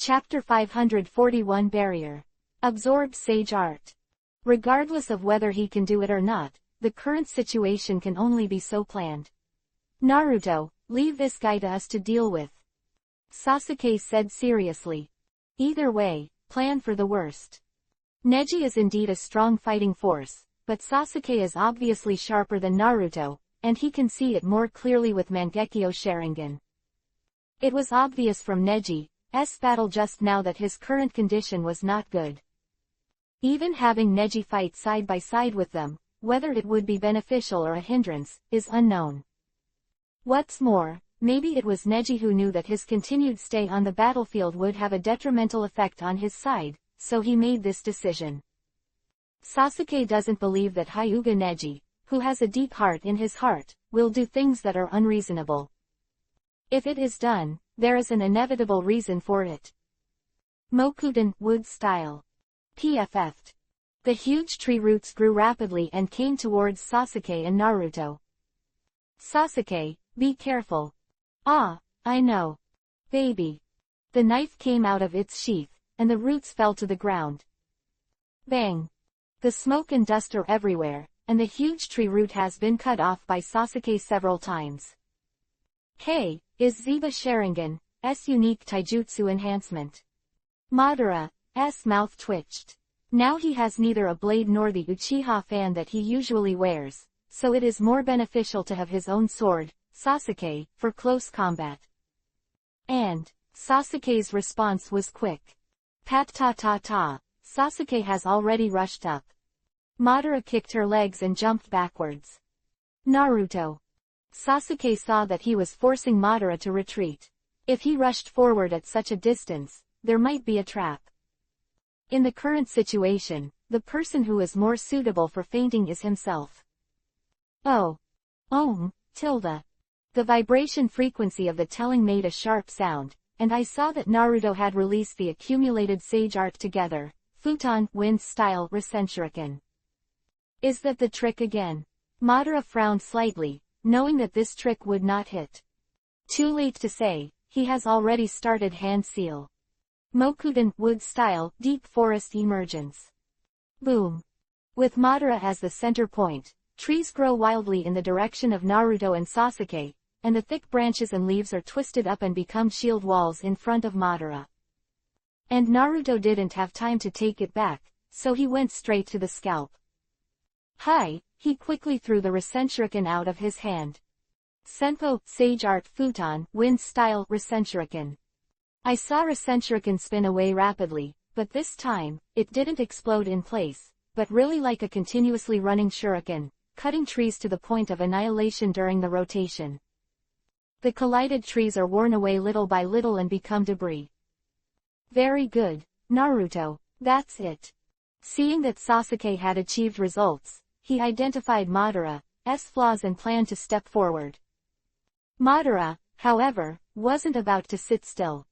Chapter 541 Barrier. Absorbed Sage Art. Regardless of whether he can do it or not, the current situation can only be so planned. Naruto, leave this guy to us to deal with. Sasuke said seriously. Either way, plan for the worst. Neji is indeed a strong fighting force, but Sasuke is obviously sharper than Naruto, and he can see it more clearly with Mangekyo Sharingan. It was obvious from Neji's battle just now that his current condition was not good. Even having Neji fight side by side with them, whether it would be beneficial or a hindrance, is unknown. What's more, maybe it was Neji who knew that his continued stay on the battlefield would have a detrimental effect on his side, so he made this decision. Sasuke doesn't believe that Hyuga Neji, who has a deep heart in his heart, will do things that are unreasonable. If it is done, there is an inevitable reason for it. Mokuden, wood style. PFF'd. The huge tree roots grew rapidly and came towards Sasuke and Naruto. Sasuke, be careful. Ah, I know. Baby. The knife came out of its sheath, and the roots fell to the ground. Bang. The smoke and dust are everywhere, and the huge tree root has been cut off by Sasuke several times. Hey, is Ziba Sharingan's unique taijutsu enhancement. Madara's mouth twitched. Now he has neither a blade nor the Uchiha fan that he usually wears, so it is more beneficial to have his own sword, Sasuke, for close combat. And Sasuke's response was quick. Pat-ta-ta-ta, Sasuke has already rushed up. Madara kicked her legs and jumped backwards. Naruto. Sasuke saw that he was forcing Madara to retreat. If he rushed forward at such a distance, there might be a trap. In the current situation, the person who is more suitable for fainting is himself. Oh. Tilda. The vibration frequency of the telling made a sharp sound, and I saw that Naruto had released the accumulated sage art together, futon, wind style, Rasenshuriken. Is that the trick again? Madara frowned slightly, knowing that this trick would not hit. Too late to say, he has already started hand seal. Mokuden, wood style, deep forest emergence. Boom. With Madara as the center point, trees grow wildly in the direction of Naruto and Sasuke, and the thick branches and leaves are twisted up and become shield walls in front of Madara. And Naruto didn't have time to take it back, so he went straight to the scalp. Hi, he quickly threw the Rasenshuriken out of his hand. Senpo, Sage Art Futon, Wind Style, Rasenshuriken. I saw Rasenshuriken spin away rapidly, but this time, it didn't explode in place, but really like a continuously running shuriken, cutting trees to the point of annihilation during the rotation. The collided trees are worn away little by little and become debris. Very good, Naruto, that's it. Seeing that Sasuke had achieved results, he identified Madara's flaws and planned to step forward. Madara, however, wasn't about to sit still.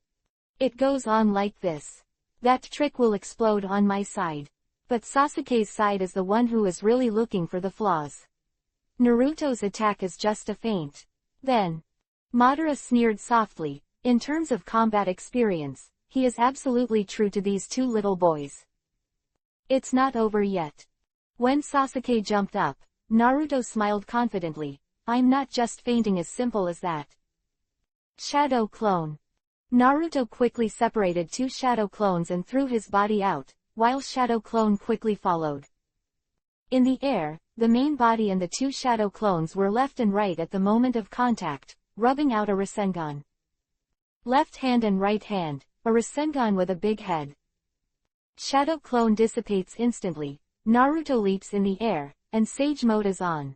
It goes on like this. That trick will explode on my side. But Sasuke's side is the one who is really looking for the flaws. Naruto's attack is just a feint. Then. Madara sneered softly. In terms of combat experience, he is absolutely true to these two little boys. It's not over yet. When Sasuke jumped up, Naruto smiled confidently. I'm not just fainting as simple as that. Shadow Clone. Naruto quickly separated two shadow clones and threw his body out, while Shadow Clone quickly followed. In the air, the main body and the two shadow clones were left and right at the moment of contact, rubbing out a Rasengan. Left hand and right hand, a Rasengan with a big head. Shadow Clone dissipates instantly, Naruto leaps in the air, and Sage Mode is on.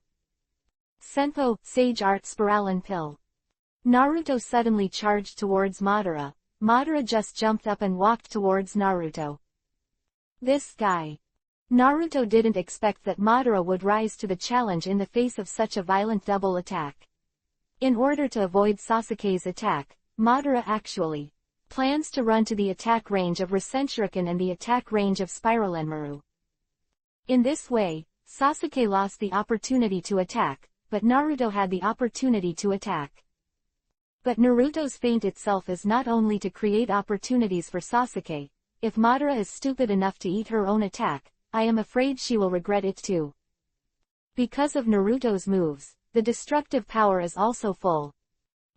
Senpo, Sage Art Spiralan Pill. Naruto suddenly charged towards Madara. Madara just jumped up and walked towards Naruto. This guy. Naruto didn't expect that Madara would rise to the challenge in the face of such a violent double attack. In order to avoid Sasuke's attack, Madara actually plans to run to the attack range of Rasenshuriken and the attack range of Spiralenmaru. In this way, Sasuke lost the opportunity to attack, but Naruto had the opportunity to attack. But Naruto's feint itself is not only to create opportunities for Sasuke. If Madara is stupid enough to eat her own attack, I am afraid she will regret it too. Because of Naruto's moves, the destructive power is also full.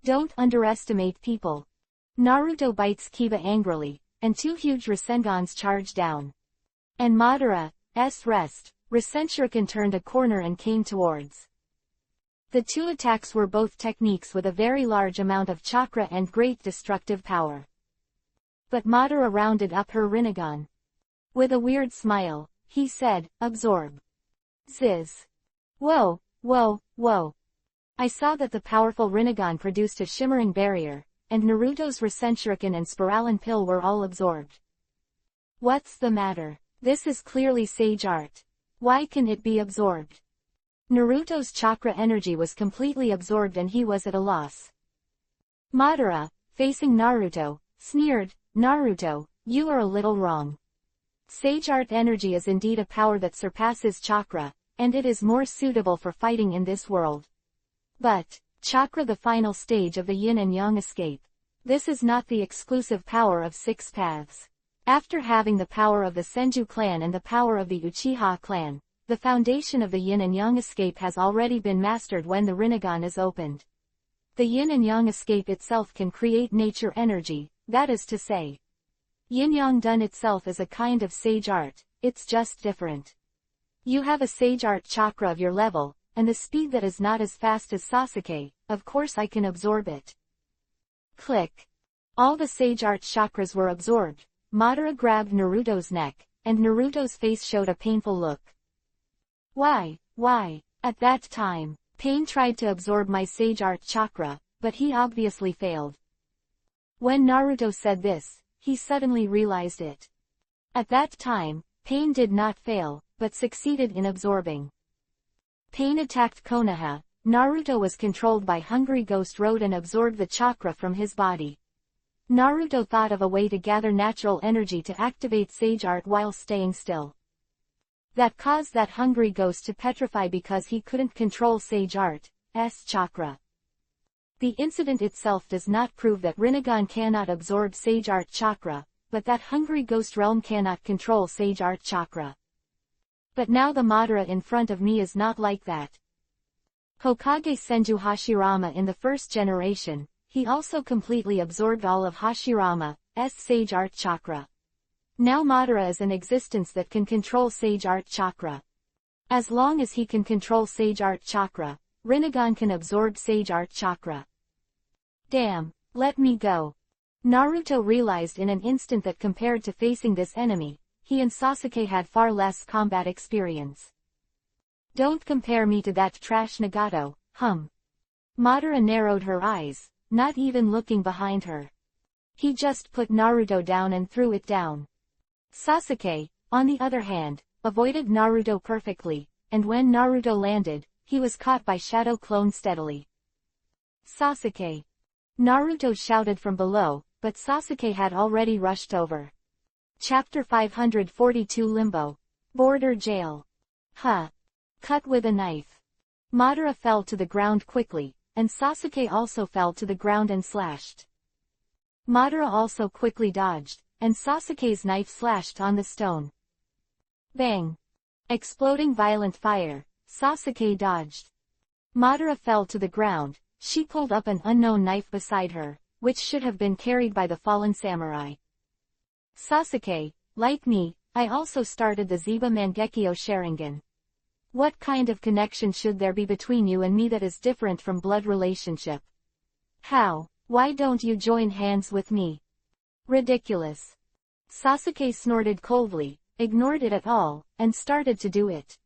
Don't underestimate people. Naruto bites Kiba angrily, and two huge Rasengans charge down. And Madara's Rasenshuriken turned a corner and came towards. The two attacks were both techniques with a very large amount of chakra and great destructive power. But Madara rounded up her Rinnegan. With a weird smile, he said, "Absorb." Ziz. Whoa, whoa, whoa. I saw that the powerful Rinnegan produced a shimmering barrier, and Naruto's Rasenshuriken and Spiralan Pill were all absorbed. What's the matter? This is clearly sage art. Why can it be absorbed? Naruto's chakra energy was completely absorbed and he was at a loss. Madara, facing Naruto, sneered, "Naruto, you are a little wrong. Sage art energy is indeed a power that surpasses chakra, and it is more suitable for fighting in this world. But, chakra, the final stage of the yin and yang escape. This is not the exclusive power of six paths. After having the power of the Senju clan and the power of the Uchiha clan, the foundation of the yin and yang escape has already been mastered when the Rinnegan is opened. The yin and yang escape itself can create nature energy, that is to say. Yin-yang done itself is a kind of sage art, it's just different. You have a sage art chakra of your level, and the speed that is not as fast as Sasuke, of course I can absorb it. Click. All the sage art chakras were absorbed. Madara grabbed Naruto's neck, and Naruto's face showed a painful look. Why? At that time, Pain tried to absorb my sage art chakra, but he obviously failed. When Naruto said this, he suddenly realized it. At that time, Pain did not fail, but succeeded in absorbing. Pain attacked Konoha. Naruto was controlled by Hungry Ghost Road and absorbed the chakra from his body. Naruto thought of a way to gather natural energy to activate sage art while staying still. That caused that Hungry Ghost to petrify because he couldn't control sage art's chakra. The incident itself does not prove that Rinnegan cannot absorb sage art chakra, but that Hungry Ghost Realm cannot control sage art chakra. But now the Madara in front of me is not like that. Hokage Senju Hashirama in the first generation, he also completely absorbed all of Hashirama's sage art chakra. Now Madara is an existence that can control sage art chakra. As long as he can control sage art chakra, Rinnegan can absorb sage art chakra. Damn, let me go. Naruto realized in an instant that compared to facing this enemy, he and Sasuke had far less combat experience. Don't compare me to that trash Nagato, Madara narrowed her eyes, not even looking behind her. He just put Naruto down and threw it down. Sasuke, on the other hand, avoided Naruto perfectly, and when Naruto landed, he was caught by Shadow Clone steadily. Sasuke! Naruto shouted from below, but Sasuke had already rushed over. Chapter 542 Limbo. Border Jail. Cut with a knife. Madara fell to the ground quickly, and Sasuke also fell to the ground and slashed. Madara also quickly dodged, and Sasuke's knife slashed on the stone. Bang! Exploding violent fire, Sasuke dodged. Madara fell to the ground. She pulled up an unknown knife beside her, which should have been carried by the fallen samurai. Sasuke, like me, I also started the Zeba Mangekyo Sharingan. What kind of connection should there be between you and me that is different from blood relationship? How? Why don't you join hands with me? Ridiculous. Sasuke snorted coldly, ignored it at all, and started to do it.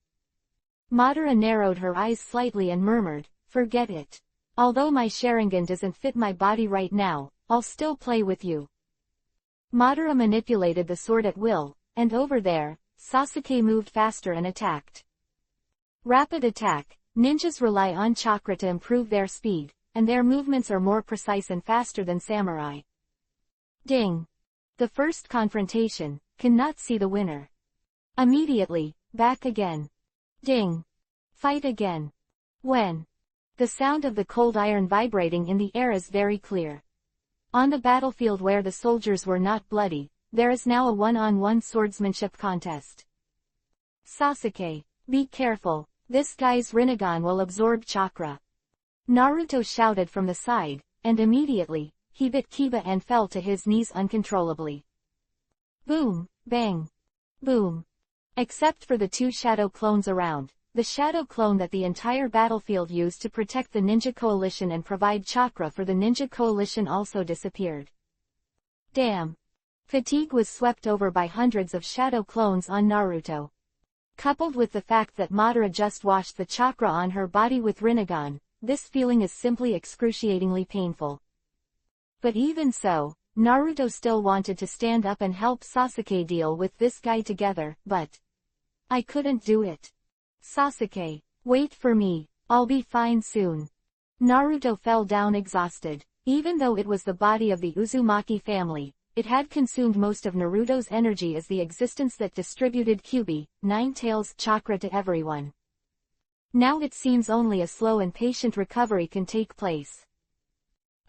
Madara narrowed her eyes slightly and murmured, "Forget it. Although my Sharingan doesn't fit my body right now, I'll still play with you." Madara manipulated the sword at will, and over there, Sasuke moved faster and attacked. Rapid attack. Ninjas rely on chakra to improve their speed, and their movements are more precise and faster than samurai. Ding! The first confrontation, cannot see the winner. Immediately, back again. Ding! Fight again. When? The sound of the cold iron vibrating in the air is very clear. On the battlefield where the soldiers were not bloody, there is now a one-on-one swordsmanship contest. Sasuke, be careful, this guy's Rinnegan will absorb chakra. Naruto shouted from the side, and immediately, he bit Kiba and fell to his knees uncontrollably. Boom, bang, boom. Except for the two shadow clones around, the shadow clone that the entire battlefield used to protect the Ninja Coalition and provide chakra for the Ninja Coalition also disappeared. Damn. Fatigue was swept over by hundreds of shadow clones on Naruto. Coupled with the fact that Madara just washed the chakra on her body with Rinnegan, this feeling is simply excruciatingly painful. But even so, Naruto still wanted to stand up and help Sasuke deal with this guy together, but I couldn't do it. Sasuke, wait for me, I'll be fine soon. Naruto fell down exhausted. Even though it was the body of the Uzumaki family, it had consumed most of Naruto's energy as the existence that distributed Kyuubi, Nine Tails chakra to everyone. Now it seems only a slow and patient recovery can take place.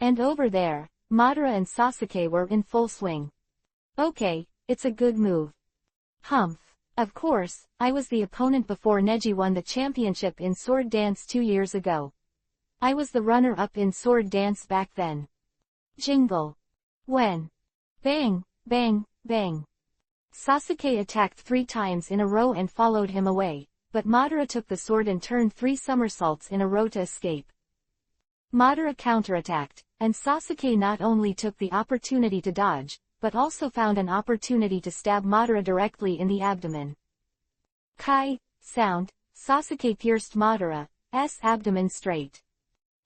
And over there, Madara and Sasuke were in full swing. Okay, it's a good move. Humph. Of course, I was the opponent before Neji won the championship in sword dance 2 years ago. I was the runner-up in sword dance back then. Jingle. When? Bang, bang, bang. Sasuke attacked 3 times in a row and followed him away, but Madara took the sword and turned 3 somersaults in a row to escape. Madara counterattacked, and Sasuke not only took the opportunity to dodge, but also found an opportunity to stab Madara directly in the abdomen. Kai, sound, Sasuke pierced Madara's abdomen straight.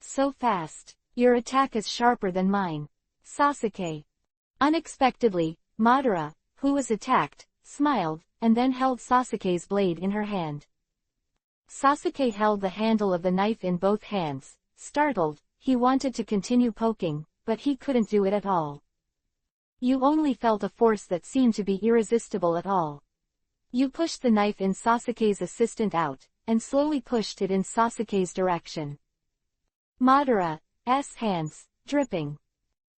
So fast. Your attack is sharper than mine. Sasuke. Unexpectedly, Madara, who was attacked, smiled, and then held Sasuke's blade in her hand. Sasuke held the handle of the knife in both hands. Startled, he wanted to continue poking, but he couldn't do it at all. You only felt a force that seemed to be irresistible at all. You pushed the knife in Sasuke's assistant out, and slowly pushed it in Sasuke's direction. Madara's hands, dripping.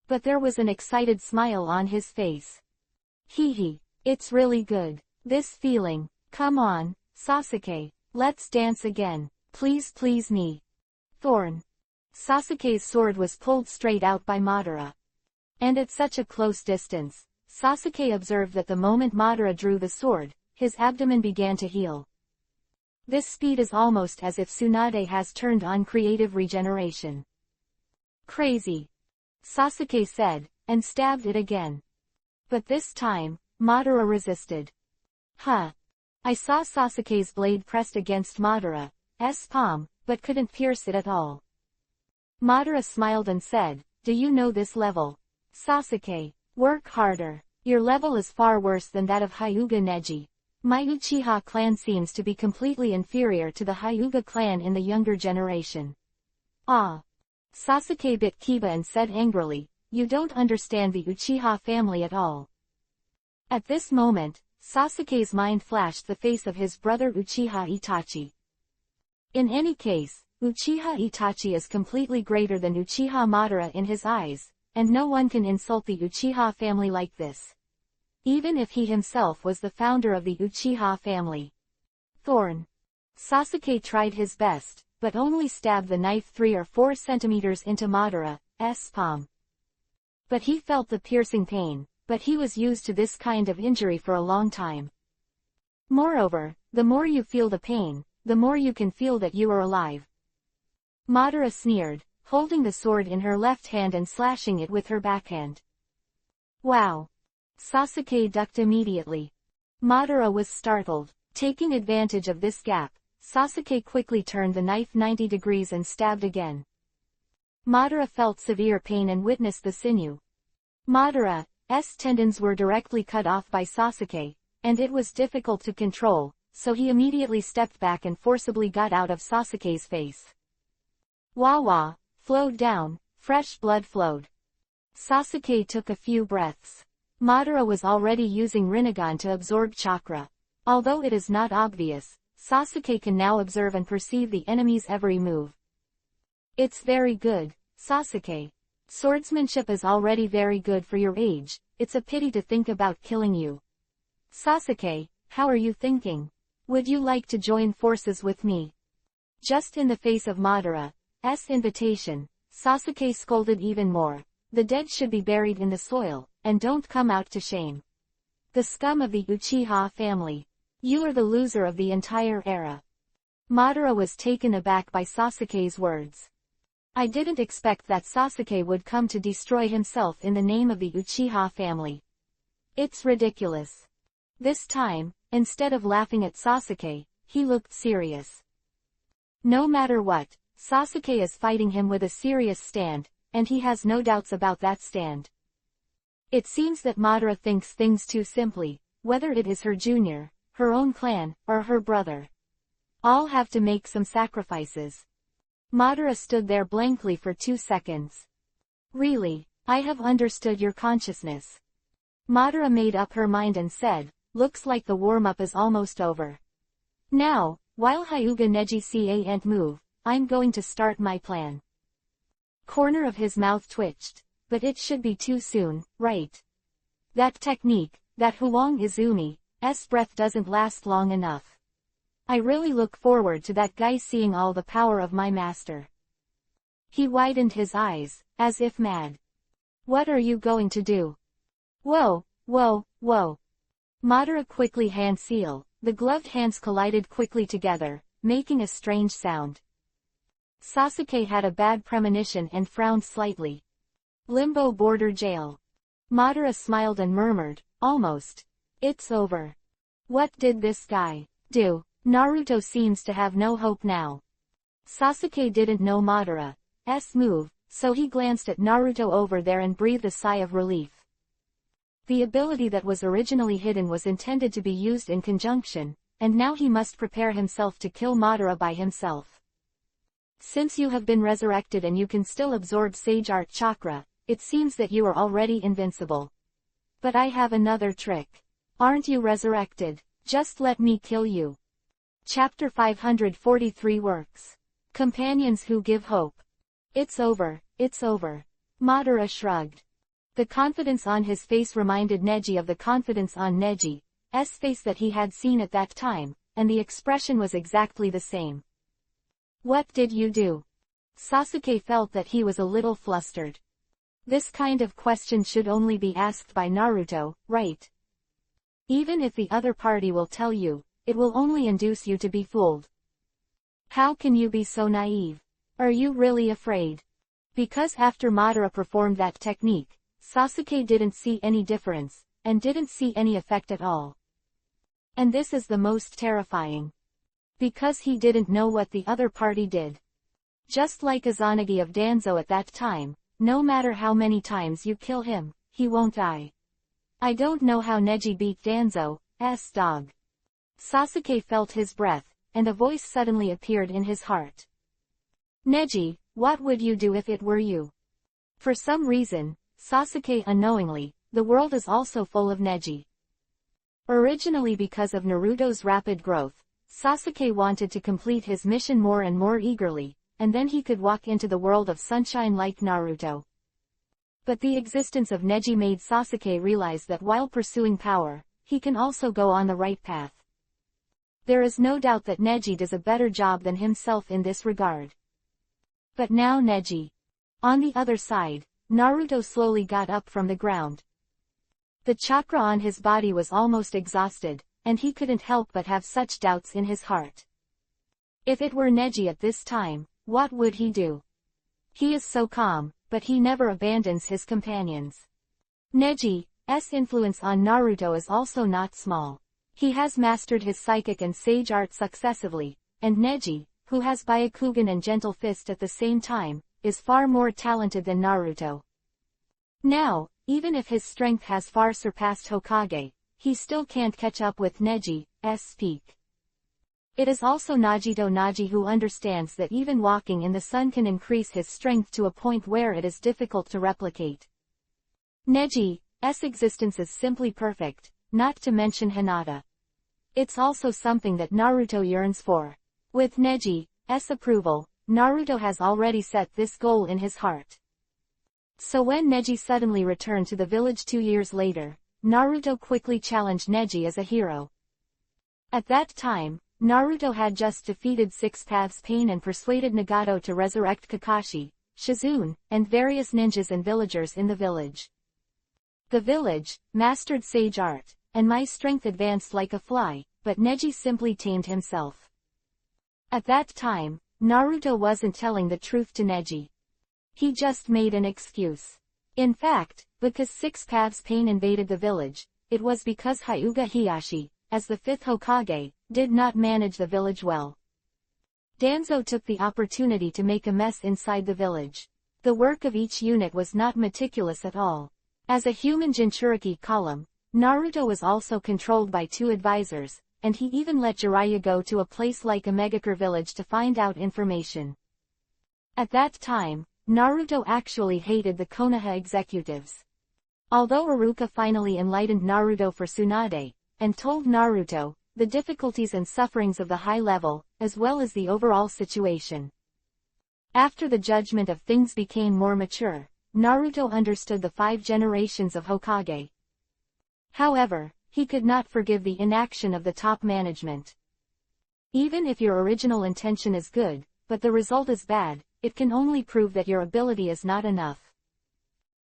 But there was an excited smile on his face. Hee, it's really good. This feeling. Come on, Sasuke, let's dance again. Please me. Thorn. Sasuke's sword was pulled straight out by Madara. And at such a close distance, Sasuke observed that the moment Madara drew the sword, his abdomen began to heal. This speed is almost as if Tsunade has turned on creative regeneration. Crazy. Sasuke said, and stabbed it again. But this time, Madara resisted. Huh. I saw Sasuke's blade pressed against Madara's palm, but couldn't pierce it at all. Madara smiled and said, do you know this level? Sasuke, work harder. Your level is far worse than that of Hyuga Neji. My Uchiha clan seems to be completely inferior to the Hyuga clan in the younger generation. Ah. Sasuke bit Kiba and said angrily, you don't understand the Uchiha family at all. At this moment, Sasuke's mind flashed the face of his brother Uchiha Itachi. In any case, Uchiha Itachi is completely greater than Uchiha Madara in his eyes, and no one can insult the Uchiha family like this. Even if he himself was the founder of the Uchiha family. Thorn. Sasuke tried his best, but only stabbed the knife 3 or 4 centimeters into Madara's palm. But he felt the piercing pain, but he was used to this kind of injury for a long time. Moreover, the more you feel the pain, the more you can feel that you are alive. Madara sneered, holding the sword in her left hand and slashing it with her backhand. Wow. Sasuke ducked immediately. Madara was startled. Taking advantage of this gap, Sasuke quickly turned the knife 90 degrees and stabbed again. Madara felt severe pain and witnessed the sinew. Madara's tendons were directly cut off by Sasuke, and it was difficult to control, so he immediately stepped back and forcibly got out of Sasuke's face. Wah-wah, flowed down, fresh blood flowed. Sasuke took a few breaths. Madara was already using Rinnegan to absorb chakra. Although it is not obvious, Sasuke can now observe and perceive the enemy's every move. It's very good, Sasuke. Swordsmanship is already very good for your age, it's a pity to think about killing you. Sasuke, how are you thinking? Would you like to join forces with me? Just in the face of Madara's invitation, Sasuke scolded even more. The dead should be buried in the soil, and don't come out to shame. The scum of the Uchiha family. You are the loser of the entire era. Madara was taken aback by Sasuke's words. I didn't expect that Sasuke would come to destroy himself in the name of the Uchiha family. It's ridiculous. This time, instead of laughing at Sasuke, he looked serious. No matter what, Sasuke is fighting him with a serious stand, and he has no doubts about that stand. It seems that Madara thinks things too simply, whether it is her junior, her own clan, or her brother. All have to make some sacrifices. Madara stood there blankly for 2 seconds. Really, I have understood your consciousness. Madara made up her mind and said, looks like the warm-up is almost over. Now, while Hyuga Neji can't move, I'm going to start my plan. Corner of his mouth twitched, but it should be too soon, right? That technique, that Huang Izumi's breath doesn't last long enough. I really look forward to that guy seeing all the power of my master. He widened his eyes, as if mad. What are you going to do? Whoa, whoa, whoa. Madara quickly hand seal, the gloved hands collided quickly together, making a strange sound. Sasuke had a bad premonition and frowned slightly. Limbo border jail. Madara smiled and murmured, almost. It's over. What did this guy do? Naruto seems to have no hope now. Sasuke didn't know Madara's move, so he glanced at Naruto over there and breathed a sigh of relief. The ability that was originally hidden was intended to be used in conjunction, and now he must prepare himself to kill Madara by himself. Since you have been resurrected and you can still absorb Sage Art Chakra, it seems that you are already invincible. But I have another trick. Aren't you resurrected? Just let me kill you. Chapter 543 works. Companions who give hope. It's over, it's over. Madara shrugged. The confidence on his face reminded Neji of the confidence on Neji's face that he had seen at that time, and the expression was exactly the same. What did you do? Sasuke felt that he was a little flustered. This kind of question should only be asked by Naruto, right? Even if the other party will tell you, it will only induce you to be fooled. How can you be so naive? Are you really afraid? Because after Madara performed that technique, Sasuke didn't see any difference, and didn't see any effect at all. And this is the most terrifying. Because he didn't know what the other party did. Just like Izanagi of Danzo at that time, no matter how many times you kill him, he won't die. I don't know how Neji beat Danzo's dog. Sasuke felt his breath, and a voice suddenly appeared in his heart. Neji, what would you do if it were you? For some reason, Sasuke unknowingly, the world is also full of Neji. Originally because of Naruto's rapid growth, Sasuke wanted to complete his mission more and more eagerly, and then he could walk into the world of sunshine like Naruto. But the existence of Neji made Sasuke realize that while pursuing power, he can also go on the right path. There is no doubt that Neji does a better job than himself in this regard. But now Neji. On the other side, Naruto slowly got up from the ground. The chakra on his body was almost exhausted, and he couldn't help but have such doubts in his heart. If it were Neji at this time, what would he do? He is so calm, but he never abandons his companions. Neji's influence on Naruto is also not small. He has mastered his psychic and sage art successively, and Neji, who has Byakugan and Gentle Fist at the same time, is far more talented than Naruto. Now, even if his strength has far surpassed Hokage, he still can't catch up with Neji's peak. It is also Nagito Naji who understands that even walking in the sun can increase his strength to a point where it is difficult to replicate. Neji's existence is simply perfect, not to mention Hinata. It's also something that Naruto yearns for. With Neji's approval, Naruto has already set this goal in his heart. So when Neji suddenly returned to the village 2 years later, Naruto quickly challenged Neji as a hero. At that time, Naruto had just defeated Six Paths Pain and persuaded Nagato to resurrect Kakashi, Shizune, and various ninjas and villagers in the village. The village mastered sage art, and my strength advanced like a fly, but Neji simply tamed himself. At that time, Naruto wasn't telling the truth to Neji. He just made an excuse. In fact, because Six Paths Pain invaded the village, it was because Hyuga Heihachi, as the 5th Hokage, did not manage the village well. Danzo took the opportunity to make a mess inside the village. The work of each unit was not meticulous at all. As a human Jinchuriki column, Naruto was also controlled by 2 advisors, and he even let Jiraiya go to a place like Omegakure village to find out information. At that time, Naruto actually hated the Konoha executives. Although Iruka finally enlightened Naruto for Tsunade, and told Naruto the difficulties and sufferings of the high level, as well as the overall situation. After the judgment of things became more mature, Naruto understood the 5 generations of Hokage. However, he could not forgive the inaction of the top management. Even if your original intention is good, but the result is bad, it can only prove that your ability is not enough.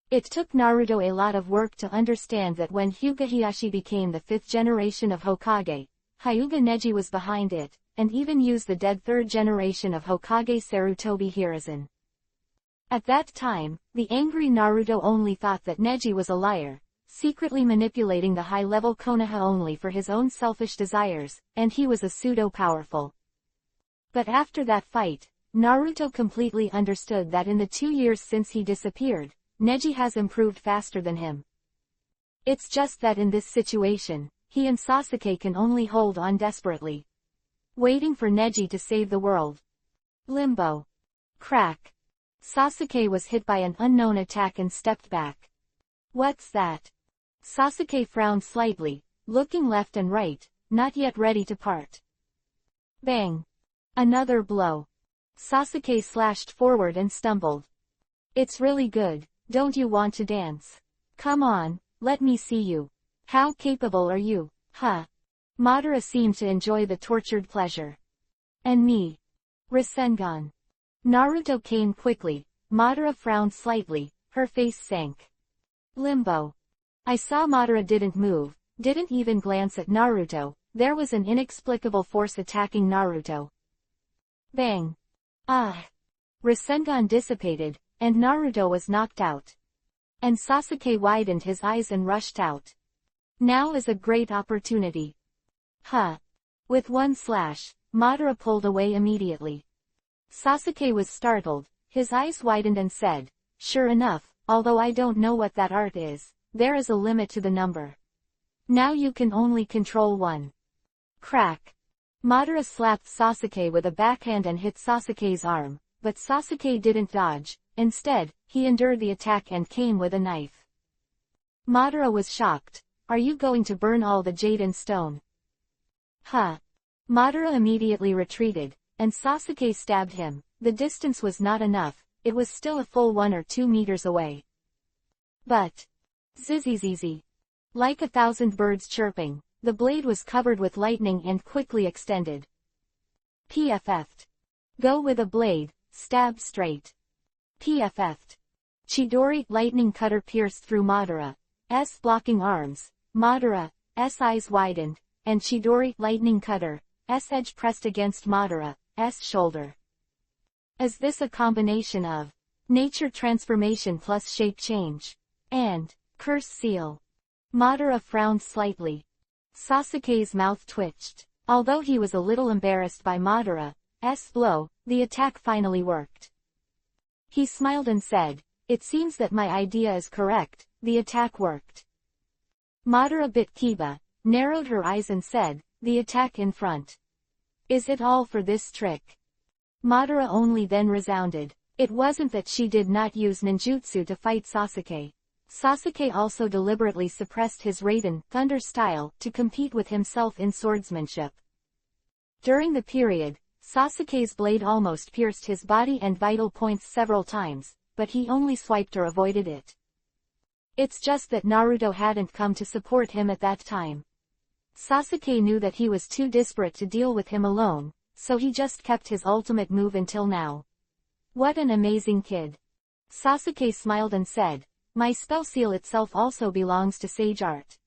It took Naruto a lot of work to understand that when Hyuga Heihachi became the 5th generation of Hokage, Hyuga Neji was behind it, and even used the dead 3rd generation of Hokage Sarutobi Hiruzen. At that time, the angry Naruto only thought that Neji was a liar, secretly manipulating the high-level Konoha only for his own selfish desires, and he was a pseudo-powerful. But after that fight, Naruto completely understood that in the 2 years since he disappeared, Neji has improved faster than him. It's just that in this situation, he and Sasuke can only hold on desperately, waiting for Neji to save the world. Limbo. Crack. Sasuke was hit by an unknown attack and stepped back. What's that? Sasuke frowned slightly, looking left and right, not yet ready to part. Bang. Another blow. Sasuke slashed forward and stumbled. It's really good, don't you want to dance? Come on, let me see you. How capable are you, huh? Madara seemed to enjoy the tortured pleasure. And me. Rasengan. Naruto came quickly, Madara frowned slightly, her face sank. Limbo. I saw Madara didn't move, didn't even glance at Naruto, there was an inexplicable force attacking Naruto. Bang. Ah. Rasengan dissipated, and Naruto was knocked out. And Sasuke widened his eyes and rushed out. Now is a great opportunity. Huh. With one slash, Madara pulled away immediately. Sasuke was startled, his eyes widened and said, sure enough, although I don't know what that art is, there is a limit to the number. Now you can only control one. Crack. Madara slapped Sasuke with a backhand and hit Sasuke's arm, but Sasuke didn't dodge, instead, he endured the attack and came with a knife. Madara was shocked. Are you going to burn all the jade and stone? Huh. Madara immediately retreated, and Sasuke stabbed him. The distance was not enough, it was still a full 1 or 2 meters away. But, zzzz. Like 1,000 birds chirping, the blade was covered with lightning and quickly extended. PFF'd. Go with a blade, stab straight. PFF'd. Chidori lightning cutter pierced through Madara's blocking arms. Madara's eyes widened, and Chidori lightning cutter's edge pressed against Madara's shoulder. Is this a combination of nature transformation plus shape change and curse seal? Madara frowned slightly. Sasuke's mouth twitched. Although he was a little embarrassed by Madara's blow, the attack finally worked. He smiled and said, it seems that my idea is correct, the attack worked. Madara bit Kiba, narrowed her eyes and said, the attack in front. Is it all for this trick? Madara only then resounded. It wasn't that she did not use ninjutsu to fight Sasuke. Sasuke also deliberately suppressed his Raiden Thunder style to compete with himself in swordsmanship. During the period, Sasuke's blade almost pierced his body and vital points several times, but he only swiped or avoided it. It's just that Naruto hadn't come to support him at that time. Sasuke knew that he was too desperate to deal with him alone, so he just kept his ultimate move until now. What an amazing kid. Sasuke smiled and said, my spell seal itself also belongs to Sage Art.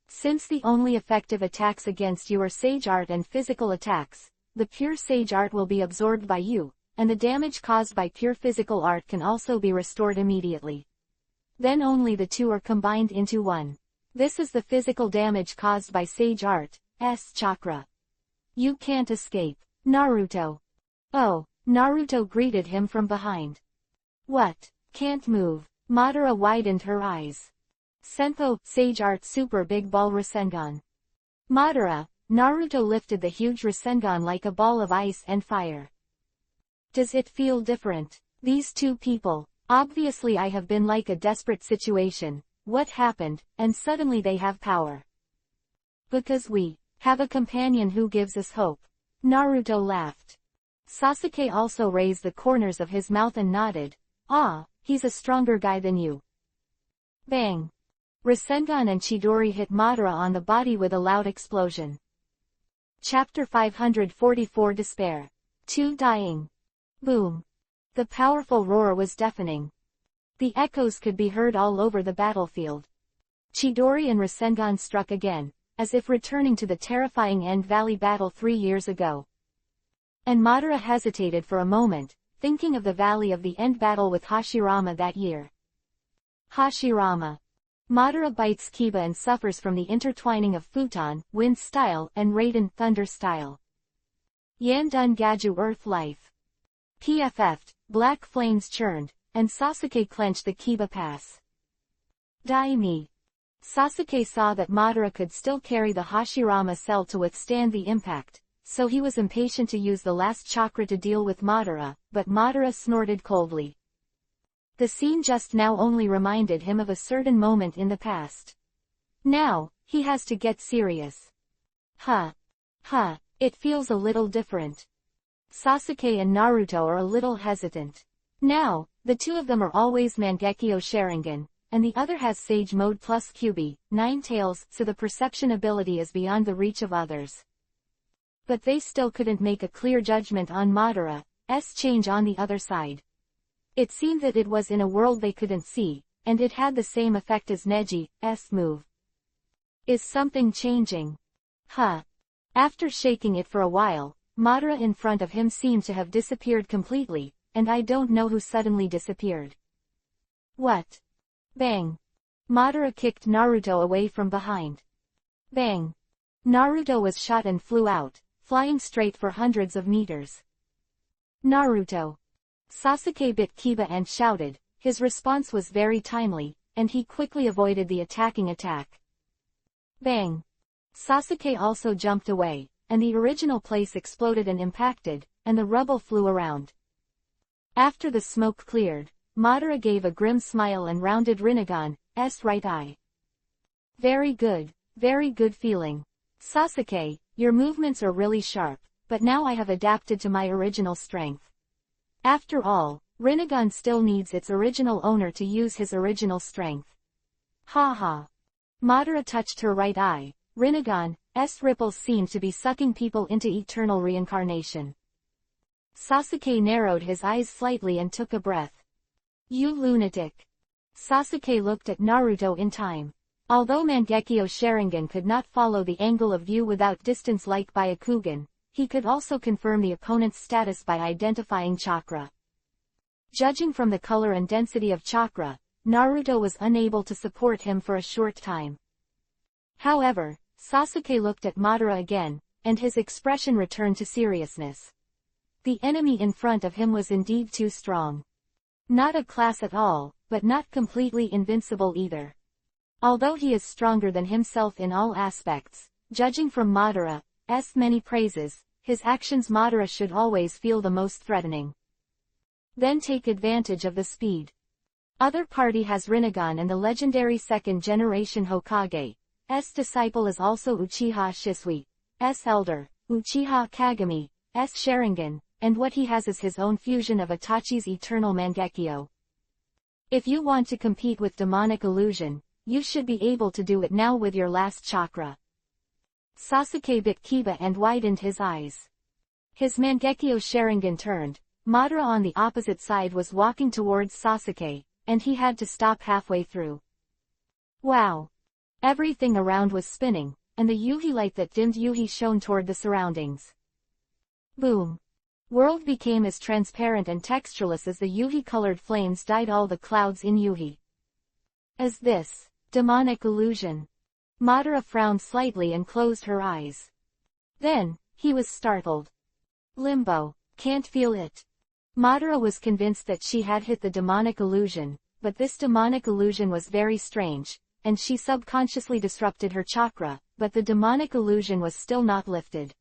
Since the only effective attacks against you are Sage Art and physical attacks, the pure Sage Art will be absorbed by you, and the damage caused by pure physical art can also be restored immediately. Then only the two are combined into one. This is the physical damage caused by Sage Art's chakra. You can't escape, Naruto. Oh, Naruto greeted him from behind. What? Can't move? Madara widened her eyes. Senpo, Sage Art Super Big Ball Rasengan. Madara, Naruto lifted the huge Rasengan like a ball of ice and fire. Does it feel different? These two people, obviously I have been like a desperate situation, what happened, and suddenly they have power. Because we have a companion who gives us hope. Naruto laughed. Sasuke also raised the corners of his mouth and nodded. Ah, he's a stronger guy than you. Bang! Rasengan and Chidori hit Madara on the body with a loud explosion. Chapter 544 Despair. 2 Dying. Boom. The powerful roar was deafening. The echoes could be heard all over the battlefield. Chidori and Rasengan struck again, as if returning to the terrifying End Valley battle 3 years ago. And Madara hesitated for a moment, thinking of the Valley of the End battle with Hashirama that year. Hashirama. Madara bites Kiba and suffers from the intertwining of Futon, Wind style, and Raiden, Thunder style. Yandun Gaju Earth Life. PFF'd, black flames churned, and Sasuke clenched the Kiba pass. Die me. Sasuke saw that Madara could still carry the Hashirama cell to withstand the impact, so he was impatient to use the last chakra to deal with Madara, but Madara snorted coldly. The scene just now only reminded him of a certain moment in the past. Now, he has to get serious. It feels a little different. Sasuke and Naruto are a little hesitant. Now, the two of them are always Mangekyo Sharingan, and the other has Sage Mode plus Kyuubi, 9 tails, so the perception ability is beyond the reach of others. But they still couldn't make a clear judgment on Madara's change on the other side. It seemed that it was in a world they couldn't see, and it had the same effect as Neji's move. Is something changing? After shaking it for a while, Madara in front of him seemed to have disappeared completely, and I don't know who suddenly disappeared. What? Bang! Madara kicked Naruto away from behind. Bang! Naruto was shot and flew out, flying straight for hundreds of meters. Naruto! Sasuke bit Kiba and shouted. His response was very timely, and he quickly avoided the attacking attack. Bang! Sasuke also jumped away, and the original place exploded and impacted, and the rubble flew around. After the smoke cleared, Madara gave a grim smile and rounded Rinnegan's right eye. Very good feeling. Sasuke, your movements are really sharp, but now I have adapted to my original strength. After all, Rinnegan still needs its original owner to use his original strength. Madara touched her right eye. Rinnegan's ripples seemed to be sucking people into eternal reincarnation. Sasuke narrowed his eyes slightly and took a breath. You lunatic. Sasuke looked at Naruto in time. Although Mangekyo Sharingan could not follow the angle of view without distance like Byakugan, he could also confirm the opponent's status by identifying chakra. Judging from the color and density of chakra, Naruto was unable to support him for a short time. However, Sasuke looked at Madara again, and his expression returned to seriousness. The enemy in front of him was indeed too strong. Not a class at all, but not completely invincible either. Although he is stronger than himself in all aspects, judging from Madara's many praises, his actions Madara should always feel the most threatening. Then take advantage of the speed. Other party has Rinnegan and the legendary second-generation Hokage's disciple is also Uchiha Shisui's elder, Uchiha Kagami, Sharingan, and what he has is his own fusion of Itachi's eternal Mangekyo. If you want to compete with demonic illusion, you should be able to do it now with your last chakra. Sasuke bit Kiba and widened his eyes. His Mangekyo Sharingan turned. Madara on the opposite side was walking towards Sasuke, and he had to stop halfway through. Wow! Everything around was spinning, and the Yuhi light that dimmed Yuhi shone toward the surroundings. Boom! World became as transparent and textureless as the Yuhi-colored flames dyed all the clouds in Yuhi. Is this demonic illusion? Madara frowned slightly and closed her eyes. Then, he was startled. Limbo, can't feel it. Madara was convinced that she had hit the demonic illusion, but this demonic illusion was very strange, and she subconsciously disrupted her chakra, but the demonic illusion was still not lifted.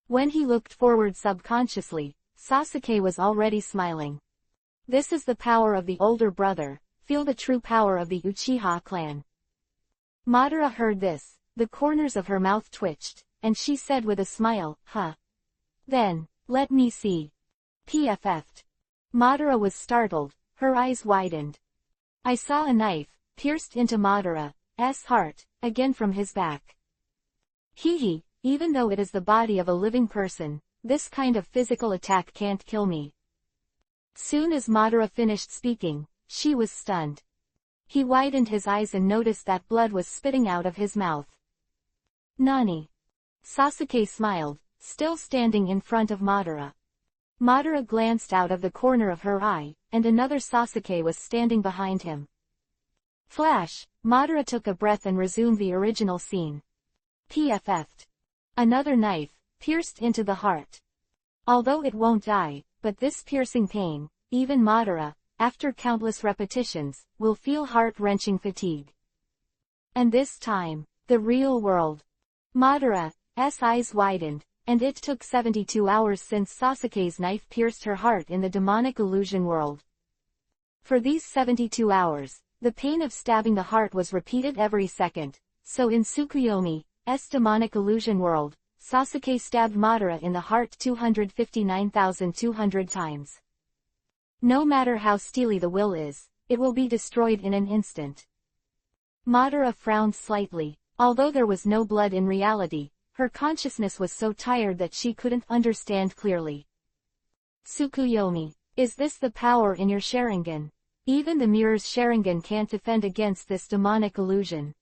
When he looked forward subconsciously, Sasuke was already smiling. This is the power of the older brother, feel the true power of the Uchiha clan. Madara heard this, the corners of her mouth twitched, and she said with a smile, huh. Then, let me see. PFF'd. Madara was startled, her eyes widened. I saw a knife, pierced into Madara's heart, again from his back. Hehe, even though it is the body of a living person, this kind of physical attack can't kill me. Soon as Madara finished speaking, she was stunned. He widened his eyes and noticed that blood was spitting out of his mouth. Nani? Sasuke smiled, still standing in front of Madara. Madara glanced out of the corner of her eye, and another Sasuke was standing behind him. Flash, Madara took a breath and resumed the original scene. PFF'd. Another knife, pierced into the heart. Although it won't die, but this piercing pain, even Madara, after countless repetitions, will feel heart-wrenching fatigue. And this time, the real world. Madara's eyes widened, and it took 72 hours since Sasuke's knife pierced her heart in the demonic illusion world. For these 72 hours, the pain of stabbing the heart was repeated every second, so in Tsukuyomi's demonic illusion world, Sasuke stabbed Madara in the heart 259,200 times. No matter how steely the will is, it will be destroyed in an instant. Madara frowned slightly. Although there was no blood in reality, her consciousness was so tired that she couldn't understand clearly. Tsukuyomi, is this the power in your Sharingan? Even the mirror's Sharingan can't defend against this demonic illusion.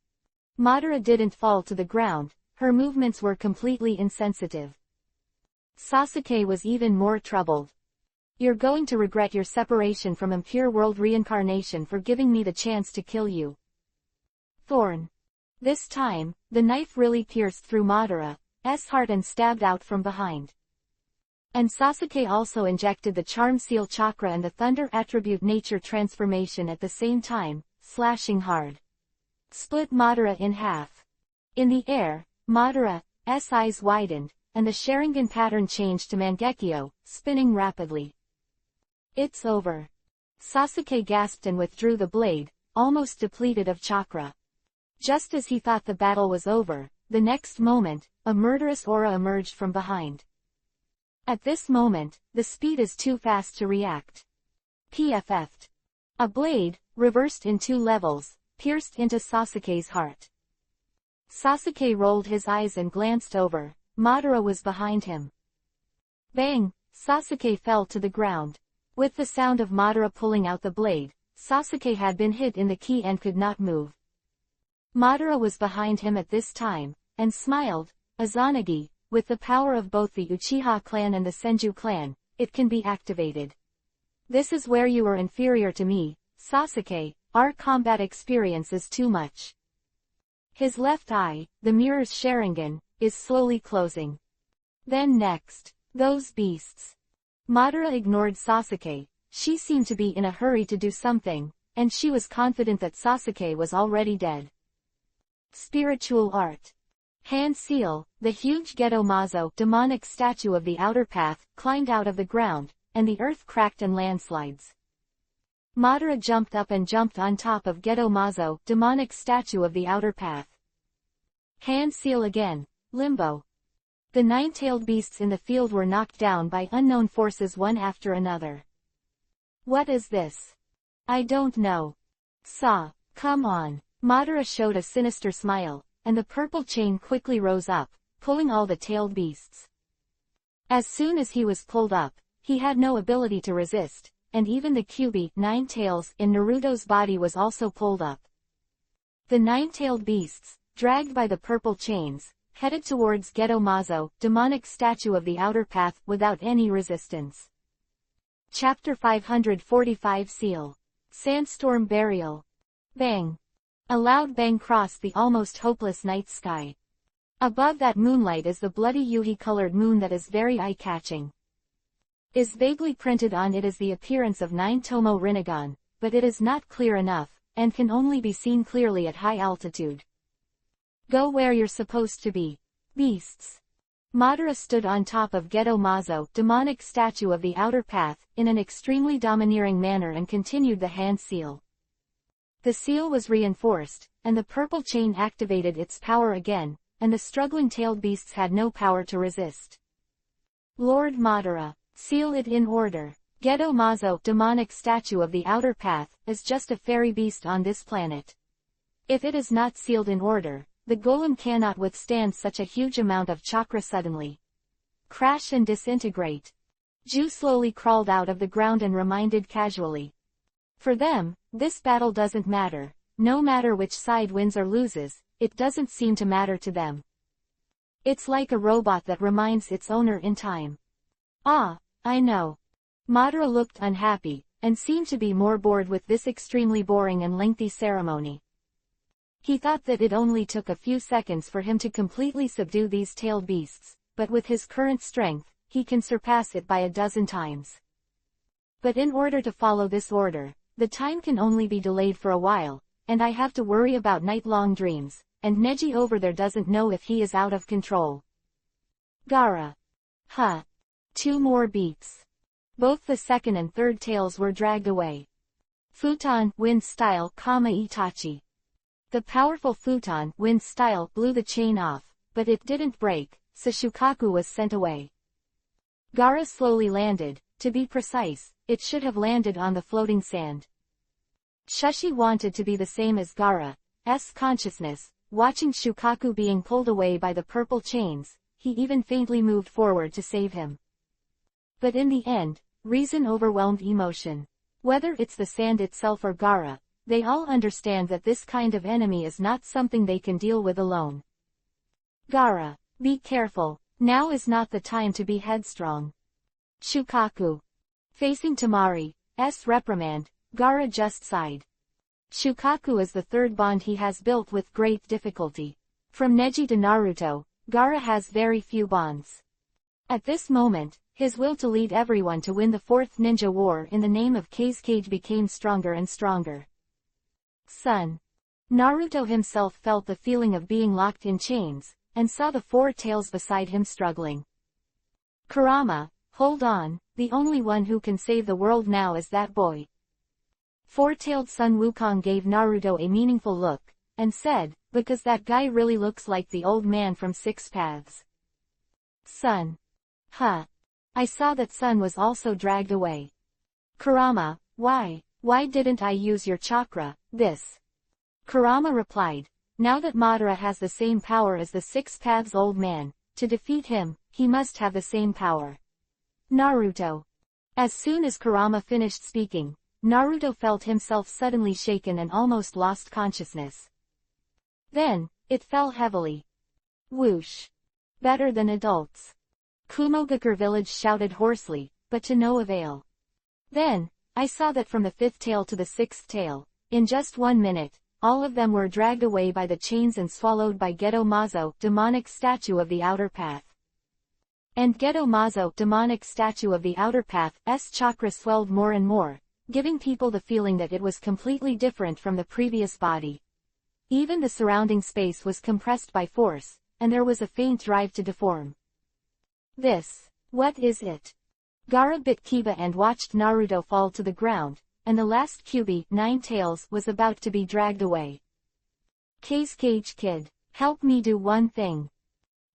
Madara didn't fall to the ground, her movements were completely insensitive. Sasuke was even more troubled. You're going to regret your separation from Impure World Reincarnation for giving me the chance to kill you. Thorn. This time, the knife really pierced through Madara's heart and stabbed out from behind. And Sasuke also injected the Charm Seal Chakra and the Thunder Attribute Nature Transformation at the same time, slashing hard. Split Madara in half. In the air, Madara's eyes widened, and the Sharingan pattern changed to Mangekyo, spinning rapidly. It's over. Sasuke gasped and withdrew the blade, almost depleted of chakra. Just as he thought the battle was over, the next moment, a murderous aura emerged from behind. At this moment, the speed is too fast to react. PFF'd. A blade, reversed in 2 levels, pierced into Sasuke's heart. Sasuke rolled his eyes and glanced over. Madara was behind him. Bang! Sasuke fell to the ground. With the sound of Madara pulling out the blade, Sasuke had been hit in the key and could not move. Madara was behind him at this time, and smiled. Izanagi, with the power of both the Uchiha clan and the Senju clan, it can be activated. This is where you are inferior to me, Sasuke, our combat experience is too much. His left eye, the mirror's Sharingan, is slowly closing. Then next, those beasts. Madara ignored Sasuke, she seemed to be in a hurry to do something, and she was confident that Sasuke was already dead. Spiritual art. Hand Seal, the huge Geto-Mazo demonic statue of the outer path, climbed out of the ground, and the earth cracked and landslides. Madara jumped up and jumped on top of Geto-Mazo demonic statue of the outer path. Hand Seal again, Limbo. The nine-tailed beasts in the field were knocked down by unknown forces one after another. What is this? I don't know. Saw. Come on. Madara showed a sinister smile, and the purple chain quickly rose up, pulling all the tailed beasts. As soon as he was pulled up, he had no ability to resist, and even the Kyuubi, 9 tails, in Naruto's body was also pulled up. The nine-tailed beasts, dragged by the purple chains, headed towards Geto Mazo, demonic statue of the outer path, without any resistance. Chapter 545 Seal. Sandstorm Burial. Bang. A loud bang crossed the almost hopeless night sky. Above that moonlight is the bloody yuhi-colored moon that is very eye-catching. Is vaguely printed on it is the appearance of 9 Tomo Rinnegan, but it is not clear enough, and can only be seen clearly at high altitude. Go where you're supposed to be. Beasts. Madara stood on top of Geto Mazo, demonic statue of the outer path, in an extremely domineering manner and continued the hand seal. The seal was reinforced, and the purple chain activated its power again, and the struggling tailed beasts had no power to resist. Lord Madara, seal it in order. Geto Mazo, demonic statue of the outer path, is just a fairy beast on this planet. If it is not sealed in order, the golem cannot withstand such a huge amount of chakra suddenly. Crash and disintegrate. Ju slowly crawled out of the ground and reminded casually. For them, this battle doesn't matter. No matter which side wins or loses, it doesn't seem to matter to them. It's like a robot that reminds its owner in time. Ah, I know. Madara looked unhappy, and seemed to be more bored with this extremely boring and lengthy ceremony. He thought that it only took a few seconds for him to completely subdue these tailed beasts, but with his current strength, he can surpass it by a dozen times. But in order to follow this order, the time can only be delayed for a while, and I have to worry about night-long dreams, and Neji over there doesn't know if he is out of control. Gaara. Huh. 2 more beats. Both the second and third tails were dragged away. Futon, wind style, Itachi. The powerful futon, wind style, blew the chain off, but it didn't break, so Shukaku was sent away. Gaara slowly landed. To be precise, it should have landed on the floating sand. Shushi wanted to be the same as Gaara's consciousness, watching Shukaku being pulled away by the purple chains. He even faintly moved forward to save him. But in the end, reason overwhelmed emotion. Whether it's the sand itself or Gaara, they all understand that this kind of enemy is not something they can deal with alone. Gaara, be careful, now is not the time to be headstrong. Shukaku. Facing Tamari's reprimand, Gaara just sighed. Shukaku is the third bond he has built with great difficulty. From Neji to Naruto, Gaara has very few bonds. At this moment, his will to lead everyone to win the fourth ninja war in the name of Kazekage became stronger and stronger. Son. Naruto himself felt the feeling of being locked in chains, and saw the 4 tails beside him struggling. Kurama, hold on, the only one who can save the world now is that boy. 4-tailed Sun Wukong gave Naruto a meaningful look, and said, because that guy really looks like the old man from 6 Paths. Sun. Huh. I saw that Sun was also dragged away. Kurama, why didn't I use your chakra, this? Kurama replied, now that Madara has the same power as the 6 Paths old man, to defeat him, he must have the same power. Naruto. As soon as Kurama finished speaking, Naruto felt himself suddenly shaken and almost lost consciousness. Then, it fell heavily. Whoosh. Better than adults. Kumogakure village shouted hoarsely, but to no avail. Then, I saw that from the 5th tail to the 6th tail, in just 1 minute, all of them were dragged away by the chains and swallowed by Geto Mazo, demonic statue of the outer path. And Geto Mazo, demonic statue of the outer path's chakra swelled more and more, giving people the feeling that it was completely different from the previous body. Even the surrounding space was compressed by force, and there was a faint drive to deform. What is it? Gaara bit Kiba and watched Naruto fall to the ground, and the last Kyuubi, 9 tails, was about to be dragged away. Kazekage kid, help me do one thing.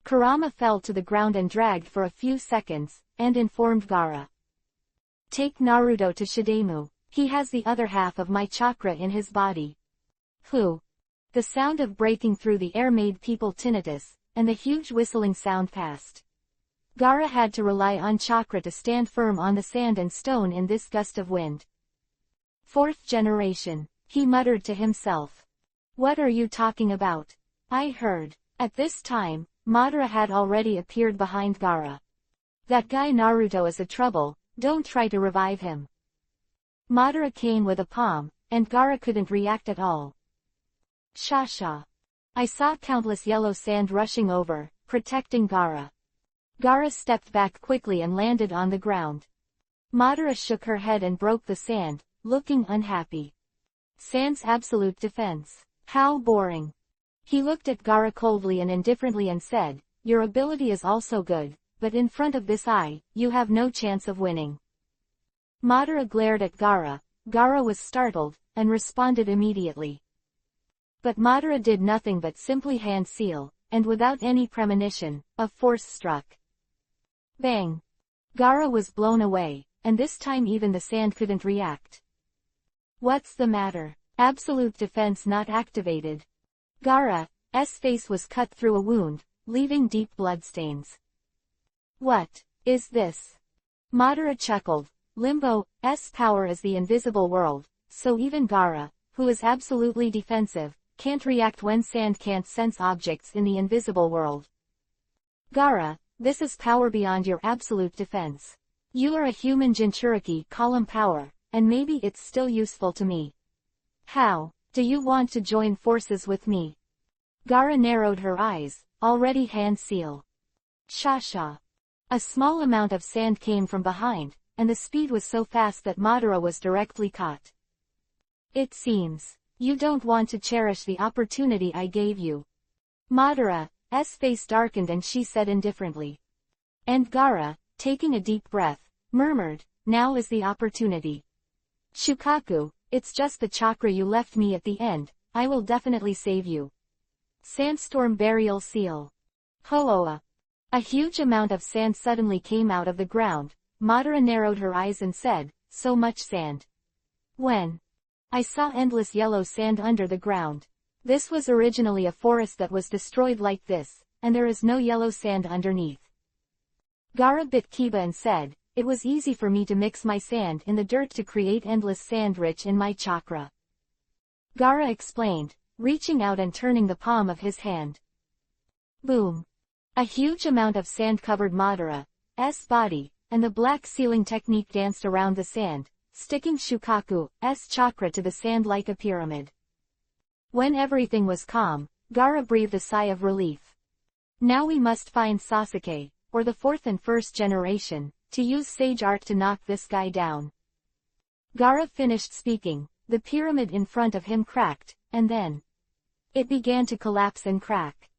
Kurama fell to the ground and dragged for a few seconds, and informed Gaara. Take Naruto to Shidemu. He has the other half of my chakra in his body. Who? The sound of breaking through the air made people tinnitus, and the huge whistling sound passed. Gaara had to rely on chakra to stand firm on the sand and stone in this gust of wind. Fourth generation, he muttered to himself. What are you talking about? I heard. At this time, Madara had already appeared behind Gaara. That guy Naruto is a trouble, don't try to revive him. Madara came with a palm, and Gaara couldn't react at all. Shasha. I saw countless yellow sand rushing over, protecting Gaara. Gaara stepped back quickly and landed on the ground. Madara shook her head and broke the sand, looking unhappy. Sand's absolute defense. How boring. He looked at Gaara coldly and indifferently and said, your ability is also good, but in front of this eye, you have no chance of winning. Madara glared at Gaara. Gaara was startled, and responded immediately. But Madara did nothing but simply hand seal, and without any premonition, a force struck. Bang! Gaara was blown away, and this time even the sand couldn't react. What's the matter? Absolute defense not activated. Gaara's face was cut through a wound, leaving deep bloodstains. What is this? Madara chuckled. Limbo's power is the invisible world, so even Gaara, who is absolutely defensive, can't react when sand can't sense objects in the invisible world. Gaara, this is power beyond your absolute defense. You are a human Jinchuriki column power, and maybe it's still useful to me. How? Do you want to join forces with me? Gaara narrowed her eyes, already hand seal. Shasha. A small amount of sand came from behind, and the speed was so fast that Madara was directly caught. It seems you don't want to cherish the opportunity I gave you. Madara's face darkened and she said indifferently. And Gaara, taking a deep breath, murmured, now is the opportunity. Shukaku, it's just the chakra you left me at the end, I will definitely save you. Sandstorm Burial Seal. Hooah. A huge amount of sand suddenly came out of the ground. Madara narrowed her eyes and said, so much sand. When? I saw endless yellow sand under the ground. This was originally a forest that was destroyed like this, and there is no yellow sand underneath. Gaara bit Kiba and said, it was easy for me to mix my sand in the dirt to create endless sand rich in my chakra. Gaara explained, reaching out and turning the palm of his hand. Boom. A huge amount of sand covered Madara's body, and the black sealing technique danced around the sand, sticking Shukaku's chakra to the sand like a pyramid. When everything was calm, Gaara breathed a sigh of relief. Now we must find Sasuke, or the fourth and first generation, to use sage art to knock this guy down. Gaara finished speaking, the pyramid in front of him cracked, and then it began to collapse and crack.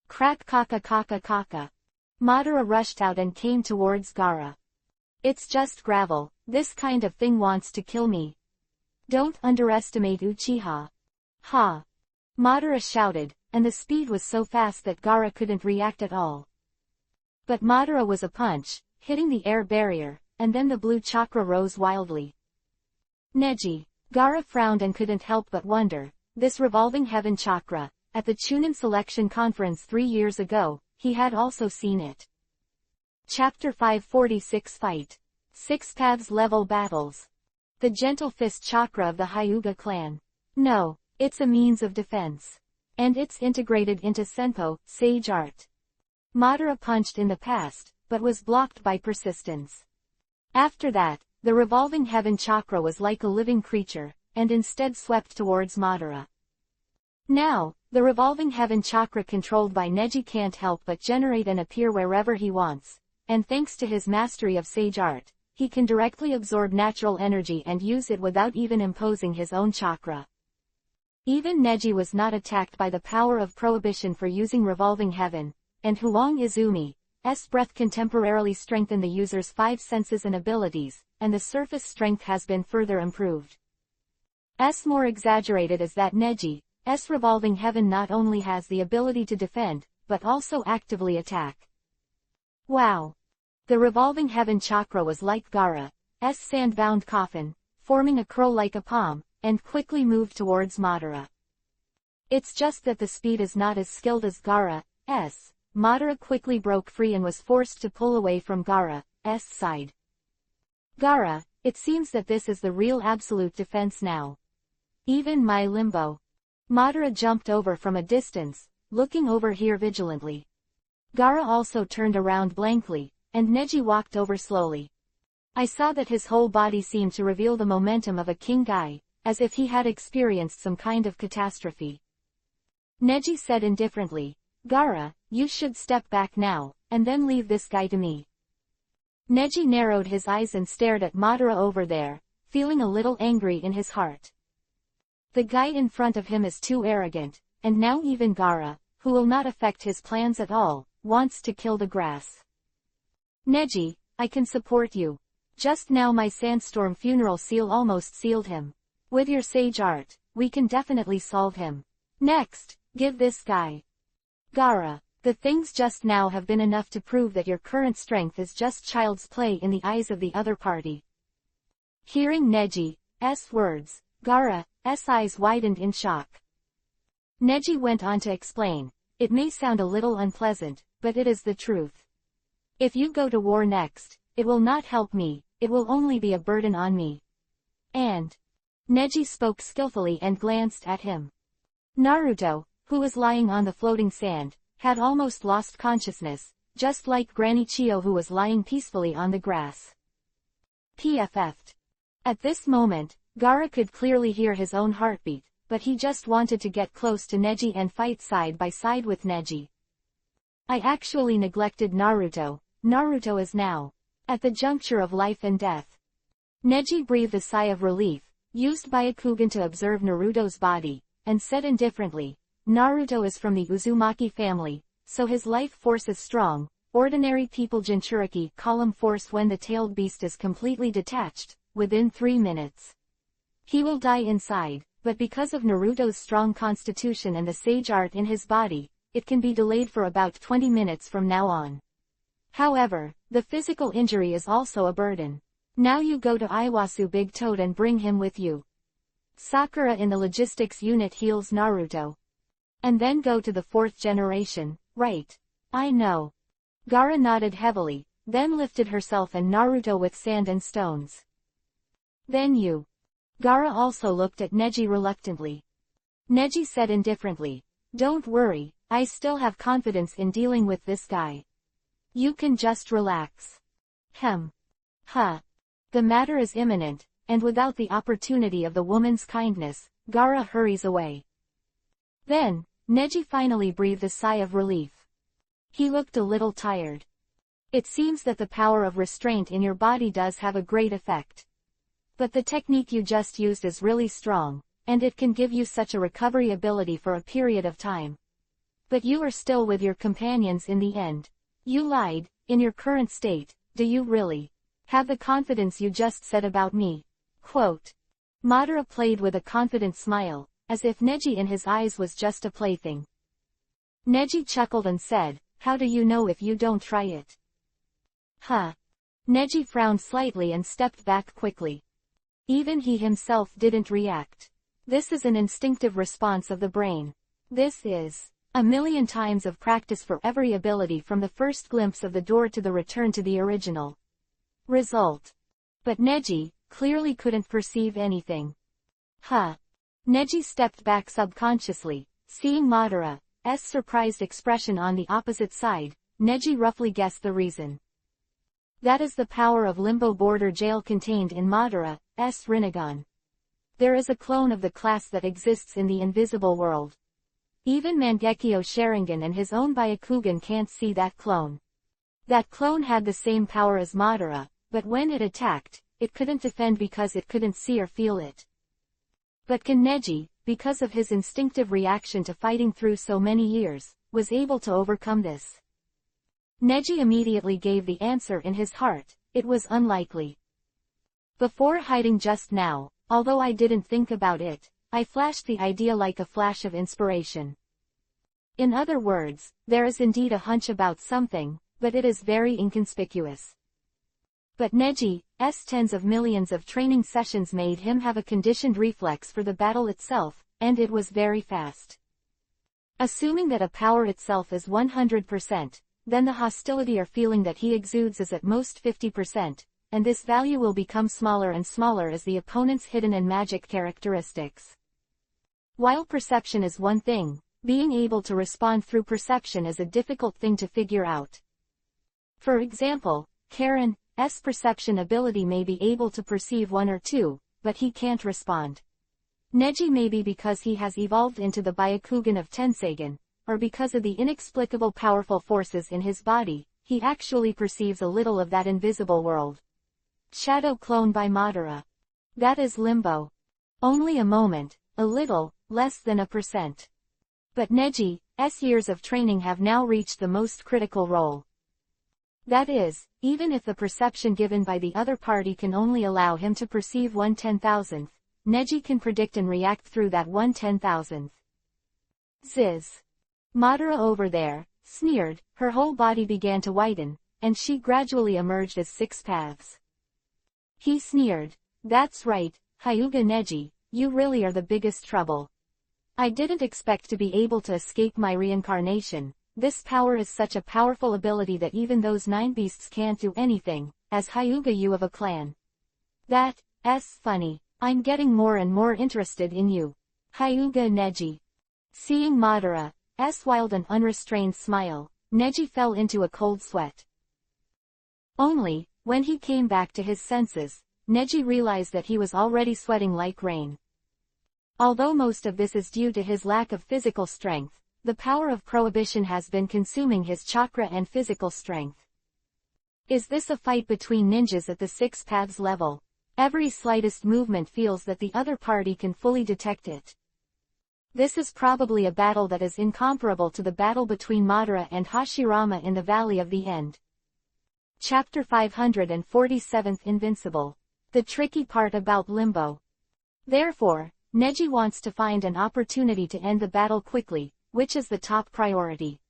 Crack kaka kaka kaka. Madara rushed out and came towards Gaara. It's just gravel, this kind of thing wants to kill me. Don't underestimate Uchiha. Ha! Madara shouted, and the speed was so fast that Gaara couldn't react at all. But Madara was a punch, hitting the air barrier, and then the blue chakra rose wildly. Neji. Gaara frowned and couldn't help but wonder, this revolving heaven chakra, at the Chunin selection conference 3 years ago, he had also seen it. Chapter 546 Fight. 6 Paths Level Battles. The Gentle Fist Chakra of the Hyuga clan. No, it's a means of defense. And it's integrated into Senpo, sage art. Madara punched in the past, but was blocked by persistence. After that, the revolving heaven chakra was like a living creature, and instead swept towards Madara. Now, the revolving heaven chakra controlled by Neji can't help but generate and appear wherever he wants, and thanks to his mastery of sage art, he can directly absorb natural energy and use it without even imposing his own chakra. Even Neji was not attacked by the power of prohibition for using revolving heaven, and Huang Izumi's breath can temporarily strengthen the user's 5 senses and abilities, and the surface strength has been further improved. More exaggerated is that Neji's revolving heaven not only has the ability to defend, but also actively attack. Wow! The revolving heaven chakra was like Gaara's sand-bound coffin, forming a curl like a palm, and quickly moved towards Madara. It's just that the speed is not as skilled as Gaara's. Madara quickly broke free and was forced to pull away from Gaara's side. Gaara, it seems that this is the real absolute defense now. Even my limbo. Madara jumped over from a distance, looking over here vigilantly. Gaara also turned around blankly, and Neji walked over slowly. I saw that his whole body seemed to reveal the momentum of a king guy, as if he had experienced some kind of catastrophe. Neji said indifferently, Gaara, you should step back now, and then leave this guy to me. Neji narrowed his eyes and stared at Madara over there, feeling a little angry in his heart. The guy in front of him is too arrogant, and now even Gaara, who will not affect his plans at all, wants to kill the grass. Neji, I can support you. Just now my sandstorm funeral seal almost sealed him. With your sage art, we can definitely solve him. Next, give this guy. Gaara, the things just now have been enough to prove that your current strength is just child's play in the eyes of the other party. Hearing Neji's words, Gaara's eyes widened in shock. Neji went on to explain, it may sound a little unpleasant, but it is the truth. If you go to war next, it will not help me, it will only be a burden on me. And Neji spoke skillfully and glanced at him. Naruto, who was lying on the floating sand, had almost lost consciousness, just like Granny Chio who was lying peacefully on the grass. PFF'd. At this moment, Gaara could clearly hear his own heartbeat, but he just wanted to get close to Neji and fight side by side with Neji. I actually neglected Naruto. Naruto is now at the juncture of life and death. Neji breathed a sigh of relief, used Byakugan to observe Naruto's body, and said indifferently, Naruto is from the Uzumaki family, so his life force is strong. Ordinary people Jinchuriki column force when the tailed beast is completely detached, within 3 minutes. He will die inside, but because of Naruto's strong constitution and the sage art in his body, it can be delayed for about 20 minutes from now on. However, the physical injury is also a burden. Now you go to Iwasu Big Toad and bring him with you. Sakura in the logistics unit heals Naruto. And then go to the 4th generation, right? I know. Gaara nodded heavily, then lifted herself and Naruto with sand and stones. Then you. Gaara also looked at Neji reluctantly. Neji said indifferently, don't worry, I still have confidence in dealing with this guy. You can just relax. Huh. The matter is imminent, and without the opportunity of the woman's kindness, Gaara hurries away. Then, Neji finally breathed a sigh of relief. He looked a little tired. It seems that the power of restraint in your body does have a great effect. But the technique you just used is really strong, and it can give you such a recovery ability for a period of time. But you are still with your companions in the end. You lied, in your current state, do you really have the confidence you just said about me? Quote. Madara played with a confident smile, as if Neji in his eyes was just a plaything. Neji chuckled and said, how do you know if you don't try it? Huh. Neji frowned slightly and stepped back quickly. Even he himself didn't react. This is an instinctive response of the brain. This is a million times of practice for every ability from the first glimpse of the door to the return to the original result. But Neji clearly couldn't perceive anything. Huh. Neji stepped back subconsciously, seeing Madara's surprised expression on the opposite side. Neji roughly guessed the reason. That is the power of Limbo Border Jail contained in Madara's Rinnegan. There is a clone of the class that exists in the invisible world. Even Mangekyo Sharingan and his own Byakugan can't see that clone. That clone had the same power as Madara, but when it attacked, it couldn't defend because it couldn't see or feel it. But can Neji, because of his instinctive reaction to fighting through so many years, was able to overcome this? Neji immediately gave the answer in his heart, it was unlikely. Before hiding just now, although I didn't think about it, I flashed the idea like a flash of inspiration. In other words, there is indeed a hunch about something, but it is very inconspicuous. But Neji's tens of millions of training sessions made him have a conditioned reflex for the battle itself, and it was very fast. Assuming that a power itself is 100%, then the hostility or feeling that he exudes is at most 50%, and this value will become smaller and smaller as the opponent's hidden and magic characteristics. While perception is one thing, being able to respond through perception is a difficult thing to figure out. For example, Karen's perception ability may be able to perceive one or two, but he can't respond. Neji may be because he has evolved into the Byakugan of Tensagen, or because of the inexplicable powerful forces in his body, he actually perceives a little of that invisible world. Shadow clone by Madara. That is limbo. Only a moment, a little, less than a percent. But Neji's years of training have now reached the most critical role. That is, even if the perception given by the other party can only allow him to perceive 1/10,000th, Neji can predict and react through that 1/10,000th. Ziz. Madara over there, sneered, her whole body began to whiten, and she gradually emerged as 6 paths. He sneered, "That's right, Hyuga Neji, you really are the biggest trouble. I didn't expect to be able to escape my reincarnation. This power is such a powerful ability that even those 9 beasts can't do anything, as Hyuga you of a clan. That's funny. I'm getting more and more interested in you, Hyuga Neji." Seeing Madara's wild and unrestrained smile, Neji fell into a cold sweat. Only, when he came back to his senses, Neji realized that he was already sweating like rain. Although most of this is due to his lack of physical strength, the power of prohibition has been consuming his chakra and physical strength. Is this a fight between ninjas at the 6 paths level? Every slightest movement feels that the other party can fully detect it. This is probably a battle that is incomparable to the battle between Madara and Hashirama in the Valley of the End. Chapter 547 Invincible. The tricky part about limbo. Therefore, Neji wants to find an opportunity to end the battle quickly, which is the top priority.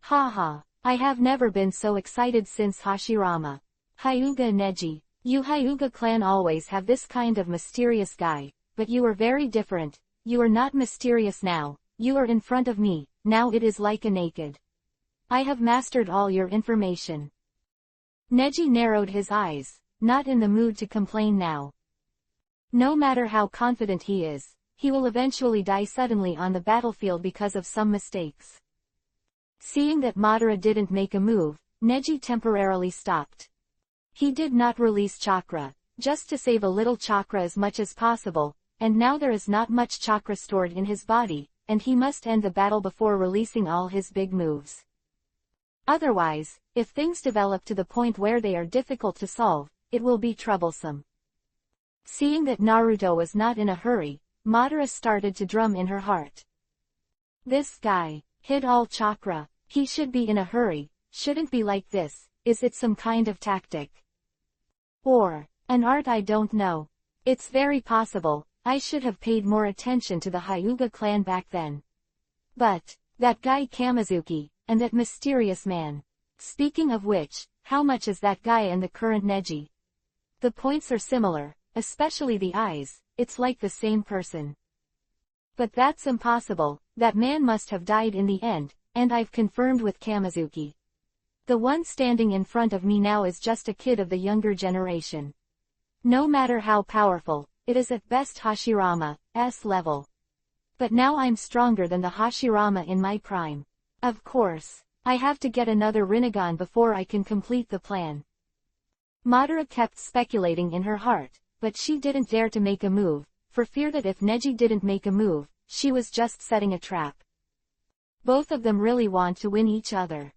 Haha, I have never been so excited since Hashirama. Hyuga Neji. You Hyuga clan always have this kind of mysterious guy, but you are very different. You are not mysterious now, you are in front of me, now it is like a naked. I have mastered all your information. Neji narrowed his eyes, not in the mood to complain now. No matter how confident he is, he will eventually die suddenly on the battlefield because of some mistakes. Seeing that Madara didn't make a move, Neji temporarily stopped. He did not release chakra, just to save a little chakra as much as possible, and now there is not much chakra stored in his body, and he must end the battle before releasing all his big moves. Otherwise, if things develop to the point where they are difficult to solve, it will be troublesome. Seeing that Naruto was not in a hurry, Madara started to drum in her heart. This guy hid all chakra. He should be in a hurry, shouldn't be like this. Is it some kind of tactic? Or an art I don't know? It's very possible. I should have paid more attention to the Hyuga clan back then. But that guy Kamizuki, and that mysterious man. Speaking of which, how much is that guy and the current Neji? The points are similar, especially the eyes, it's like the same person. But that's impossible, that man must have died in the end, and I've confirmed with Kamizuki. The one standing in front of me now is just a kid of the younger generation. No matter how powerful, it is at best Hashirama's level. But now I'm stronger than the Hashirama in my prime. Of course, I have to get another Rinnegan before I can complete the plan. Madara kept speculating in her heart, but she didn't dare to make a move, for fear that if Neji didn't make a move, she was just setting a trap. Both of them really want to win each other.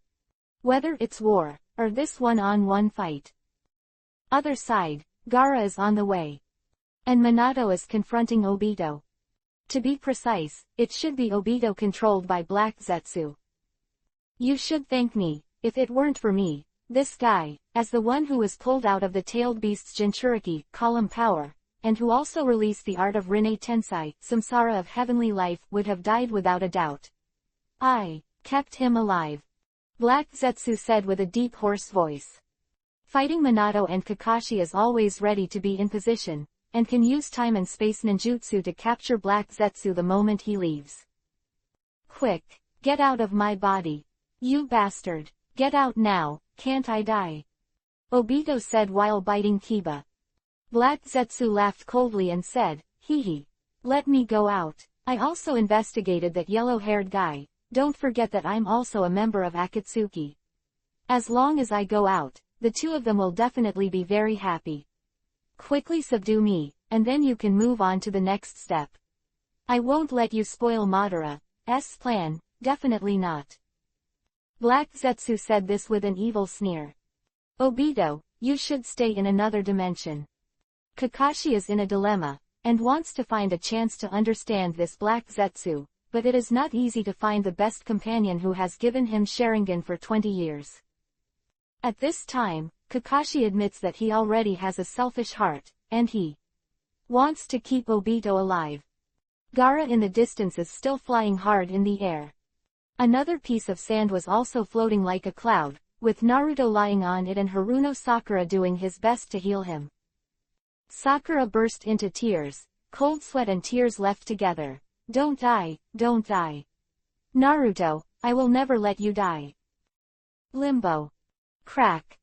Whether it's war, or this one-on-one fight. Other side, Gaara is on the way. And Minato is confronting Obito. To be precise, it should be Obito controlled by Black Zetsu. You should thank me, if it weren't for me, this guy, as the one who was pulled out of the tailed beast's Jinchuriki, column power, and who also released the art of Rinne Tensai, Samsara of heavenly life, would have died without a doubt. I kept him alive. Black Zetsu said with a deep hoarse voice. Fighting Minato and Kakashi is always ready to be in position, and can use time and space ninjutsu to capture Black Zetsu the moment he leaves. Quick, get out of my body. You bastard. Get out now, can't I die? Obito said while biting Kiba. Black Zetsu laughed coldly and said, hee hee. Let me go out. I also investigated that yellow-haired guy. Don't forget that I'm also a member of Akatsuki. As long as I go out, the two of them will definitely be very happy. Quickly subdue me, and then you can move on to the next step. I won't let you spoil Madara's plan, definitely not. Black Zetsu said this with an evil sneer. Obito, you should stay in another dimension. Kakashi is in a dilemma, and wants to find a chance to understand this Black Zetsu, but it is not easy to find the best companion who has given him Sharingan for 20 years. At this time, Kakashi admits that he already has a selfish heart, and he wants to keep Obito alive. Gaara in the distance is still flying hard in the air. Another piece of sand was also floating like a cloud, with Naruto lying on it and Haruno Sakura doing his best to heal him. Sakura burst into tears, cold sweat and tears left together. Don't die, don't die. Naruto, I will never let you die. Limbo. Crack.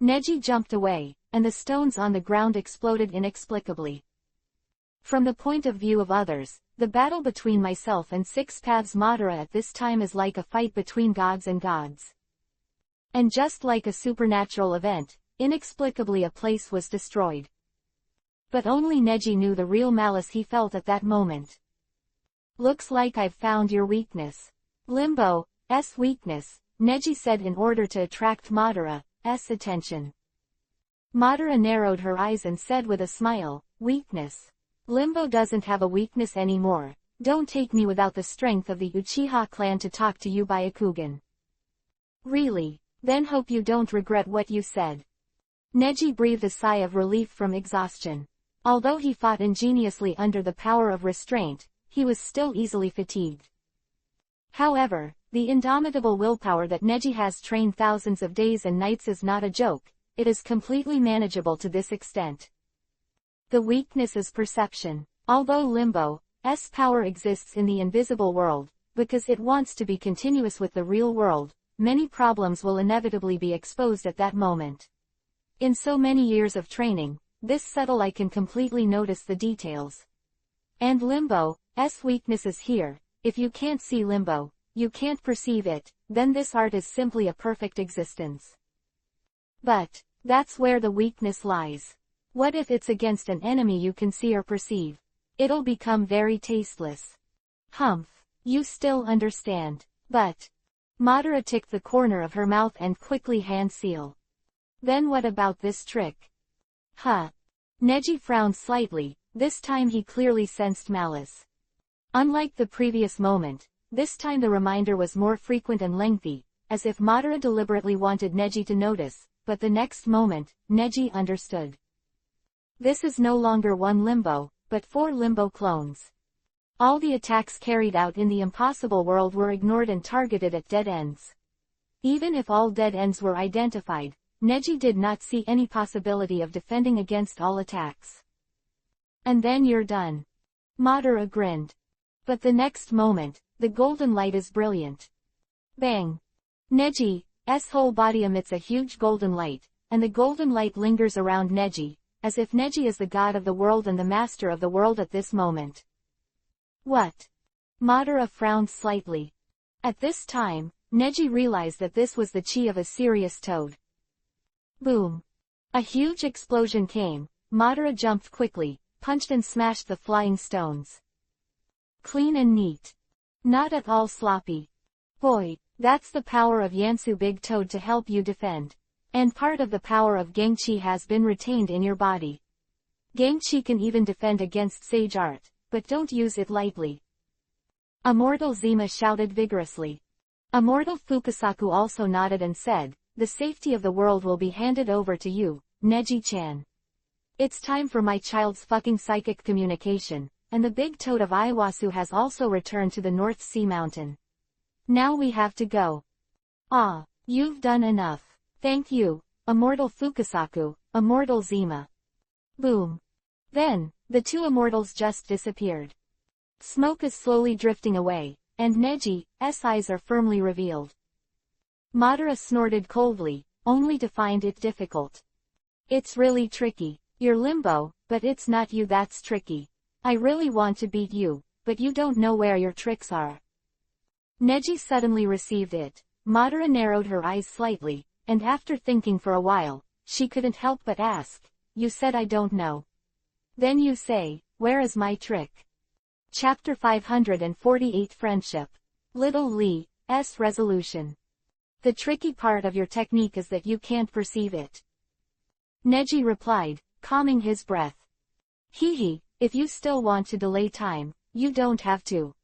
Neji jumped away, and the stones on the ground exploded inexplicably. From the point of view of others, the battle between myself and Six Paths Madara at this time is like a fight between gods and gods. And just like a supernatural event, inexplicably a place was destroyed. But only Neji knew the real malice he felt at that moment. Looks like I've found your weakness. Limbo's weakness, Neji said in order to attract Madara's attention. Madara narrowed her eyes and said with a smile, weakness. Limbo doesn't have a weakness anymore. Don't take me without the strength of the Uchiha clan to talk to you, Byakugan. Really? Then hope you don't regret what you said. Neji breathed a sigh of relief from exhaustion. Although he fought ingeniously under the power of restraint, he was still easily fatigued. However, the indomitable willpower that Neji has trained thousands of days and nights is not a joke. It is completely manageable to this extent. The weakness is perception. Although Limbo's power exists in the invisible world, because it wants to be continuous with the real world, many problems will inevitably be exposed at that moment. In so many years of training, this subtle eye can completely notice the details. And Limbo's weakness is here. If you can't see Limbo, you can't perceive it, then this art is simply a perfect existence. But that's where the weakness lies. What if it's against an enemy you can see or perceive? It'll become very tasteless. Humph. You still understand. But Madara ticked the corner of her mouth and quickly hand seal. Then what about this trick? Huh. Neji frowned slightly. This time he clearly sensed malice. Unlike the previous moment, this time the reminder was more frequent and lengthy, as if Madara deliberately wanted Neji to notice, but the next moment, Neji understood. This is no longer one Limbo, but 4 Limbo clones. All the attacks carried out in the impossible world were ignored and targeted at dead ends. Even if all dead ends were identified, Neji did not see any possibility of defending against all attacks. And then you're done. Madara grinned. But the next moment, the golden light is brilliant. Bang! Neji's whole body emits a huge golden light, and the golden light lingers around Neji, as if Neji is the god of the world and the master of the world at this moment. What? Madara frowned slightly. At this time, Neji realized that this was the chi of a serious toad. Boom! A huge explosion came. Madara jumped quickly, punched and smashed the flying stones. Clean and neat. Not at all sloppy. Boy, that's the power of Yansu Big Toad to help you defend. And part of the power of Gengchi has been retained in your body. Gengchi can even defend against Sage Art, but don't use it lightly. Immortal Zima shouted vigorously. Immortal Fukasaku also nodded and said, the safety of the world will be handed over to you, Neji-chan. It's time for my child's fucking psychic communication, and the big toad of Iwasu has also returned to the North Sea Mountain. Now we have to go. Ah, you've done enough. Thank you, Immortal Fukasaku, Immortal Zima. Boom. Then, the two immortals just disappeared. Smoke is slowly drifting away, and Neji's eyes are firmly revealed. Madara snorted coldly, only to find it difficult. It's really tricky. You're Limbo, but it's not you that's tricky. I really want to beat you, but you don't know where your tricks are. Neji suddenly received it. Madara narrowed her eyes slightly, and after thinking for a while, she couldn't help but ask, "You said I don't know. Then you say, where is my trick?" Chapter 548 Friendship. Little Lee's Resolution. The tricky part of your technique is that you can't perceive it. Neji replied, calming his breath. Hehe, if you still want to delay time, you don't have to.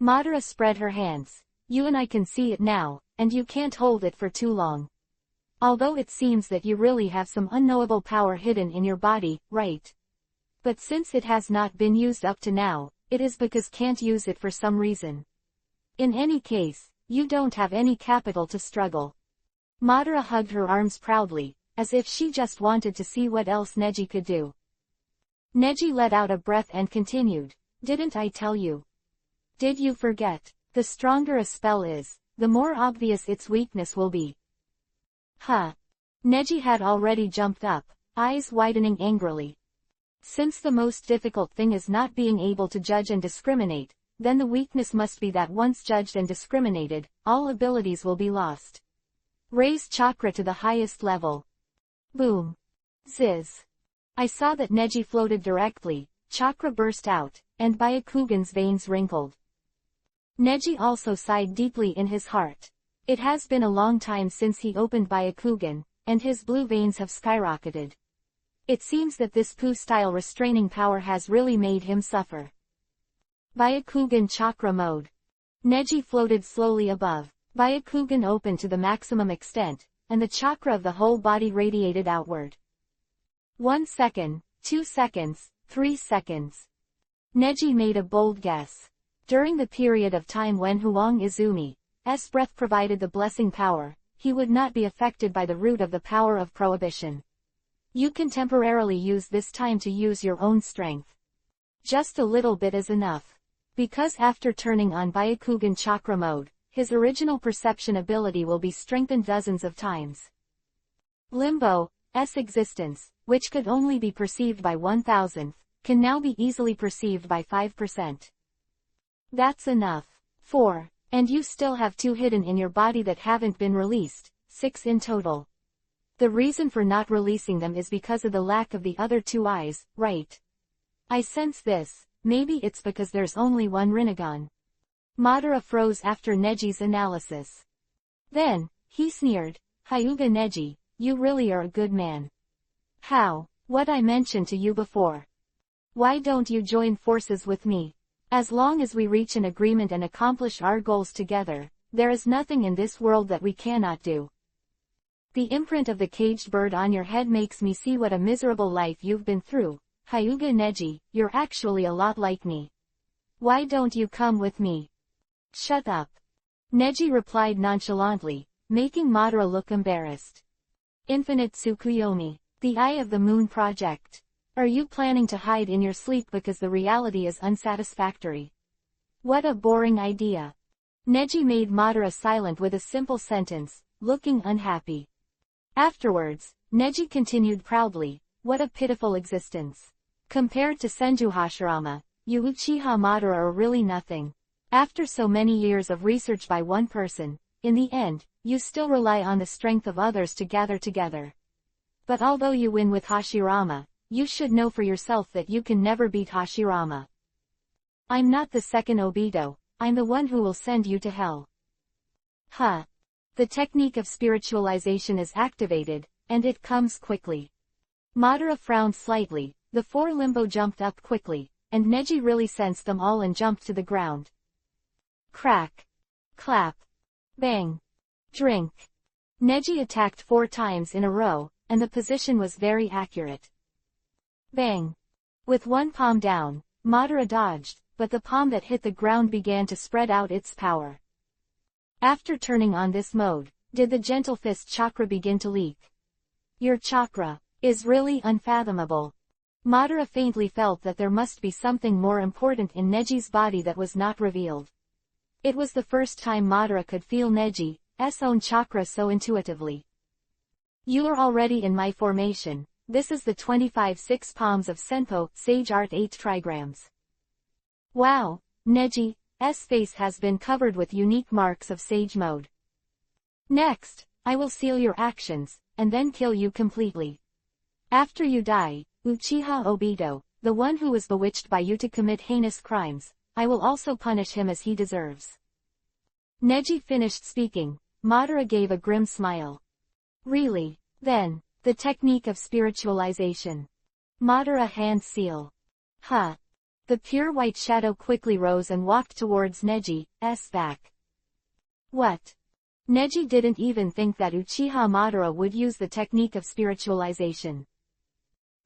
Madara spread her hands. You and I can see it now, and you can't hold it for too long. Although it seems that you really have some unknowable power hidden in your body, right? But since it has not been used up to now, it is because can't use it for some reason. In any case, you don't have any capital to struggle. Madara hugged her arms proudly, as if she just wanted to see what else Neji could do. Neji let out a breath and continued, "Didn't I tell you? Did you forget? The stronger a spell is, the more obvious its weakness will be." Huh. Neji had already jumped up, eyes widening angrily. Since the most difficult thing is not being able to judge and discriminate, then the weakness must be that once judged and discriminated, all abilities will be lost. Raise chakra to the highest level. Boom. Ziz. I saw that Neji floated directly, chakra burst out, and Byakugan's veins wrinkled. Neji also sighed deeply in his heart. It has been a long time since he opened Byakugan, and his blue veins have skyrocketed. It seems that this Poo-style restraining power has really made him suffer. Byakugan chakra mode. Neji floated slowly above. Byakugan opened to the maximum extent, and the chakra of the whole body radiated outward. 1 second, 2 seconds, 3 seconds. Neji made a bold guess. During the period of time when Huang Izumi's breath provided the blessing power, he would not be affected by the root of the power of prohibition. You can temporarily use this time to use your own strength. Just a little bit is enough. Because after turning on Byakugan chakra mode, his original perception ability will be strengthened dozens of times. Limbo's existence, which could only be perceived by 1,000th, can now be easily perceived by 5%. That's enough. 4. And you still have 2 hidden in your body that haven't been released, 6 in total. The reason for not releasing them is because of the lack of the other 2 eyes, right? I sense this, maybe it's because there's only one Rinnegan. Madara froze after Neji's analysis. Then, he sneered, Hyuga Neji, you really are a good man. How? What I mentioned to you before. Why don't you join forces with me? As long as we reach an agreement and accomplish our goals together, there is nothing in this world that we cannot do. The imprint of the caged bird on your head makes me see what a miserable life you've been through. Hyuga Neji, you're actually a lot like me. Why don't you come with me? Shut up. Neji replied nonchalantly, making Madara look embarrassed. Infinite Tsukuyomi, the Eye of the Moon Project. Are you planning to hide in your sleep because the reality is unsatisfactory? What a boring idea. Neji made Madara silent with a simple sentence, looking unhappy. Afterwards, Neji continued proudly, what a pitiful existence. Compared to Senju Hashirama, you Uchiha Madara are really nothing. After so many years of research by one person, in the end, you still rely on the strength of others to gather together. But although you win with Hashirama, you should know for yourself that you can never beat Hashirama. I'm not the second Obito, I'm the one who will send you to hell. Huh. The technique of spiritualization is activated, and it comes quickly. Madara frowned slightly, the 4 Limbo jumped up quickly, and Neji really sensed them all and jumped to the ground. Crack. Clap. Bang. Drink. Neji attacked 4 times in a row, and the position was very accurate. Bang. With one palm down, Madara dodged, but the palm that hit the ground began to spread out its power. After turning on this mode, did the gentle fist chakra begin to leak? Your chakra is really unfathomable. Madara faintly felt that there must be something more important in Neji's body that was not revealed. It was the first time Madara could feel Neji's own chakra so intuitively. You are already in my formation. This is the 25 6 palms of Senpo, Sage Art 8 trigrams. Wow, Neji's face has been covered with unique marks of Sage mode. Next, I will seal your actions, and then kill you completely. After you die, Uchiha Obito, the one who was bewitched by you to commit heinous crimes, I will also punish him as he deserves. Neji finished speaking. Madara gave a grim smile. Really? Then, the technique of spiritualization. Madara hand seal. Huh. The pure white shadow quickly rose and walked towards Neji's back. What? Neji didn't even think that Uchiha Madara would use the technique of spiritualization.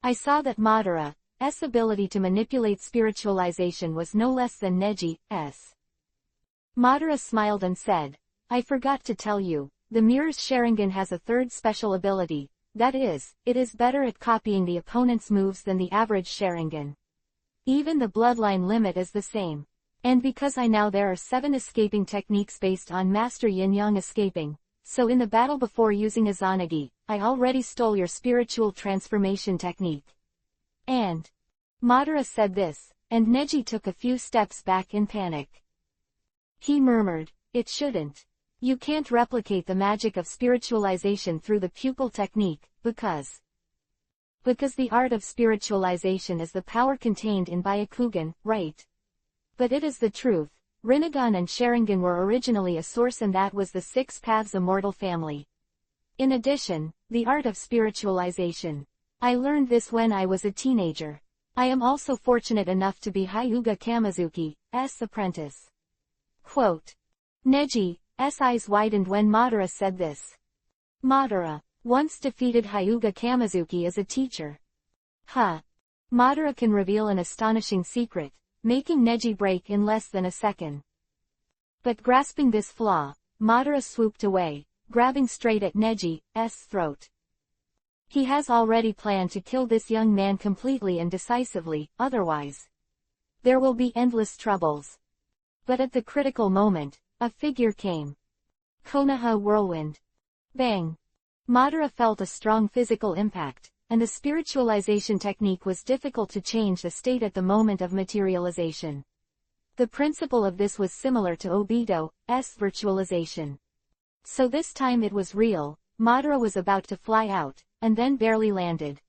I saw that Madara's ability to manipulate spiritualization was no less than Neji's. Madara smiled and said, I forgot to tell you, the Mirror's Sharingan has a third special ability, that is, it is better at copying the opponent's moves than the average Sharingan. Even the bloodline limit is the same. And because I know there are 7 escaping techniques based on Master Yin-Yang escaping, so in the battle before using Izanagi, I already stole your spiritual transformation technique. And Madara said this, and Neji took a few steps back in panic. He murmured, it shouldn't. You can't replicate the magic of spiritualization through the pupil technique, because the art of spiritualization is the power contained in Byakugan, right? But it is the truth. Rinnegan and Sharingan were originally a source, and that was the 6 Paths Immortal family. In addition, the art of spiritualization. I learned this when I was a teenager. I am also fortunate enough to be Hyuga Kamizuki's apprentice. Quote. Neji's eyes widened when Madara said this. Madara once defeated Hyuga Kamizuki as a teacher. Huh. Madara can reveal an astonishing secret, making Neji break in less than a second. But grasping this flaw, Madara swooped away, grabbing straight at Neji's throat. He has already planned to kill this young man completely and decisively, otherwise there will be endless troubles. But at the critical moment, a figure came. Konoha Whirlwind. Bang! Madara felt a strong physical impact, and the spiritualization technique was difficult to change the state at the moment of materialization. The principle of this was similar to Obito's virtualization. So this time it was real. Madara was about to fly out, and then barely landed.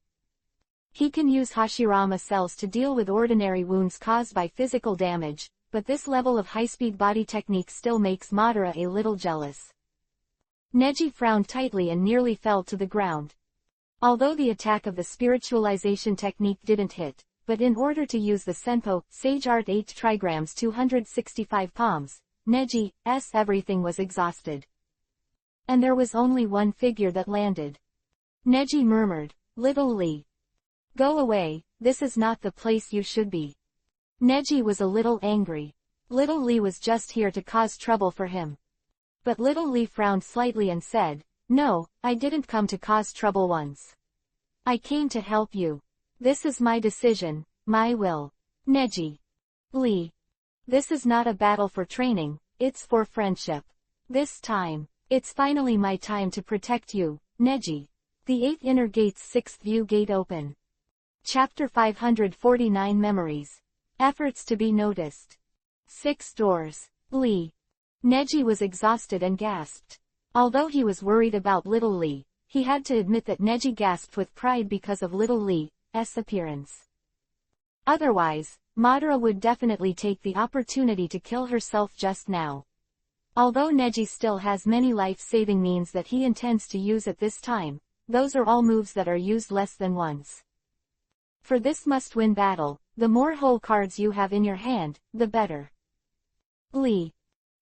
He can use Hashirama cells to deal with ordinary wounds caused by physical damage, but this level of high-speed body technique still makes Madara a little jealous. Neji frowned tightly and nearly fell to the ground. Although the attack of the spiritualization technique didn't hit, but in order to use the Senpo, Sage Art 8 trigrams 265 palms, Neji's everything was exhausted. And there was only one figure that landed. Neji murmured, Little Lee. Go away, this is not the place you should be. Neji was a little angry. Little Lee was just here to cause trouble for him. But Little Lee frowned slightly and said, No, I didn't come to cause trouble once. I came to help you. This is my decision, my will. Neji. Lee. This is not a battle for training, it's for friendship. This time, it's finally my time to protect you, Neji. The 8th Inner Gate's 6th View Gate open. Chapter 549 Memories. Efforts to be noticed. 6 doors. Lee. Neji was exhausted and gasped. Although he was worried about Little Lee, he had to admit that Neji gasped with pride because of Little Lee's appearance. Otherwise, Madara would definitely take the opportunity to kill herself just now. Although Neji still has many life-saving means that he intends to use at this time, those are all moves that are used less than once. For this must-win battle, the more whole cards you have in your hand, the better. Lee.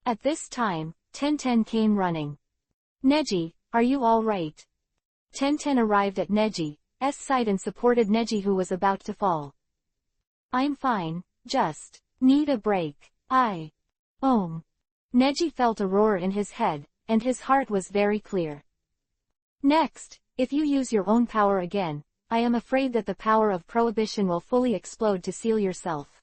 At this time, Tenten came running. Neji, are you all right? Tenten arrived at Neji's side and supported Neji, who was about to fall. I'm fine, just need a break. Neji felt a roar in his head, and his heart was very clear. Next, if you use your own power again, I am afraid that the power of prohibition will fully explode to seal yourself.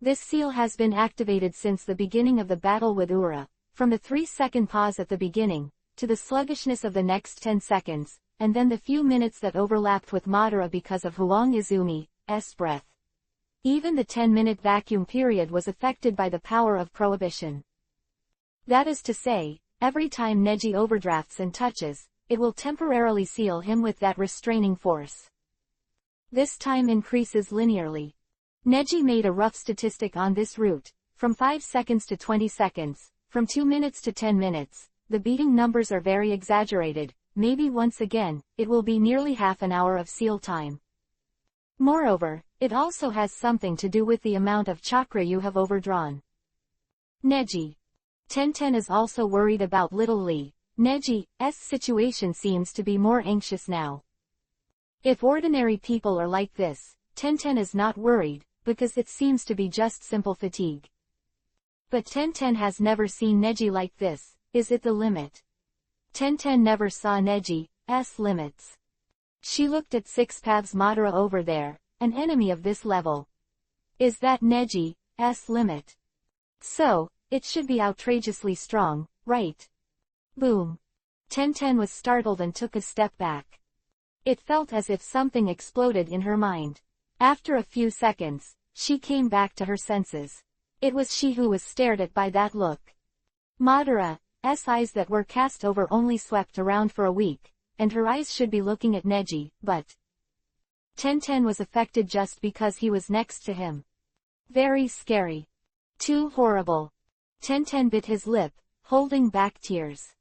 This seal has been activated since the beginning of the battle with Ura, from the 3-second pause at the beginning, to the sluggishness of the next 10 seconds, and then the few minutes that overlapped with Madara because of Huang Izumi's breath. Even the 10-minute vacuum period was affected by the power of prohibition. That is to say, every time Neji overdrafts and touches, it will temporarily seal him with that restraining force. This time increases linearly. Neji made a rough statistic on this route, from 5 seconds to 20 seconds, from 2 minutes to 10 minutes, the beating numbers are very exaggerated, maybe once again, it will be nearly half an hour of seal time. Moreover, it also has something to do with the amount of chakra you have overdrawn. Neji. Tenten is also worried about little Lee. Neji's situation seems to be more anxious now. If ordinary people are like this, Tenten is not worried, because it seems to be just simple fatigue. But Tenten has never seen Neji like this. Is it the limit? Tenten never saw Neji's limits. She looked at Six Paths Madara over there, an enemy of this level. Is that Neji's limit? So, it should be outrageously strong, right? Boom. Tenten was startled and took a step back. It felt as if something exploded in her mind. After a few seconds, she came back to her senses. It was she who was stared at by that look. Madara's eyes that were cast over only swept around for a week, and her eyes should be looking at Neji, but Tenten was affected just because he was next to him. Very scary. Too horrible. Tenten bit his lip, holding back tears.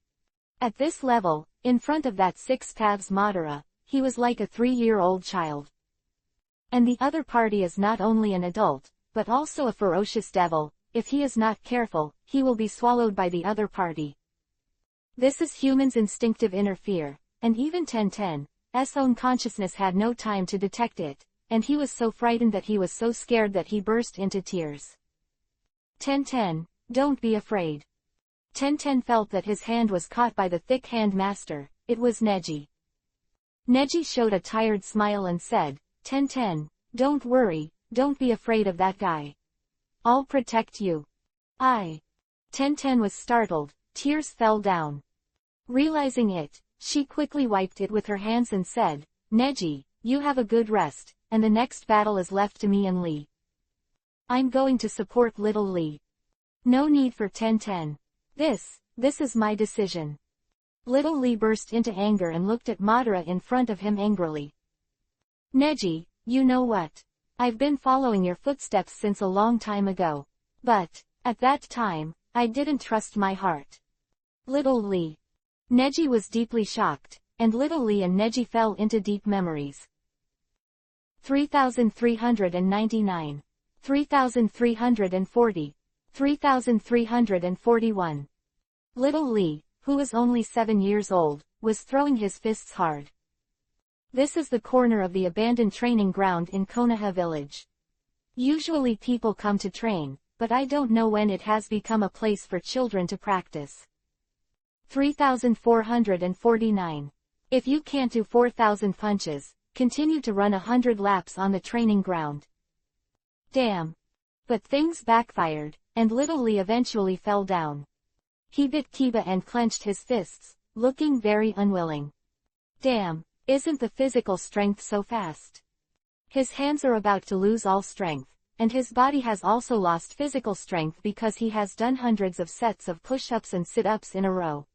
At this level, in front of that Six Paths Madara, he was like a 3-year-old child. And the other party is not only an adult, but also a ferocious devil. If he is not careful, he will be swallowed by the other party. This is humans' instinctive inner fear, and even Tenten's own consciousness had no time to detect it, and he was so frightened that he was so scared that he burst into tears. Tenten, don't be afraid. Tenten felt that his hand was caught by the thick hand master. It was Neji. Neji showed a tired smile and said, Tenten, don't worry, don't be afraid of that guy. I'll protect you. Tenten was startled, tears fell down. Realizing it, she quickly wiped it with her hands and said, Neji, you have a good rest, and the next battle is left to me and Lee. I'm going to support little Lee. No need for Tenten. This is my decision. Little Lee burst into anger and looked at Madara in front of him angrily. Neji, you know what? I've been following your footsteps since a long time ago. But, at that time, I didn't trust my heart. Little Lee. Neji was deeply shocked, and Little Lee and Neji fell into deep memories. 3399. 3340. 3341. Little Lee, who was only 7 years old, was throwing his fists hard. This is the corner of the abandoned training ground in Konoha village. Usually people come to train, but I don't know when it has become a place for children to practice. 3449. If you can't do 4,000 punches, continue to run 100 laps on the training ground. Damn. But things backfired, and Little Lee eventually fell down. He bit Kiba and clenched his fists, looking very unwilling. Damn, isn't the physical strength so fast? His hands are about to lose all strength, and his body has also lost physical strength because he has done hundreds of sets of push-ups and sit-ups in a row.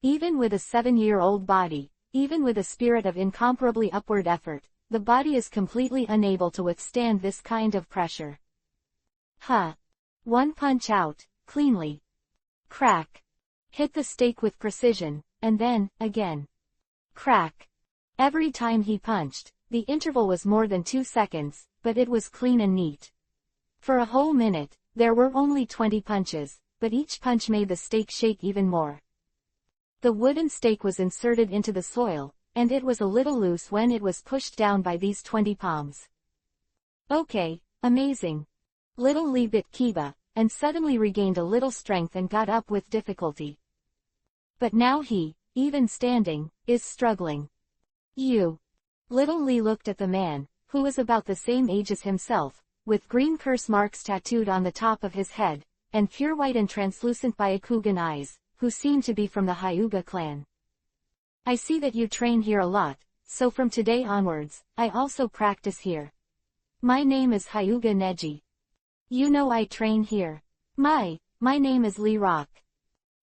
Even with a 7-year-old body, even with a spirit of incomparably upward effort, the body is completely unable to withstand this kind of pressure. One punch out, cleanly. Crack. Hit the stake with precision, and then, again. Crack. Every time he punched, the interval was more than 2 seconds, but it was clean and neat. For a whole minute, there were only 20 punches, but each punch made the stake shake even more. The wooden stake was inserted into the soil, and it was a little loose when it was pushed down by these 20 palms. Okay, amazing. Little Lee bit Kiba, and suddenly regained a little strength and got up with difficulty. But now he, even standing, is struggling. You. Little Lee looked at the man, who was about the same age as himself, with green curse marks tattooed on the top of his head, and pure white and translucent Byakugan eyes, who seemed to be from the Hyuga clan. I see that you train here a lot, so from today onwards, I also practice here. My name is Hyuga Neji. You know I train here. My name is Lee Rock.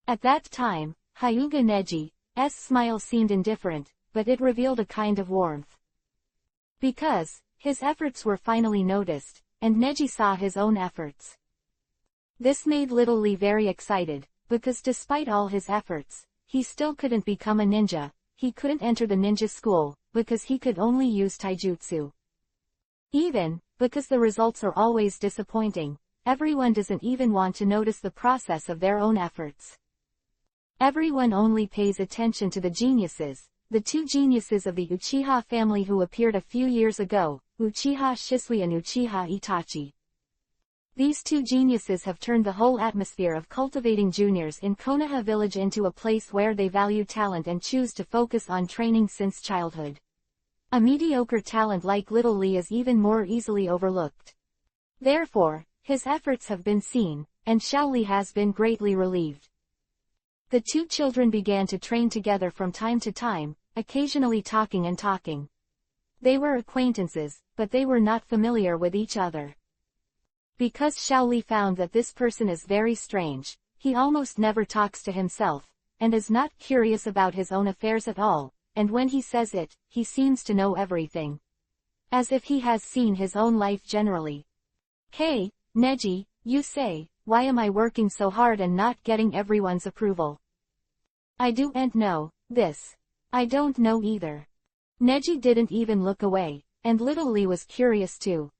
At that time, Hyuga Neji's smile seemed indifferent, but it revealed a kind of warmth. Because, his efforts were finally noticed, and Neji saw his own efforts. This made Little Lee very excited, because despite all his efforts, he still couldn't become a ninja. He couldn't enter the ninja school, because he could only use taijutsu. Even, because the results are always disappointing, everyone doesn't even want to notice the process of their own efforts. Everyone only pays attention to the geniuses, the two geniuses of the Uchiha family who appeared a few years ago, Uchiha Shisui and Uchiha Itachi. These two geniuses have turned the whole atmosphere of cultivating juniors in Konoha village into a place where they value talent and choose to focus on training since childhood. A mediocre talent like Little Lee is even more easily overlooked. Therefore, his efforts have been seen, and Xiao Li has been greatly relieved. The two children began to train together from time to time, occasionally talking and talking. They were acquaintances, but they were not familiar with each other. Because Xiao Li found that this person is very strange, he almost never talks to himself, and is not curious about his own affairs at all, and when he says it, he seems to know everything. As if he has seen his own life generally. Hey, Neji, you say, why am I working so hard and not getting everyone's approval? I don't know, this. I don't know either. Neji didn't even look away, and Little Lee was curious too.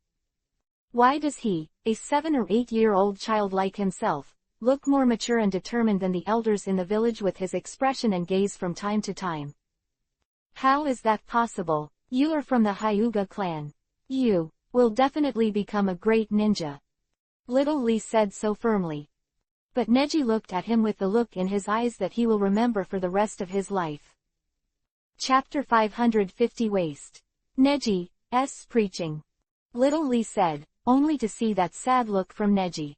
Why does he, a 7 or 8-year-old child like himself, look more mature and determined than the elders in the village with his expression and gaze from time to time? How is that possible? You are from the Hyuga clan. You will definitely become a great ninja. Little Lee said so firmly. But Neji looked at him with the look in his eyes that he will remember for the rest of his life. Chapter 550 Waste. Neji's preaching. Little Lee said, only to see that sad look from Neji.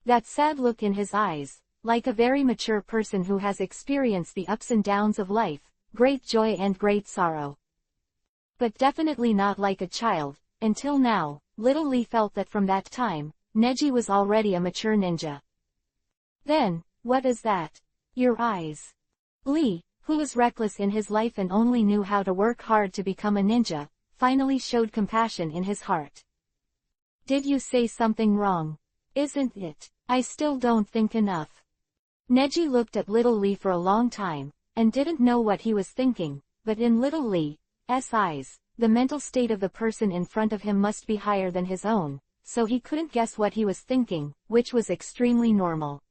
That sad look in his eyes, like a very mature person who has experienced the ups and downs of life, great joy and great sorrow. But definitely not like a child. Until now, Little Lee felt that from that time, Neji was already a mature ninja. Then, what is that? Your eyes. Lee, who was reckless in his life and only knew how to work hard to become a ninja, finally showed compassion in his heart. Did you say something wrong? Isn't it? I still don't think enough. Neji looked at Little Lee for a long time, and didn't know what he was thinking, but in Little Lee's eyes, the mental state of the person in front of him must be higher than his own, so he couldn't guess what he was thinking, which was extremely normal.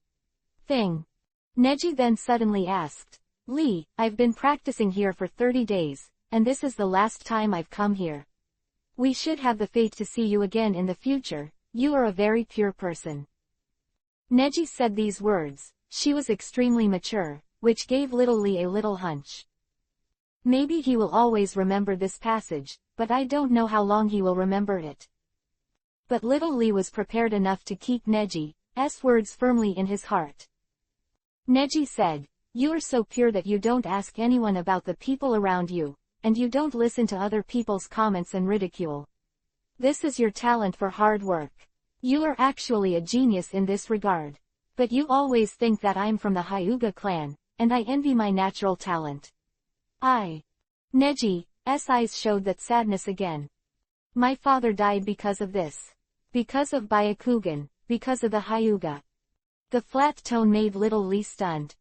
Neji then suddenly asked, Lee, I've been practicing here for 30 days, and this is the last time I've come here. We should have the fate to see you again in the future. You are a very pure person. Neji said these words. She was extremely mature, which gave Little Lee a little hunch. Maybe he will always remember this passage, but I don't know how long he will remember it. But Little Lee was prepared enough to keep Neji's words firmly in his heart. Neji said, you are so pure that you don't ask anyone about the people around you, and you don't listen to other people's comments and ridicule. This is your talent for hard work. You are actually a genius in this regard. But you always think that I'm from the Hyuga clan, and I envy my natural talent. Neji's eyes showed that sadness again. My father died because of this. Because of Byakugan, because of the Hyuga. The flat tone made Little Lee stunned.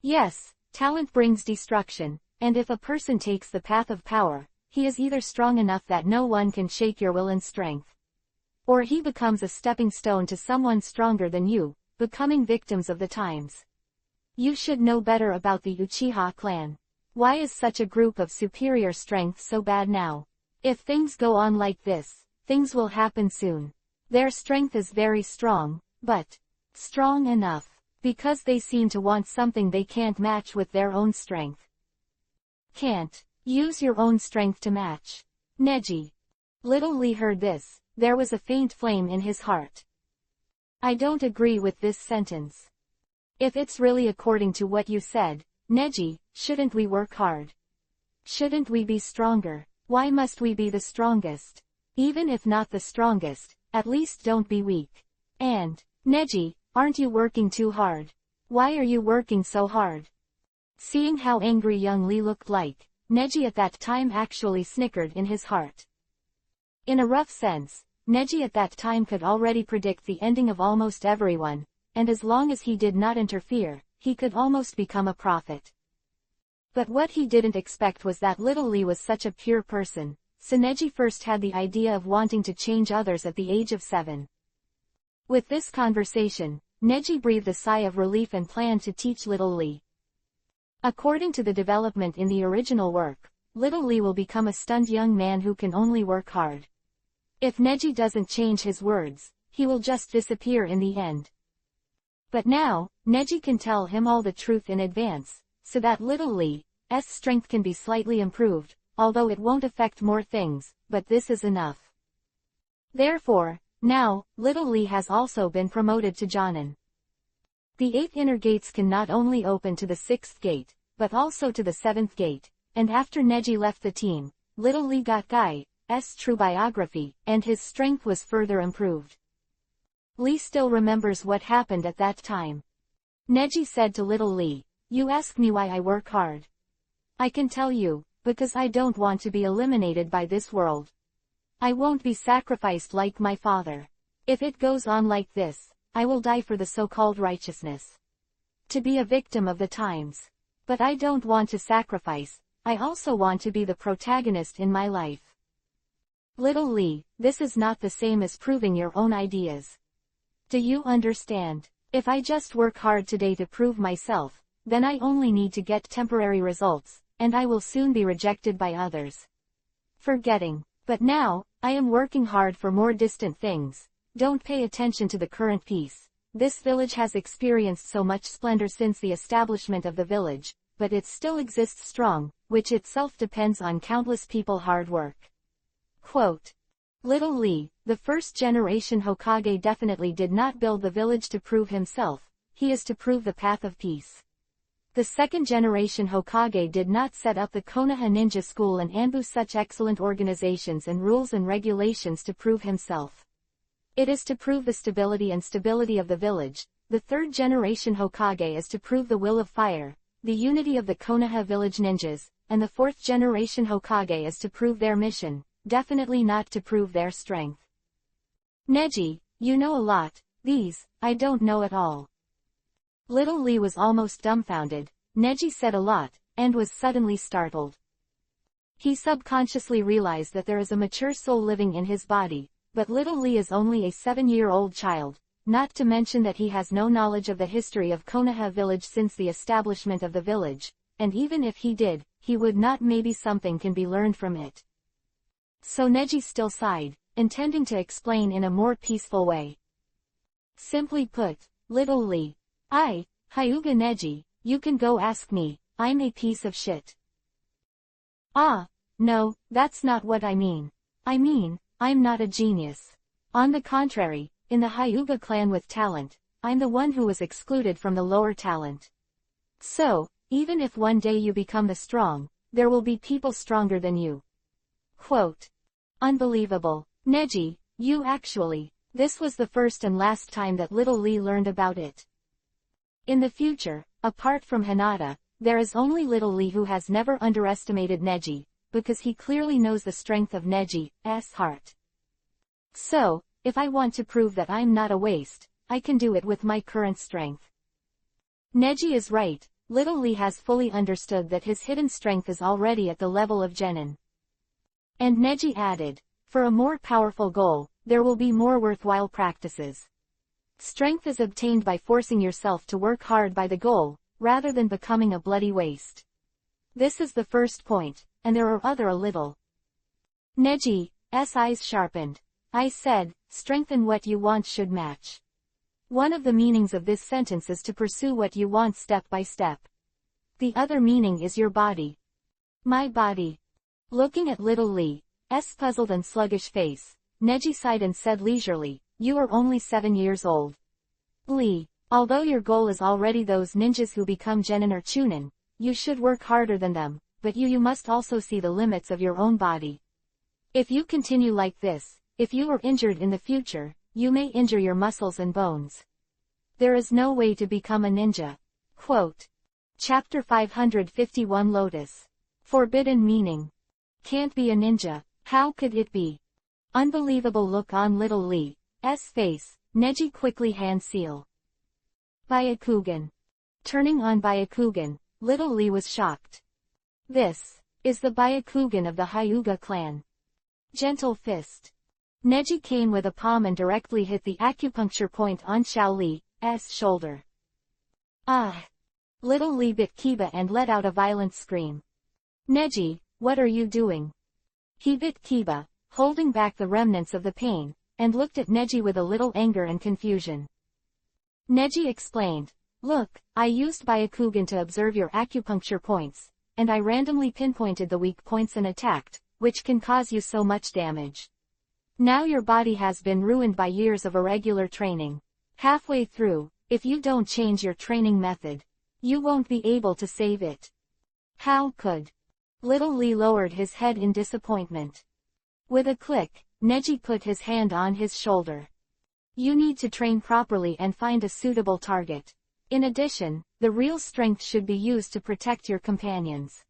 Yes, talent brings destruction, and if a person takes the path of power, he is either strong enough that no one can shake your will and strength. Or he becomes a stepping stone to someone stronger than you, becoming victims of the times. You should know better about the Uchiha clan. Why is such a group of superior strength so bad now? If things go on like this, things will happen soon. Their strength is very strong, but strong enough, because they seem to want something they can't match with their own strength. Can't use your own strength to match. Neji. Little Lee heard this. There was a faint flame in his heart. I don't agree with this sentence. If it's really according to what you said, Neji, shouldn't we work hard? Shouldn't we be stronger? Why must we be the strongest? Even if not the strongest, at least don't be weak. And, Neji, aren't you working too hard? Why are you working so hard? Seeing how angry young Lee looked like, Neji at that time actually snickered in his heart. In a rough sense, Neji at that time could already predict the ending of almost everyone, and as long as he did not interfere, he could almost become a prophet. But what he didn't expect was that little Lee was such a pure person, so Neji first had the idea of wanting to change others at the age of 7. With this conversation, Neji breathed a sigh of relief and planned to teach little Lee. According to the development in the original work, little Lee will become a stunned young man who can only work hard. If Neji doesn't change his words, he will just disappear in the end. But now, Neji can tell him all the truth in advance, so that little Lee's strength can be slightly improved, although it won't affect more things, but this is enough. Therefore, now, little Lee has also been promoted to Jonin. The 8 inner gates can not only open to the 6th gate, but also to the 7th gate, and after Neji left the team, little Lee got Guy's true biography, and his strength was further improved. Lee still remembers what happened at that time. Neji said to little Lee, "You ask me why I work hard. I can tell you, because I don't want to be eliminated by this world. I won't be sacrificed like my father. If it goes on like this, I will die for the so-called righteousness. To be a victim of the times. But I don't want to sacrifice, I also want to be the protagonist in my life." Little Lee, this is not the same as proving your own ideas. Do you understand? If I just work hard today to prove myself, then I only need to get temporary results, and I will soon be rejected by others. Forgetting. But now, I am working hard for more distant things. Don't pay attention to the current peace. This village has experienced so much splendor since the establishment of the village, but it still exists strong, which itself depends on countless people's hard work. Quote. Little Lee, the first-generation Hokage, definitely did not build the village to prove himself, he is to prove the path of peace. The second-generation Hokage did not set up the Konoha Ninja School and Anbu, such excellent organizations and rules and regulations, to prove himself. It is to prove the stability of the village. The third-generation Hokage is to prove the will of fire, the unity of the Konoha village ninjas, and the fourth-generation Hokage is to prove their mission, definitely not to prove their strength. Neji, you know a lot, I don't know at all. Little Lee was almost dumbfounded. Neji said a lot, and was suddenly startled. He subconsciously realized that there is a mature soul living in his body, but little Lee is only a 7-year-old child, not to mention that he has no knowledge of the history of Konoha village since the establishment of the village, and even if he did, he would not. Maybe something can be learned from it. So Neji still sighed, intending to explain in a more peaceful way. Simply put, little Lee, Hyuga Neji, you can go ask me, I'm a piece of shit. Ah, no, that's not what I mean. I mean, I'm not a genius. On the contrary, in the Hyuga clan with talent, I'm the one who was excluded from the lower talent. So, even if one day you become the strong, there will be people stronger than you. Quote. Unbelievable. Neji, you actually. This was the first and last time that little Lee learned about it. In the future, apart from Hinata, there is only little Lee who has never underestimated Neji, because he clearly knows the strength of Neji's heart. So, if I want to prove that I'm not a waste, I can do it with my current strength. Neji is right. Little Lee has fully understood that his hidden strength is already at the level of Genin. And Neji added, for a more powerful goal, there will be more worthwhile practices. Strength is obtained by forcing yourself to work hard by the goal, rather than becoming a bloody waste. This is the first point, and there are other a little. Neji's eyes sharpened. I said, strength and what you want should match. One of the meanings of this sentence is to pursue what you want step by step. The other meaning is your body. My body. Looking at little Lee's puzzled and sluggish face, Neji sighed and said leisurely, "You are only 7 years old. Lee, although your goal is already those ninjas who become genin or chunin, you should work harder than them, but you must also see the limits of your own body. If you continue like this, if you are injured in the future, you may injure your muscles and bones. There is no way to become a ninja." Quote. Chapter 551 Lotus. Forbidden meaning. Can't be a ninja, how could it be? Unbelievable look on little Lee's face, Neji quickly hand seal. Byakugan. Turning on Byakugan, little Lee was shocked. This is the Byakugan of the Hyuga clan. Gentle fist. Neji came with a palm and directly hit the acupuncture point on Xiao Li's shoulder. Ah! Little Lee bit Kiba and let out a violent scream. Neji, what are you doing? He bit Kiba, holding back the remnants of the pain, and looked at Neji with a little anger and confusion. Neji explained, "Look, I used Byakugan to observe your acupuncture points, and I randomly pinpointed the weak points and attacked, which can cause you so much damage. Now your body has been ruined by years of irregular training. Halfway through, if you don't change your training method, you won't be able to save it." How could? Little Lee lowered his head in disappointment. With a click, Neji put his hand on his shoulder. You need to train properly and find a suitable target. In addition, the real strength should be used to protect your companions.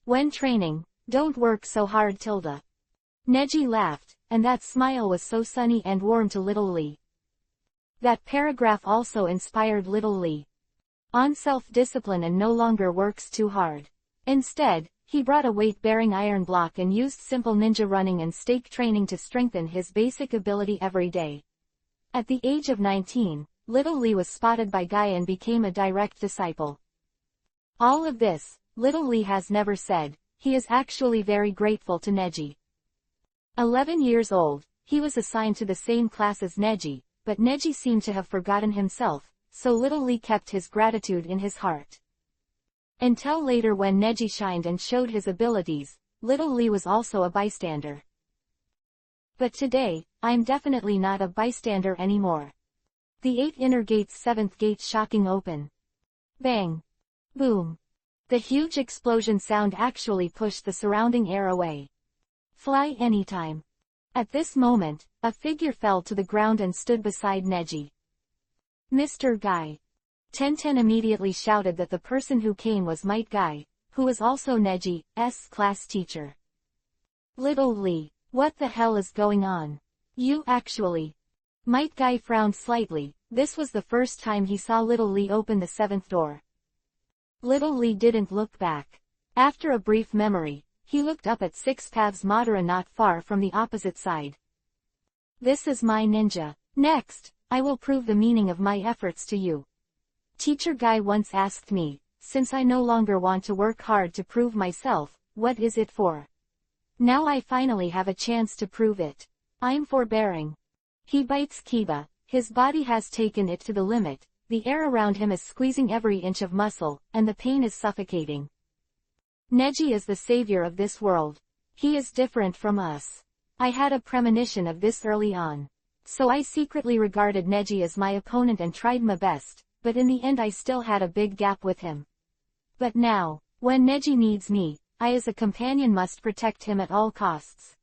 When training, don't work so hard. Neji laughed, and that smile was so sunny and warm to little Lee. That paragraph also inspired little Lee. On self-discipline and no longer works too hard. Instead, he brought a weight-bearing iron block and used simple ninja running and stake training to strengthen his basic ability every day. At the age of 19, little Lee was spotted by Guy and became a direct disciple. All of this, little Lee has never said. He is actually very grateful to Neji. 11 years old, he was assigned to the same class as Neji, but Neji seemed to have forgotten himself, so little Lee kept his gratitude in his heart. Until later when Neji shined and showed his abilities, little Lee was also a bystander. But today, I'm definitely not a bystander anymore. The 8 inner gates 7th gate shocking open. Bang. Boom. The huge explosion sound actually pushed the surrounding air away. Fly anytime. At this moment, a figure fell to the ground and stood beside Neji. Mr. Guy. Tenten immediately shouted that the person who came was Might Guy, who was also Neji's class teacher. Little Lee, what the hell is going on? You actually. Might Guy frowned slightly. This was the first time he saw little Lee open the 7th door. Little Lee didn't look back. After a brief memory, he looked up at 6 paths Madara not far from the opposite side. This is my ninja. Next, I will prove the meaning of my efforts to you. Teacher Guy once asked me, since I no longer want to work hard to prove myself, what is it for? Now I finally have a chance to prove it. I'm forbearing. He bites Kiba, his body has taken it to the limit, the air around him is squeezing every inch of muscle, and the pain is suffocating. Neji is the savior of this world. He is different from us. I had a premonition of this early on. So I secretly regarded Neji as my opponent and tried my best, but in the end I still had a big gap with him. But now, when Neji needs me, I as a companion must protect him at all costs.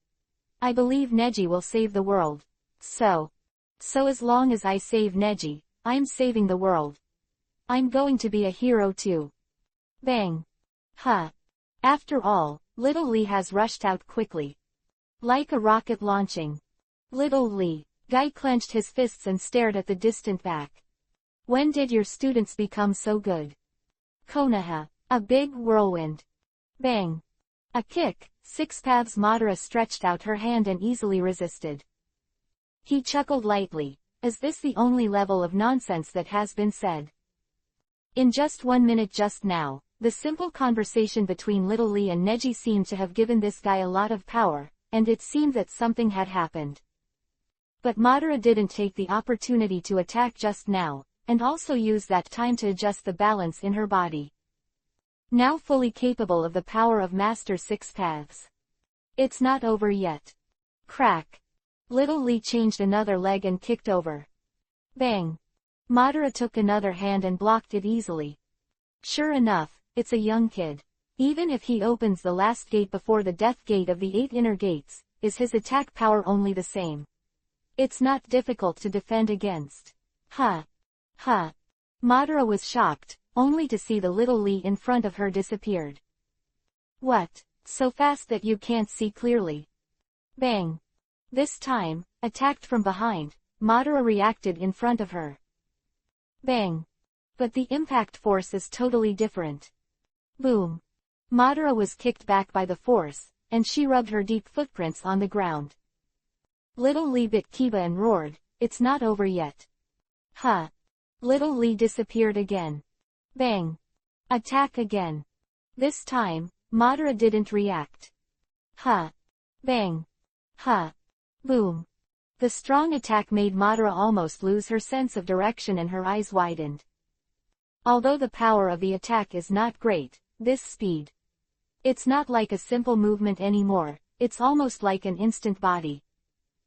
I believe Neji will save the world. So as long as I save Neji, I'm saving the world. I'm going to be a hero too. Bang. Huh. After all, little Lee has rushed out quickly. Like a rocket launching. Little Lee. Guy clenched his fists and stared at the distant back. When did your students become so good? Konoha. A big whirlwind. Bang. A kick. 6 paths Madara stretched out her hand and easily resisted. He chuckled lightly. Is this the only level of nonsense that has been said? In just 1 minute just now, the simple conversation between little Lee and Neji seemed to have given this guy a lot of power, and it seemed that something had happened. But Madara didn't take the opportunity to attack just now, and also use that time to adjust the balance in her body. Now fully capable of the power of Master Six Paths. It's not over yet. Crack. Little Lee changed another leg and kicked over. Bang. Madara took another hand and blocked it easily. Sure enough, it's a young kid. Even if he opens the last gate before the death gate of the 8 inner gates, is his attack power only the same? It's not difficult to defend against. Huh. Huh. Madara was shocked, only to see the little Lee in front of her disappeared. What? So fast that you can't see clearly. Bang. This time, attacked from behind, Madara reacted in front of her. Bang. But the impact force is totally different. Boom. Madara was kicked back by the force, and she rubbed her deep footprints on the ground. Little Lee bit Kiba and roared, "It's not over yet." Huh. Little Lee disappeared again. Bang. Attack again. This time, Madara didn't react. Huh. Bang. Huh. Boom. The strong attack made Madara almost lose her sense of direction and her eyes widened. Although the power of the attack is not great, this speed. It's not like a simple movement anymore, it's almost like an instant body.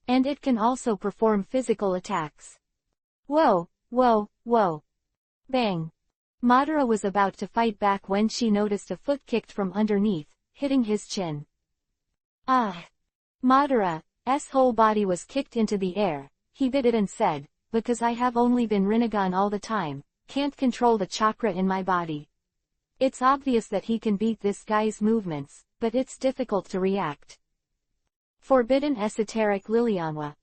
And it can also perform physical attacks. Whoa, whoa, whoa. Bang. Madara was about to fight back when she noticed a foot kicked from underneath, hitting his chin. Ah. Madara's whole body was kicked into the air. He bit it and said, "Because I have only been Rinnegan all the time, can't control the chakra in my body." It's obvious that he can beat this guy's movements, but it's difficult to react. Forbidden esoteric Lilianwa.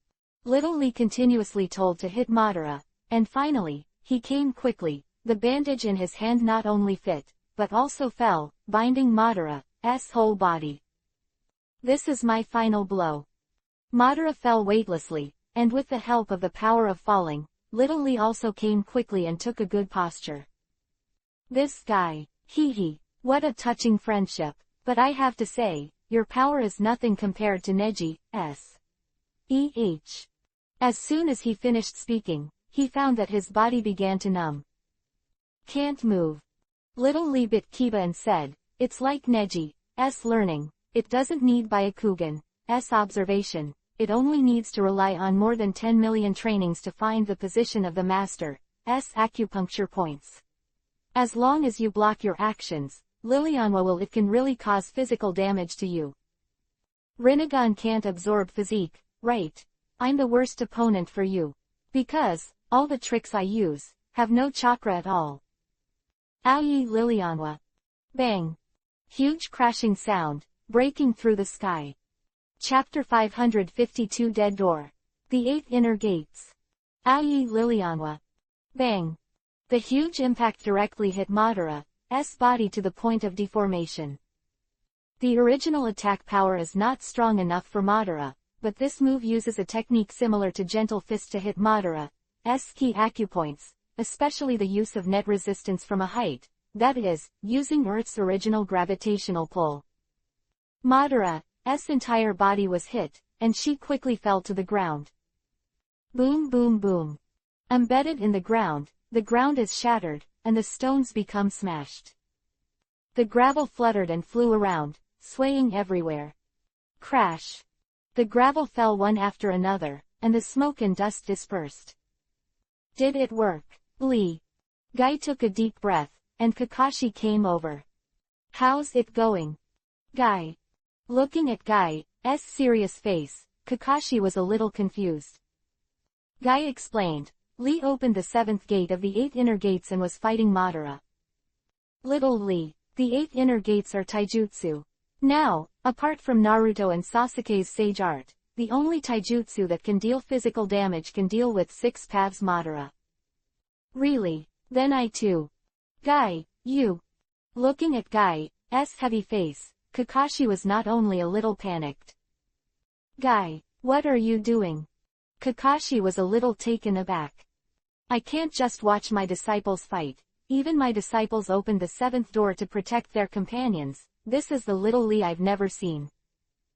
Little Lee continuously told to hit Madara, and finally, he came quickly. The bandage in his hand not only fit, but also fell, binding Madara's whole body. This is my final blow. Madara fell weightlessly, and with the help of the power of falling, Little Lee also came quickly and took a good posture. This guy, hee, what a touching friendship, but I have to say, your power is nothing compared to Neji's. As soon as he finished speaking, he found that his body began to numb. Can't move. Little Lee bit Kiba and said, "It's like Neji's learning, it doesn't need Byakugan's observation, it only needs to rely on more than 10 million trainings to find the position of the master's acupuncture points. As long as you block your actions, Lilianwa it can really cause physical damage to you. Rinnegan can't absorb physique, right? I'm the worst opponent for you. Because, all the tricks I use, have no chakra at all." Aye Lilianwa. Bang. Huge crashing sound, breaking through the sky. Chapter 552 Dead Door. The 8 Inner Gates. Aye Lilianwa. Bang. The huge impact directly hit Madara's body to the point of deformation. The original attack power is not strong enough for Madara, but this move uses a technique similar to Gentle Fist to hit Madara's key acupoints, especially the use of net resistance from a height, that is, using Earth's original gravitational pull. Madara's entire body was hit, and she quickly fell to the ground. Boom boom boom. Embedded in the ground is shattered, and the stones become smashed. The gravel fluttered and flew around, swaying everywhere. Crash. The gravel fell one after another, and the smoke and dust dispersed. Did it work? Lee. Guy took a deep breath, and Kakashi came over. How's it going? Guy. Looking at Guy's serious face, Kakashi was a little confused. Guy explained, Lee opened the 7th gate of the 8 inner gates and was fighting Madara. Little Lee, the 8 inner gates are taijutsu. Now, apart from Naruto and Sasuke's sage art, the only taijutsu that can deal physical damage can deal with 6 paths Madara. Really? Then I too. Guy, you. Looking at Guy's heavy face, Kakashi was not only a little panicked. Guy, what are you doing? Kakashi was a little taken aback. I can't just watch my disciples fight. Even my disciples opened the 7th door to protect their companions. This is the Little Lee I've never seen.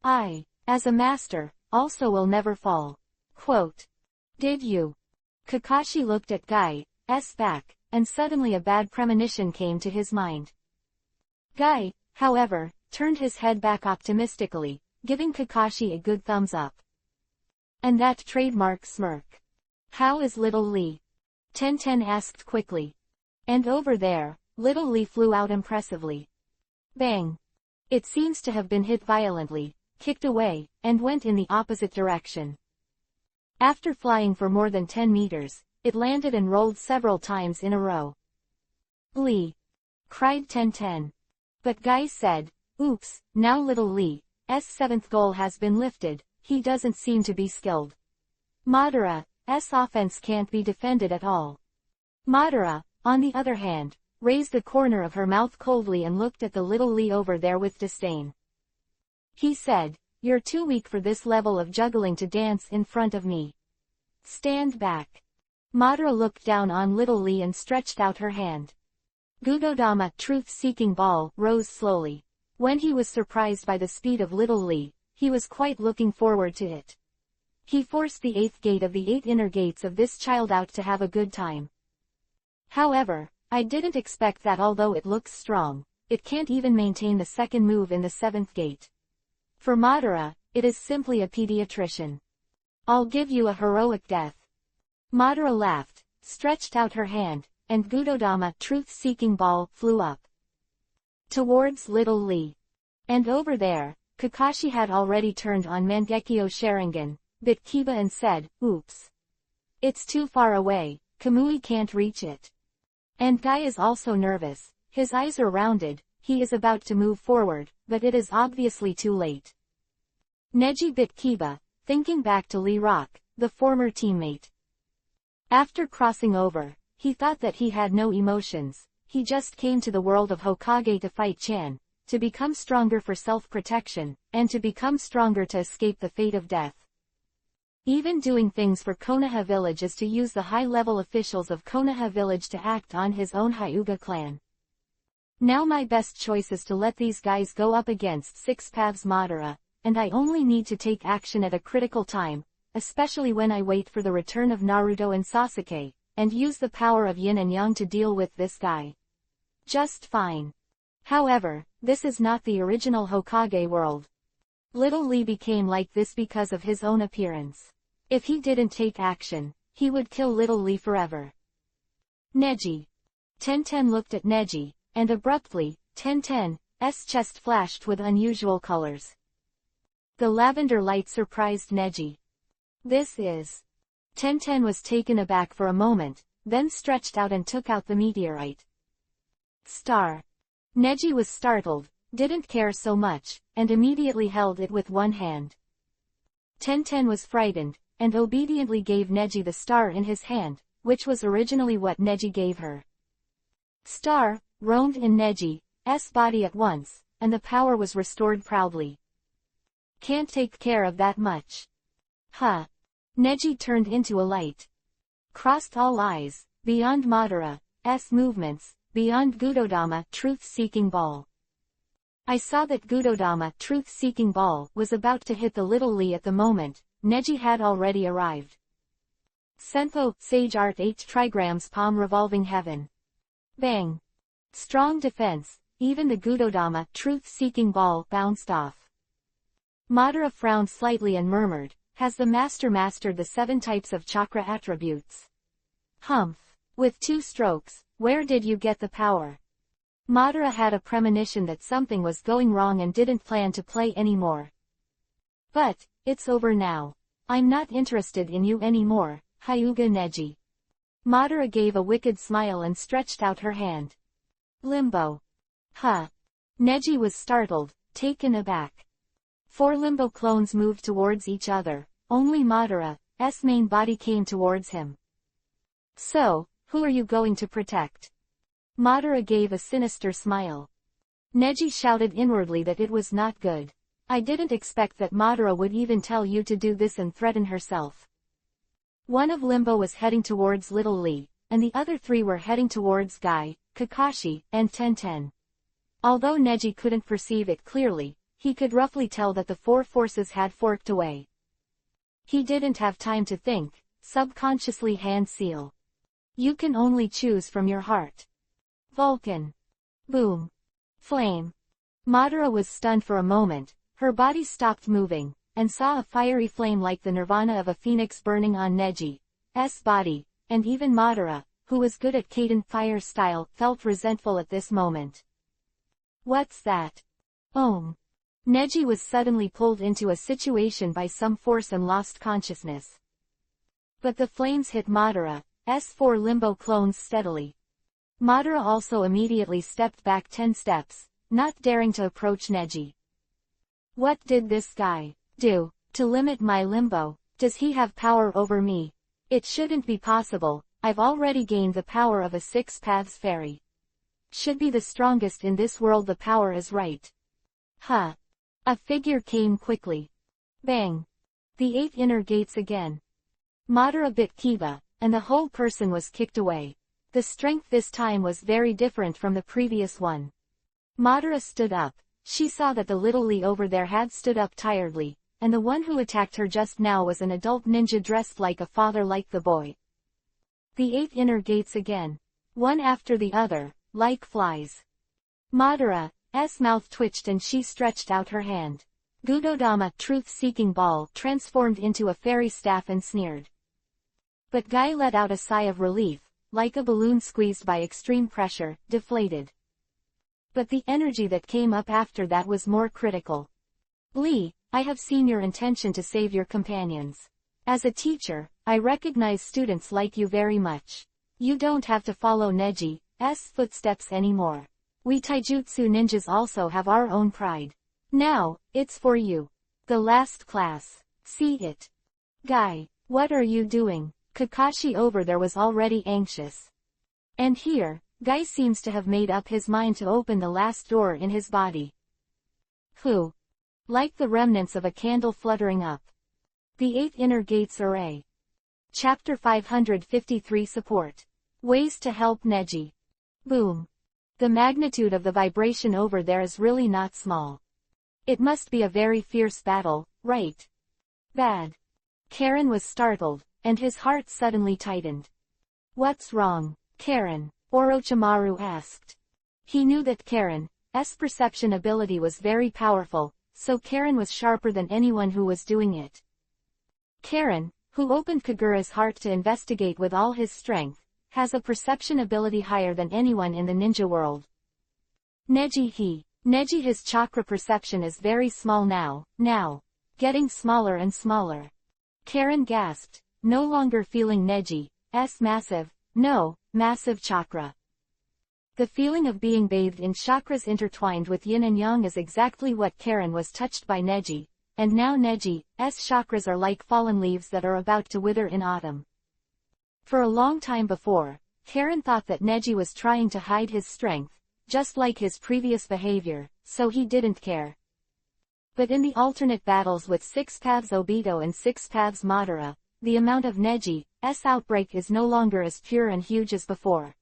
I, as a master, also will never fall. Quote. Did you? Kakashi looked at Guy's back, and suddenly a bad premonition came to his mind. Guy, however, turned his head back optimistically, giving Kakashi a good thumbs up. And that trademark smirk. How is little Lee? Tenten asked quickly. And over there, little Lee flew out impressively. Bang! It seems to have been hit violently, kicked away, and went in the opposite direction. After flying for more than 10 meters, it landed and rolled several times in a row. Lee! Cried Tenten. But Guy said, oops, now little Lee's seventh goal has been lifted, he doesn't seem to be skilled. Madara's offense can't be defended at all. Madara, on the other hand, raised the corner of her mouth coldly and looked at the little Lee over there with disdain. He said, you're too weak for this level of juggling to dance in front of me. Stand back. Madara looked down on little Lee and stretched out her hand. Gudodama, truth-seeking ball, rose slowly. When he was surprised by the speed of little Lee, he was quite looking forward to it. He forced the 8th gate of the 8 inner gates of this child out to have a good time. However, I didn't expect that although it looks strong, it can't even maintain the second move in the 7th gate. For Madara, it is simply a pediatrician. I'll give you a heroic death. Madara laughed, stretched out her hand, and Gudodama, truth-seeking ball, flew up towards little Lee. And over there, Kakashi had already turned on Mangekyo Sharingan, bit Kiba and said, oops. It's too far away, Kamui can't reach it. And Guy is also nervous, his eyes are rounded, he is about to move forward, but it is obviously too late. Neji bit Kiba, thinking back to Lee Rock, the former teammate. After crossing over, he thought that he had no emotions, he just came to the world of Hokage to fight Chan, to become stronger for self-protection, and to become stronger to escape the fate of death. Even doing things for Konoha village is to use the high-level officials of Konoha village to act on his own Hyuga clan. Now my best choice is to let these guys go up against Six Paths Madara, and I only need to take action at a critical time, especially when I wait for the return of Naruto and Sasuke, and use the power of yin and yang to deal with this guy. Just fine. However, this is not the original Hokage world. Little Lee became like this because of his own appearance. If he didn't take action, he would kill little Lee forever. Neji. Tenten looked at Neji, and abruptly, Tenten's chest flashed with unusual colors. The lavender light surprised Neji. This is... Tenten was taken aback for a moment, then stretched out and took out the meteorite. Star. Neji was startled, didn't care so much, and immediately held it with one hand. Tenten was frightened, and obediently gave Neji the star in his hand, which was originally what Neji gave her. Star roamed in Neji's body at once, and the power was restored proudly. Can't take care of that much. Huh. Neji turned into a light. Crossed all eyes, beyond Madara's movements, beyond Gudodama, truth-seeking ball. I saw that Gudodama, truth-seeking ball, was about to hit the little Lee at the moment. Neji had already arrived. Senpo, Sage Art 8 trigrams palm revolving heaven. Bang. Strong defense, even the Gudodama, truth-seeking ball, bounced off. Madara frowned slightly and murmured, has the master mastered the 7 types of chakra attributes? Humph. With 2 strokes, where did you get the power? Madara had a premonition that something was going wrong and didn't plan to play anymore. But, it's over now. I'm not interested in you anymore, Hyuga Neji. Madara gave a wicked smile and stretched out her hand. Limbo. Huh. Neji was startled, taken aback. 4 limbo clones moved towards each other, only Madara's main body came towards him. So, who are you going to protect? Madara gave a sinister smile. Neji shouted inwardly that it was not good. I didn't expect that Madara would even tell you to do this and threaten herself. One of Limbo was heading towards Little Lee, and the other 3 were heading towards Guy, Kakashi, and Tenten. Although Neji couldn't perceive it clearly, he could roughly tell that the 4 forces had forked away. He didn't have time to think, subconsciously hand seal. You can only choose from your heart. Vulcan. Boom. Flame. Madara was stunned for a moment, her body stopped moving, and saw a fiery flame like the nirvana of a phoenix burning on Neji's body, and even Madara, who was good at Kaden fire style, felt resentful at this moment. What's that? Neji was suddenly pulled into a situation by some force and lost consciousness. But the flames hit Madara's 4 limbo clones steadily. Madara also immediately stepped back 10 steps, not daring to approach Neji. What did this guy do to limit my limbo? Does he have power over me? It shouldn't be possible. I've already gained the power of a 6 paths fairy. Should be the strongest in this world. The power is right. Huh. A figure came quickly. Bang. The 8 inner gates again. Madara bit Kiba, and the whole person was kicked away. The strength this time was very different from the previous one. Madara stood up. She saw that the little Lee over there had stood up tiredly, and the one who attacked her just now was an adult ninja dressed like a father like the boy. The 8 inner gates again. One after the other, like flies. Madara's mouth twitched and she stretched out her hand. Gudodama, truth-seeking ball, transformed into a fairy staff and sneered. But Guy let out a sigh of relief, like a balloon squeezed by extreme pressure, deflated. But the energy that came up after that was more critical. Lee, I have seen your intention to save your companions. As a teacher, I recognize students like you very much. You don't have to follow Neji's footsteps anymore. We taijutsu ninjas also have our own pride. Now, it's for you. The last class. See it. Guy, what are you doing? Kakashi over there was already anxious. And here, Guy seems to have made up his mind to open the last door in his body. Who? Like the remnants of a candle fluttering up. The 8 inner gates array. Chapter 553 Support. Ways to help Neji. Boom. The magnitude of the vibration over there is really not small. It must be a very fierce battle, right? Bad. Karen was startled, and his heart suddenly tightened. What's wrong, Karen? Orochimaru asked. He knew that Karen's perception ability was very powerful, so Karen was sharper than anyone who was doing it. Karen, who opened Kagura's heart to investigate with all his strength, has a perception ability higher than anyone in the ninja world. Neji his chakra perception is very small now, getting smaller and smaller. Karen gasped, no longer feeling Neji's massive chakra. The feeling of being bathed in chakras intertwined with yin and yang is exactly what Karen was touched by Neji, and now Neji's chakras are like fallen leaves that are about to wither in autumn. For a long time before, Karen thought that Neji was trying to hide his strength, just like his previous behavior, so he didn't care. But in the alternate battles with 6 paths Obito and 6 paths Madara, the amount of Neji's outbreak is no longer as pure and huge as before.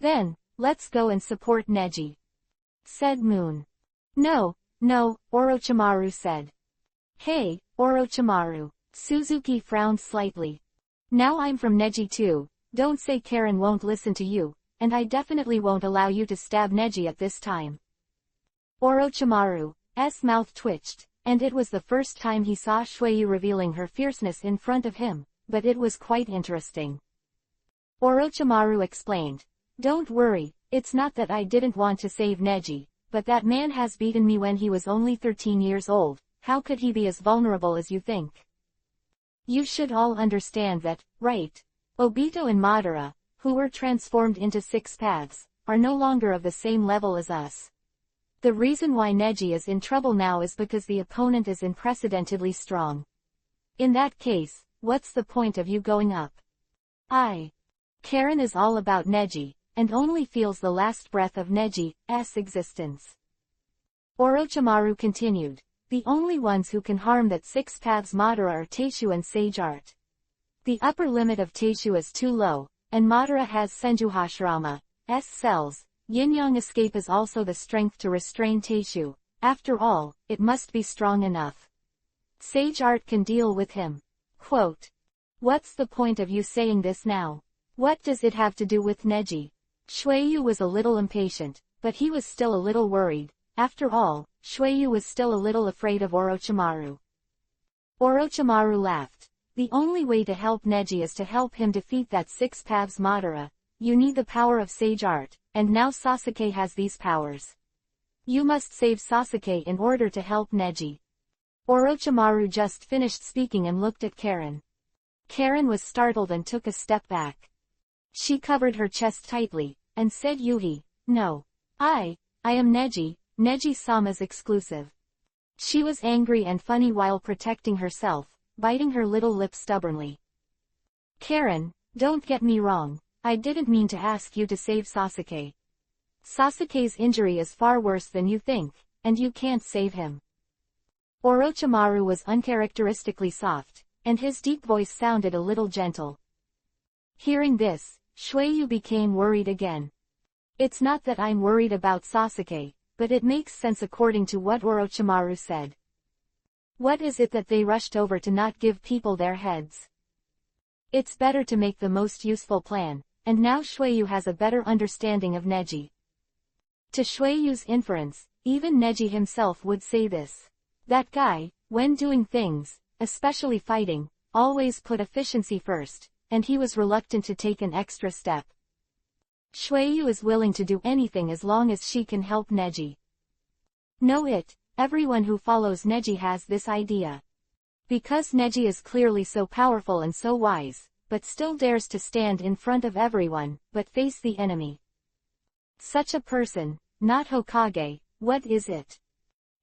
Then, let's go and support Neji, said Moon. No, Orochimaru said. Hey, Orochimaru. Suzuki frowned slightly. Now I'm from Neji too, don't say Karen won't listen to you, and I definitely won't allow you to stab Neji at this time. Orochimaru's mouth twitched, and it was the first time he saw Shuei revealing her fierceness in front of him, but it was quite interesting. Orochimaru explained. Don't worry, it's not that I didn't want to save Neji, but that man has beaten me when he was only 13 years old, how could he be as vulnerable as you think? You should all understand that, right? Obito and Madara, who were transformed into 6 paths, are no longer of the same level as us. The reason why Neji is in trouble now is because the opponent is unprecedentedly strong. In that case, what's the point of you going up? Karen is all about Neji, and only feels the last breath of Neji's existence. Orochimaru continued. The only ones who can harm that 6 paths Madara are Teishu and Sage Art. The upper limit of Teishu is too low, and Madara has Senjuhashirama's cells. Yin-yang escape is also the strength to restrain Teishu. After all, it must be strong enough. Sage art can deal with him. Quote. What's the point of you saying this now? What does it have to do with Neji? Shueyu was a little impatient, but he was still a little worried. After all, Shueyu was still a little afraid of Orochimaru. Orochimaru laughed. The only way to help Neji is to help him defeat that six paths Madara. You need the power of sage art, and now Sasuke has these powers. You must save Sasuke in order to help Neji. Orochimaru just finished speaking and looked at Karen. Karen was startled and took a step back. She covered her chest tightly, and said Yuhi, no. I am Neji, Neji-sama's exclusive. She was angry and funny while protecting herself, biting her little lip stubbornly. Karen, don't get me wrong, I didn't mean to ask you to save Sasuke. Sasuke's injury is far worse than you think, and you can't save him. Orochimaru was uncharacteristically soft, and his deep voice sounded a little gentle. Hearing this, Shueyu became worried again. It's not that I'm worried about Sasuke, but it makes sense according to what Orochimaru said. What is it that they rushed over to not give people their heads? It's better to make the most useful plan, and now Shueyu has a better understanding of Neji. To Shueyu's inference, even Neji himself would say this. That guy, when doing things, especially fighting, always put efficiency first, and he was reluctant to take an extra step. Shueyu is willing to do anything as long as she can help Neji. Everyone who follows Neji has this idea. Because Neji is clearly so powerful and so wise, but still dares to stand in front of everyone, but face the enemy. Such a person, not Hokage, what is it?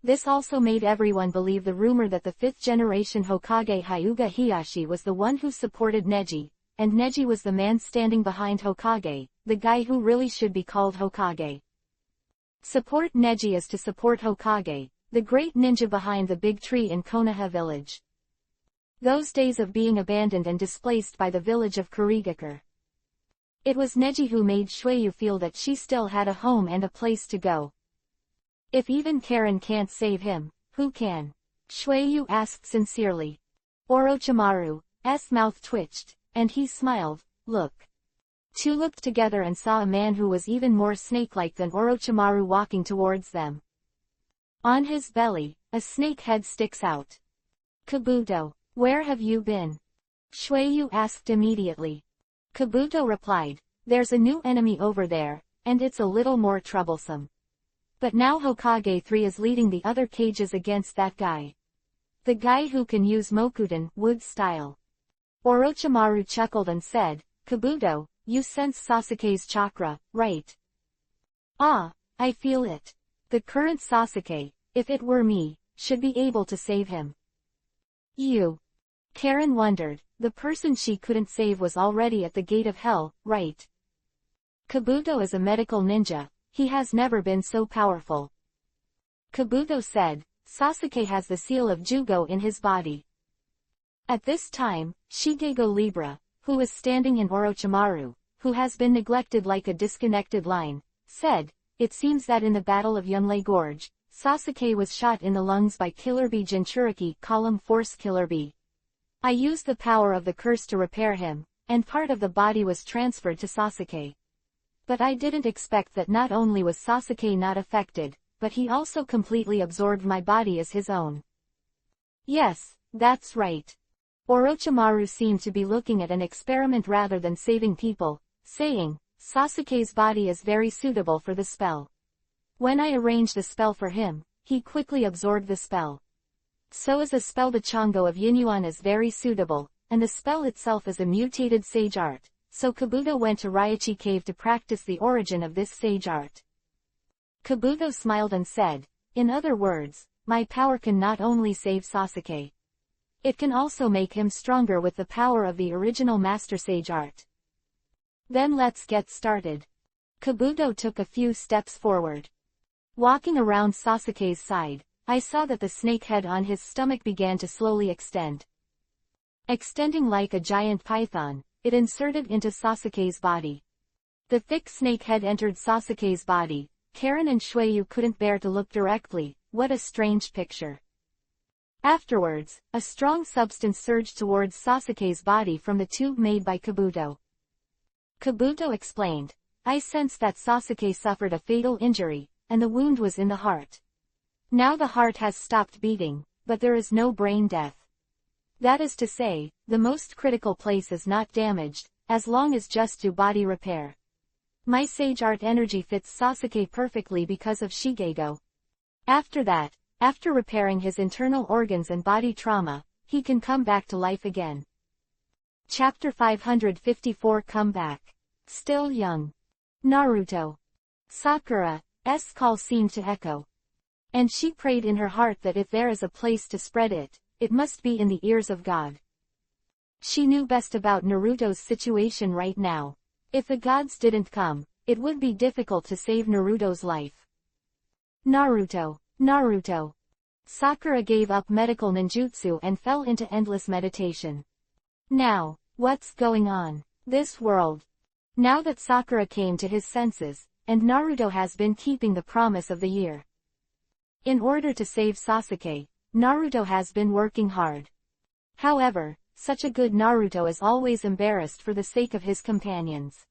This also made everyone believe the rumor that the fifth-generation Hokage Hyuga Heihachi was the one who supported Neji, and Neji was the man standing behind Hokage, the guy who really should be called Hokage. Support Neji is to support Hokage, the great ninja behind the big tree in Konoha village. Those days of being abandoned and displaced by the village of Kurigakure. It was Neji who made Shueyu feel that she still had a home and a place to go. If even Karen can't save him, who can? Shueyu asked sincerely. Orochimaru's mouth twitched, and he smiled. Look. Two looked together and saw a man who was even more snake-like than Orochimaru walking towards them. On his belly, a snake head sticks out. Kabuto, where have you been? Shueyu asked immediately. Kabuto replied, there's a new enemy over there, and it's a little more troublesome. But now Hokage III is leading the other cages against that guy. The guy who can use Mokuten, wood style. Orochimaru chuckled and said, Kabuto, you sense Sasuke's chakra, right? Ah, I feel it. The current Sasuke, if it were me, should be able to save him. You. Karen wondered, the person she couldn't save was already at the gate of hell, right? Kabuto is a medical ninja, he has never been so powerful. Kabuto said, Sasuke has the seal of Jugo in his body. At this time, Shigego Libra, who was standing in Orochimaru, who has been neglected like a disconnected line, said, it seems that in the Battle of Yunlei Gorge, Sasuke was shot in the lungs by Killer Bee Jinchuriki column force Killer Bee. I used the power of the curse to repair him, and part of the body was transferred to Sasuke. But I didn't expect that not only was Sasuke not affected, but he also completely absorbed my body as his own. Yes, that's right. Orochimaru seemed to be looking at an experiment rather than saving people, saying, Sasuke's body is very suitable for the spell. When I arranged the spell for him, he quickly absorbed the spell. So is a spell. The Chongo of Yinyuan is very suitable, and the spell itself is a mutated sage art, so Kabuto went to Raichi Cave to practice the origin of this sage art. Kabuto smiled and said, in other words, my power can not only save Sasuke. It can also make him stronger with the power of the original Master Sage art. Then let's get started. Kabuto took a few steps forward. Walking around Sasuke's side, I saw that the snake head on his stomach began to slowly extend. Extending like a giant python, it inserted into Sasuke's body. The thick snake head entered Sasuke's body. Karen and Shueyu couldn't bear to look directly. What a strange picture. Afterwards, a strong substance surged towards Sasuke's body from the tube made by Kabuto. Kabuto explained, I sense that Sasuke suffered a fatal injury, and the wound was in the heart. Now the heart has stopped beating, but there is no brain death. That is to say, the most critical place is not damaged, as long as just do body repair. My Sage Art energy fits Sasuke perfectly because of Shigego. After that, after repairing his internal organs and body trauma, he can come back to life again. Chapter 554 Comeback. Still young. Naruto. Sakura's call seemed to echo. And she prayed in her heart that if there is a place to spread it, it must be in the ears of God. She knew best about Naruto's situation right now. If the gods didn't come, it would be difficult to save Naruto's life. Naruto. Naruto. Sakura gave up medical ninjutsu and fell into endless meditation. Now, what's going on? This world. Now that Sakura came to his senses, and Naruto has been keeping the promise of the year. In order to save Sasuke, Naruto has been working hard. However, such a good Naruto is always embarrassed for the sake of his companions.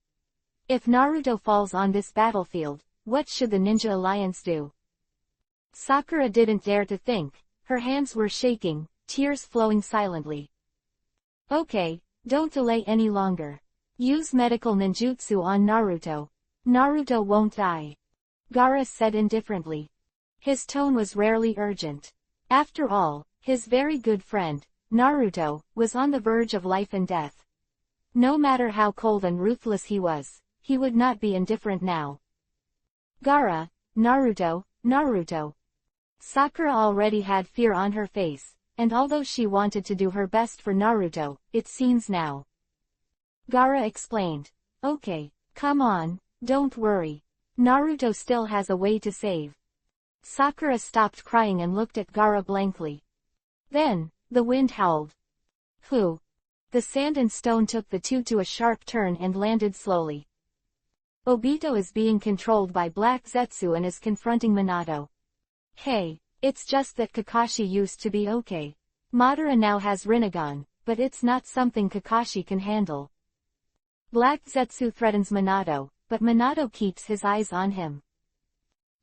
If Naruto falls on this battlefield, what should the Ninja Alliance do? Sakura didn't dare to think, her hands were shaking, tears flowing silently. Okay, don't delay any longer. Use medical ninjutsu on Naruto. Naruto won't die. Gaara said indifferently. His tone was rarely urgent. After all, his very good friend, Naruto, was on the verge of life and death. No matter how cold and ruthless he was, he would not be indifferent now. Gaara, Naruto, Naruto. Sakura already had fear on her face, and although she wanted to do her best for Naruto, it seems now. Gaara explained. Okay, come on, don't worry. Naruto still has a way to save. Sakura stopped crying and looked at Gaara blankly. Then, the wind howled. Whew. The sand and stone took the two to a sharp turn and landed slowly. Obito is being controlled by Black Zetsu and is confronting Minato. Hey, it's just that Kakashi used to be okay. Madara now has Rinnegan, but it's not something Kakashi can handle. Black Zetsu threatens Minato, but Minato keeps his eyes on him.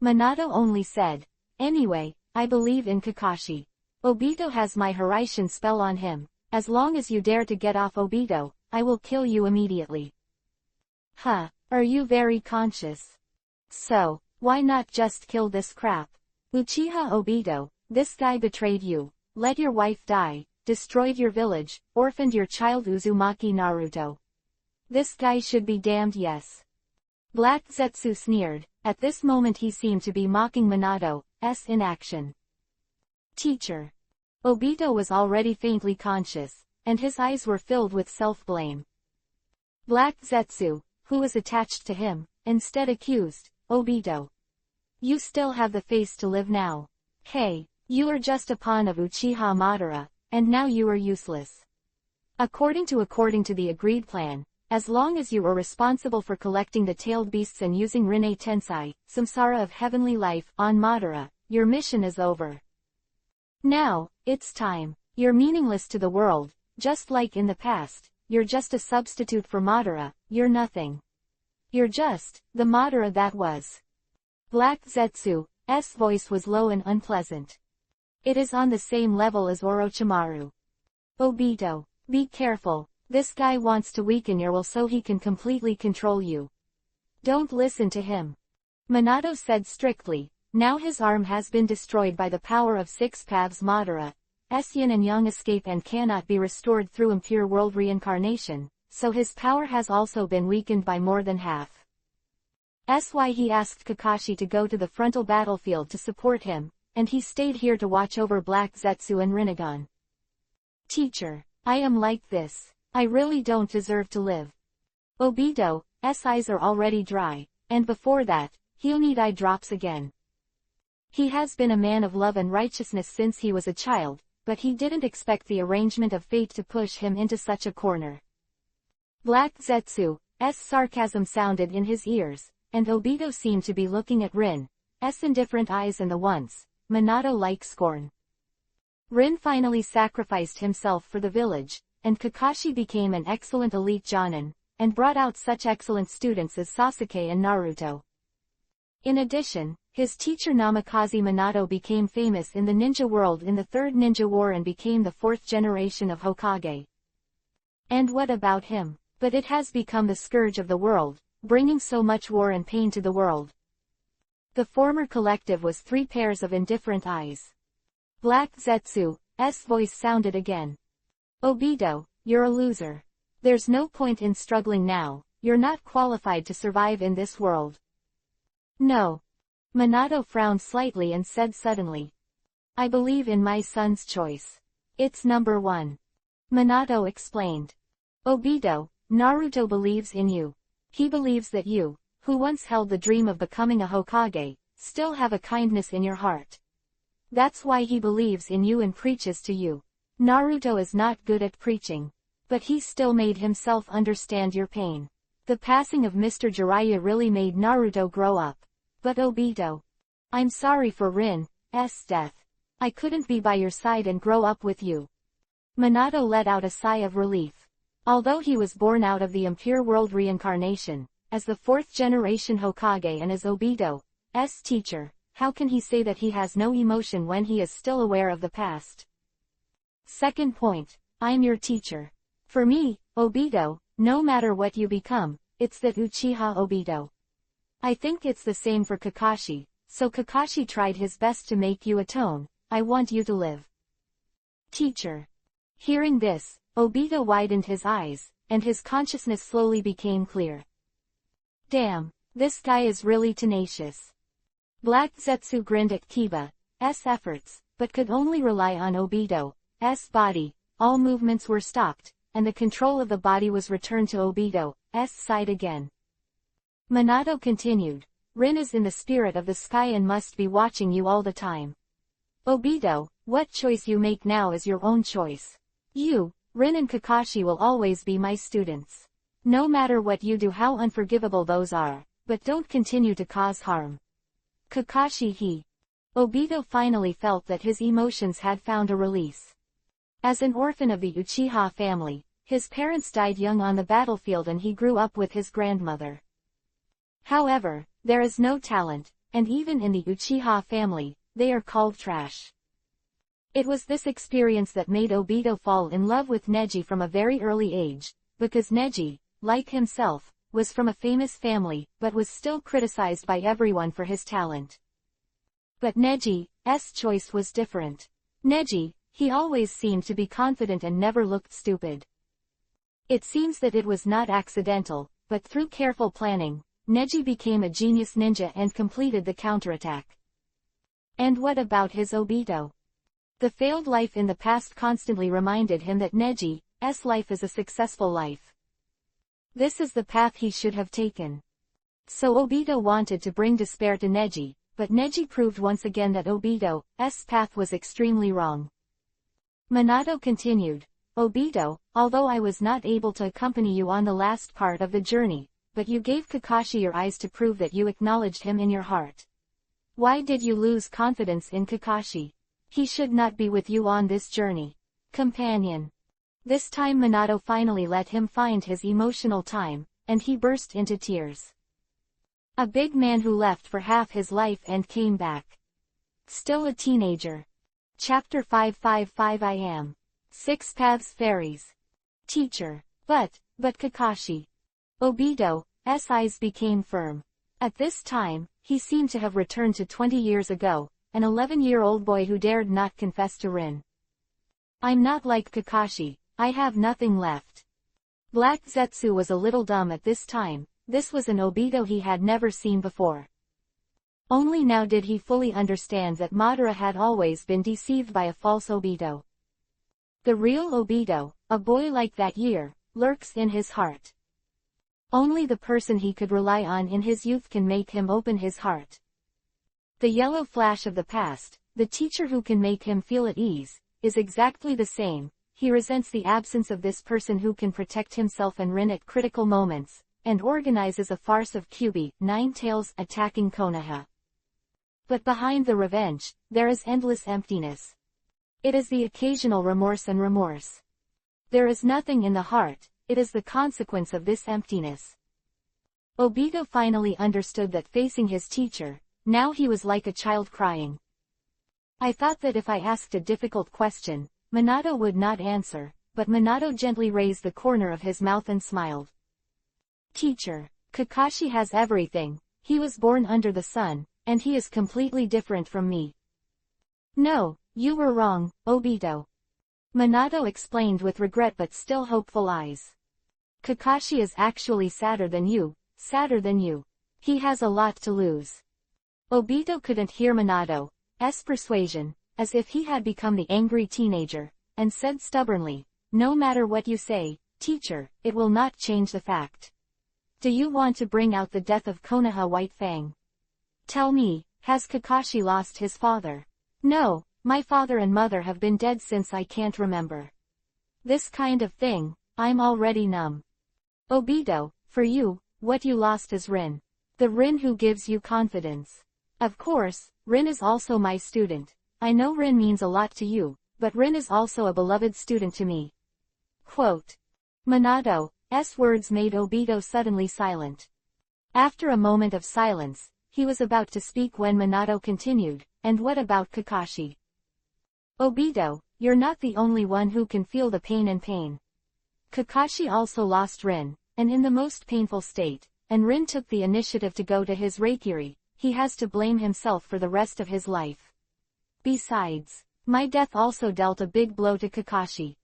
Minato only said, anyway, I believe in Kakashi. Obito has my Hiraishin spell on him. As long as you dare to get off Obito, I will kill you immediately. Huh, are you very conscious? So, why not just kill this crap? Uchiha Obito, this guy betrayed you, let your wife die, destroyed your village, orphaned your child Uzumaki Naruto. This guy should be damned, yes. Black Zetsu sneered. At this moment he seemed to be mocking Minato's inaction. Teacher. Obito was already faintly conscious, and his eyes were filled with self-blame. Black Zetsu, who was attached to him, instead accused, Obito. You still have the face to live now. Hey, you are just a pawn of Uchiha Madara, and now you are useless. According to the agreed plan, as long as you are responsible for collecting the tailed beasts and using Rinne Tensei, Samsara of heavenly life, on Madara, your mission is over. Now, it's time. You're meaningless to the world, just like in the past, you're just a substitute for Madara, you're nothing. You're just, the Madara that was. Black Zetsu's voice was low and unpleasant. It is on the same level as Orochimaru. Obito, be careful, this guy wants to weaken your will so he can completely control you. Don't listen to him. Minato said strictly, now his arm has been destroyed by the power of six paths Madara. Yin and Yang escape and cannot be restored through impure world reincarnation, so his power has also been weakened by more than half. Why he asked Kakashi to go to the frontal battlefield to support him, and he stayed here to watch over Black Zetsu and Rinnegan. Teacher, I am like this. I really don't deserve to live. Obito's eyes are already dry, and before that, he'll need eye drops again. He has been a man of love and righteousness since he was a child, but he didn't expect the arrangement of fate to push him into such a corner. Black Zetsu's sarcasm sounded in his ears, and Obito seemed to be looking at Rin's indifferent eyes and the once Minato-like scorn. Rin finally sacrificed himself for the village, and Kakashi became an excellent elite jonin, and brought out such excellent students as Sasuke and Naruto. In addition, his teacher Namikaze Minato became famous in the ninja world in the Third Ninja War and became the fourth generation of Hokage. And what about him? But it has become the scourge of the world, bringing so much war and pain to the world. The former collective was three pairs of indifferent eyes. Black Zetsu's voice sounded again. Obito, you're a loser. There's no point in struggling now, you're not qualified to survive in this world. No. Minato frowned slightly and said suddenly. I believe in my son's choice. It's number 1. Minato explained. Obito, Naruto believes in you. He believes that you, who once held the dream of becoming a Hokage, still have a kindness in your heart. That's why he believes in you and preaches to you. Naruto is not good at preaching. But he still made himself understand your pain. The passing of Mr. Jiraiya really made Naruto grow up. But Obito. I'm sorry for Rin's death. I couldn't be by your side and grow up with you. Minato let out a sigh of relief. Although he was born out of the impure world reincarnation, as the fourth generation Hokage and as Obito's teacher, how can he say that he has no emotion when he is still aware of the past? Second point, I'm your teacher. For me, Obito, no matter what you become, it's that Uchiha Obito. I think it's the same for Kakashi, so Kakashi tried his best to make you atone. I want you to live. Teacher. Hearing this, Obito widened his eyes, and his consciousness slowly became clear. Damn, this guy is really tenacious. Black Zetsu grinned at Kiba's efforts, but could only rely on Obito's body. All movements were stopped, and the control of the body was returned to Obito's side again. Minato continued, Rin is in the spirit of the sky and must be watching you all the time. Obito, what choice you make now is your own choice. You, Rin and Kakashi will always be my students. No matter what you do, how unforgivable those are, but don't continue to cause harm. Kakashi Obito finally felt that his emotions had found a release. As an orphan of the Uchiha family, his parents died young on the battlefield and he grew up with his grandmother. However, there is no talent, and even in the Uchiha family, they are called trash. It was this experience that made Obito fall in love with Neji from a very early age, because Neji, like himself, was from a famous family, but was still criticized by everyone for his talent. But Neji's choice was different. Neji, he always seemed to be confident and never looked stupid. It seems that it was not accidental, but through careful planning, Neji became a genius ninja and completed the counterattack. And what about his Obito? The failed life in the past constantly reminded him that Neji's life is a successful life. This is the path he should have taken. So Obito wanted to bring despair to Neji, but Neji proved once again that Obito's path was extremely wrong. Minato continued, Obito, although I was not able to accompany you on the last part of the journey, but you gave Kakashi your eyes to prove that you acknowledged him in your heart. Why did you lose confidence in Kakashi? He should not be with you on this journey. Companion. This time Minato finally let him find his emotional time, and he burst into tears. A big man who left for half his life and came back. Still a teenager. Chapter 555 I am. 6 Paths Fairies. Teacher. But Kakashi. Obito's eyes became firm. At this time, he seemed to have returned to 20 years ago, an 11-year-old boy who dared not confess to Rin. I'm not like Kakashi, I have nothing left. Black Zetsu was a little dumb at this time. This was an Obito he had never seen before. Only now did he fully understand that Madara had always been deceived by a false Obito. The real Obito, a boy like that year, lurks in his heart. Only the person he could rely on in his youth can make him open his heart. The yellow flash of the past, the teacher who can make him feel at ease, is exactly the same. He resents the absence of this person who can protect himself and Rin at critical moments, and organizes a farce of Kyuubi, Nine Tails, attacking Konoha. But behind the revenge, there is endless emptiness. It is the occasional remorse and remorse. There is nothing in the heart, it is the consequence of this emptiness. Obito finally understood that facing his teacher, now he was like a child crying. I thought that if I asked a difficult question, Minato would not answer, but Minato gently raised the corner of his mouth and smiled. Teacher, Kakashi has everything, he was born under the sun, and he is completely different from me. No, you were wrong, Obito. Minato explained with regret but still hopeful eyes. Kakashi is actually sadder than you. He has a lot to lose. Obito couldn't hear Minato's persuasion, as if he had become the angry teenager, and said stubbornly, no matter what you say, teacher, it will not change the fact. Do you want to bring out the death of Konoha White Fang? Tell me, has Kakashi lost his father? No, my father and mother have been dead since I can't remember. This kind of thing, I'm already numb. Obito, for you, what you lost is Rin. The Rin who gives you confidence. Of course, Rin is also my student. I know Rin means a lot to you, but Rin is also a beloved student to me. Quote. Minato's words made Obito suddenly silent. After a moment of silence, he was about to speak when Minato continued, and what about Kakashi? Obito, you're not the only one who can feel the pain. Kakashi also lost Rin, and in the most painful state, and Rin took the initiative to go to his Reikiri, he has to blame himself for the rest of his life. Besides, my death also dealt a big blow to Kakashi.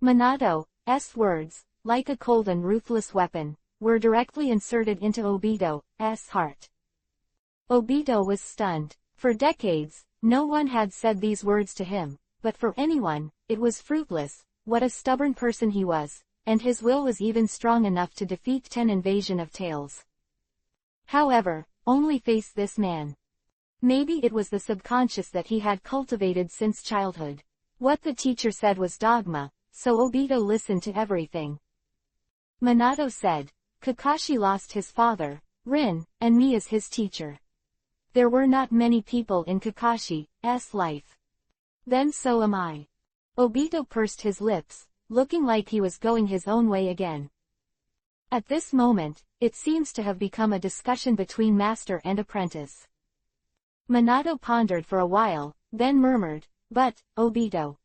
Minato's words, like a cold and ruthless weapon, were directly inserted into Obito's heart. Obito was stunned. For decades, no one had said these words to him, but for anyone, it was fruitless. What a stubborn person he was, and his will was even strong enough to defeat 10 invasion of tails. However, only face this man. Maybe it was the subconscious that he had cultivated since childhood. What the teacher said was dogma, so Obito listened to everything. Minato said, Kakashi lost his father, Rin, and me as his teacher. There were not many people in Kakashi's life. Then so am I. Obito pursed his lips, looking like he was going his own way again. At this moment, it seems to have become a discussion between master and apprentice. Minato pondered for a while, then murmured, but, Obito.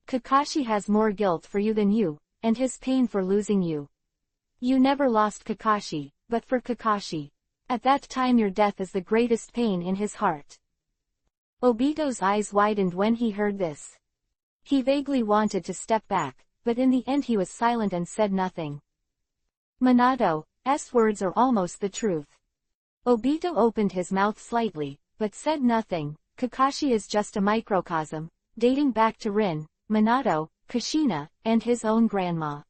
Kakashi has more guilt for you than you, and his pain for losing you. You never lost Kakashi, but for Kakashi. At that time your death is the greatest pain in his heart. Obito's eyes widened when he heard this. He vaguely wanted to step back, but in the end he was silent and said nothing. Minato's words are almost the truth. Obito opened his mouth slightly, but said nothing. Kakashi is just a microcosm, dating back to Rin, Minato, Kushina, and his own grandma.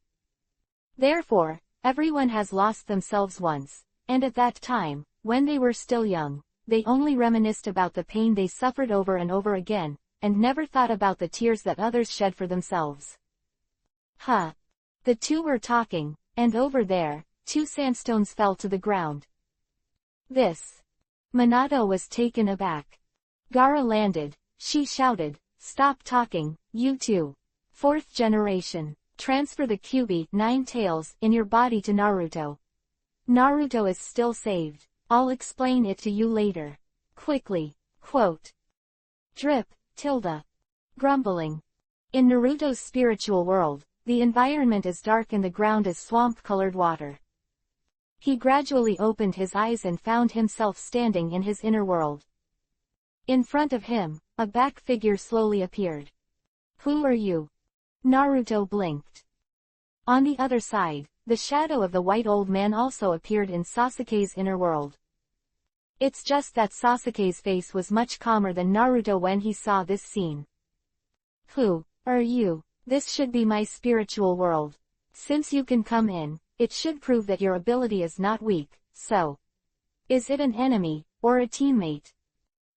Therefore, everyone has lost themselves once. And at that time, when they were still young, they only reminisced about the pain they suffered over and over again, and never thought about the tears that others shed for themselves. The two were talking, and over there, 2 sandstones fell to the ground. This. Minato was taken aback. Gaara landed, she shouted, stop talking, you two. 4th generation. Transfer the Kyuubi 9 tails in your body to Naruto. Naruto is still saved. I'll explain it to you later. Quickly. Quote. Drip, tilde. Grumbling. In Naruto's spiritual world, the environment is dark and the ground is swamp-colored water. He gradually opened his eyes and found himself standing in his inner world. In front of him, a back figure slowly appeared. Who are you? Naruto blinked. On the other side, the shadow of the white old man also appeared in Sasuke's inner world. It's just that Sasuke's face was much calmer than Naruto when he saw this scene. Who are you? This should be my spiritual world. Since you can come in, it should prove that your ability is not weak, so. Is it an enemy, or a teammate?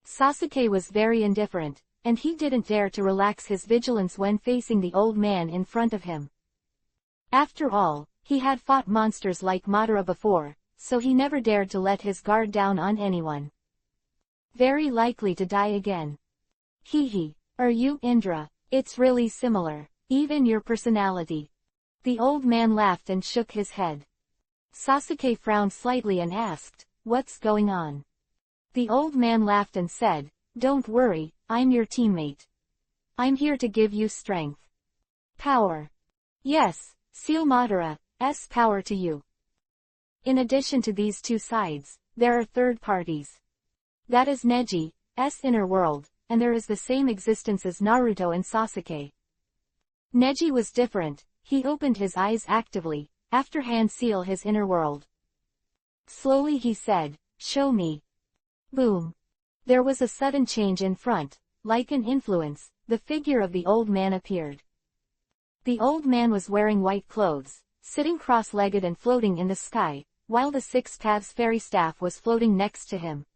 Sasuke was very indifferent, and he didn't dare to relax his vigilance when facing the old man in front of him. After all, he had fought monsters like Madara before, so he never dared to let his guard down on anyone. Very likely to die again. Are you Indra? It's really similar. Even your personality. The old man laughed and shook his head. Sasuke frowned slightly and asked, "What's going on?" The old man laughed and said, "Don't worry, I'm your teammate. I'm here to give you strength. Power. Yes, Seal Madara's power to you." In addition to these two sides, there are third parties. That is Neji's inner world, and there is the same existence as Naruto and Sasuke. Neji was different. He opened his eyes actively, after hand seal his inner world. Slowly he said, "Show me." Boom. There was a sudden change in front. Like an influence, the figure of the old man appeared. The old man was wearing white clothes, sitting cross-legged and floating in the sky, while the Six Paths fairy staff was floating next to him.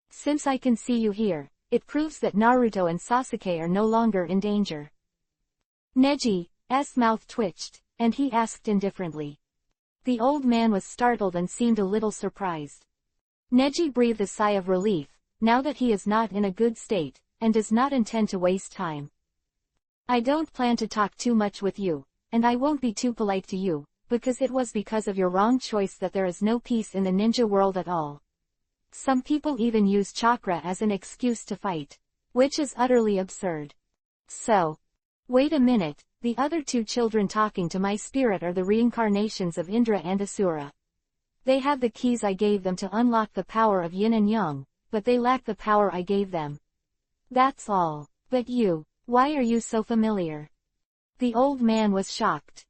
"Since I can see you here, it proves that Naruto and Sasuke are no longer in danger." Neji's mouth twitched, and he asked indifferently. The old man was startled and seemed a little surprised. Neji breathed a sigh of relief, now that he is not in a good state, and does not intend to waste time. "I don't plan to talk too much with you, and I won't be too polite to you, because it was because of your wrong choice that there is no peace in the ninja world at all. Some people even use chakra as an excuse to fight, which is utterly absurd. So, wait a minute, the other two children talking to my spirit are the reincarnations of Indra and Asura. They have the keys I gave them to unlock the power of yin and yang, but they lack the power I gave them. That's all. But you, why are you so familiar?" The old man was shocked.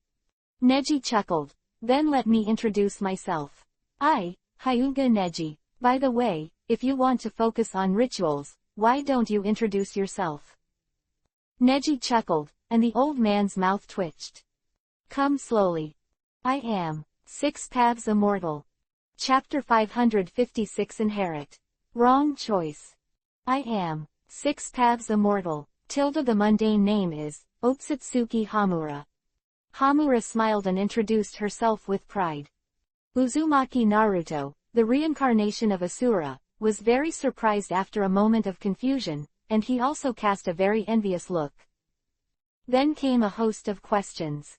Neji chuckled. "Then let me introduce myself. Hyuga Neji. By the way, if you want to focus on rituals, why don't you introduce yourself?" Neji chuckled, and the old man's mouth twitched. "Come slowly. I am Six Paths Immortal. Chapter 556 Inherit. Wrong choice. I am Six Paths Immortal. The mundane name is Otsutsuki Hamura." Hamura smiled and introduced herself with pride. Uzumaki Naruto, the reincarnation of Asura, was very surprised after a moment of confusion, and he also cast a very envious look. Then came a host of questions.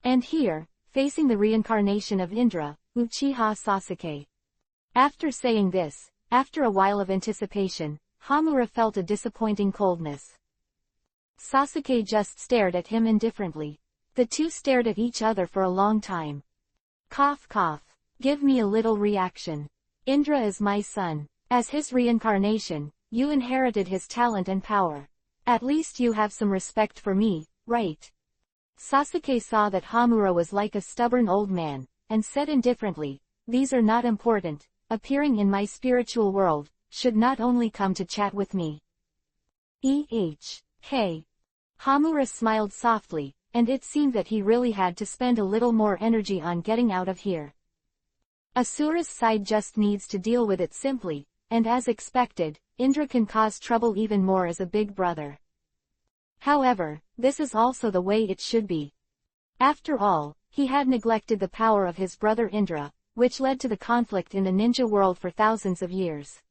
And here, facing the reincarnation of Indra, Uchiha Sasuke. After saying this, after a while of anticipation, Hamura felt a disappointing coldness. Sasuke just stared at him indifferently. The two stared at each other for a long time. Cough cough. Give me a little reaction. Indra is my son. As his reincarnation, you inherited his talent and power. At least you have some respect for me, right? Sasuke saw that Hamura was like a stubborn old man, and said indifferently, "These are not important. Appearing in my spiritual world, should not only come to chat with me." Hey. Hamura smiled softly, and it seemed that he really had to spend a little more energy on getting out of here. Asura's side just needs to deal with it simply, and as expected, Indra can cause trouble even more as a big brother. However, this is also the way it should be. After all, he had neglected the power of his brother Indra, which led to the conflict in the ninja world for thousands of years.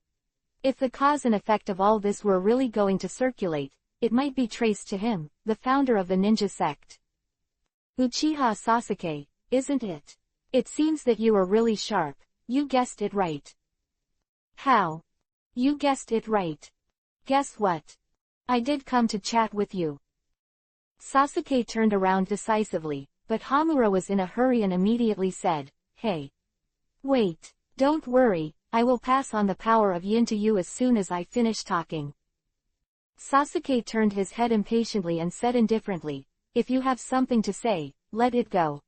If the cause and effect of all this were really going to circulate, it might be traced to him, the founder of the ninja sect. Uchiha Sasuke, isn't it? It seems that you are really sharp. You guessed it right. How? You guessed it right. Guess what? I did come to chat with you. Sasuke turned around decisively, but Hamura was in a hurry and immediately said, "Hey. Wait, don't worry, I will pass on the power of yin to you as soon as I finish talking." Sasuke turned his head impatiently and said indifferently, "If you have something to say, let it go."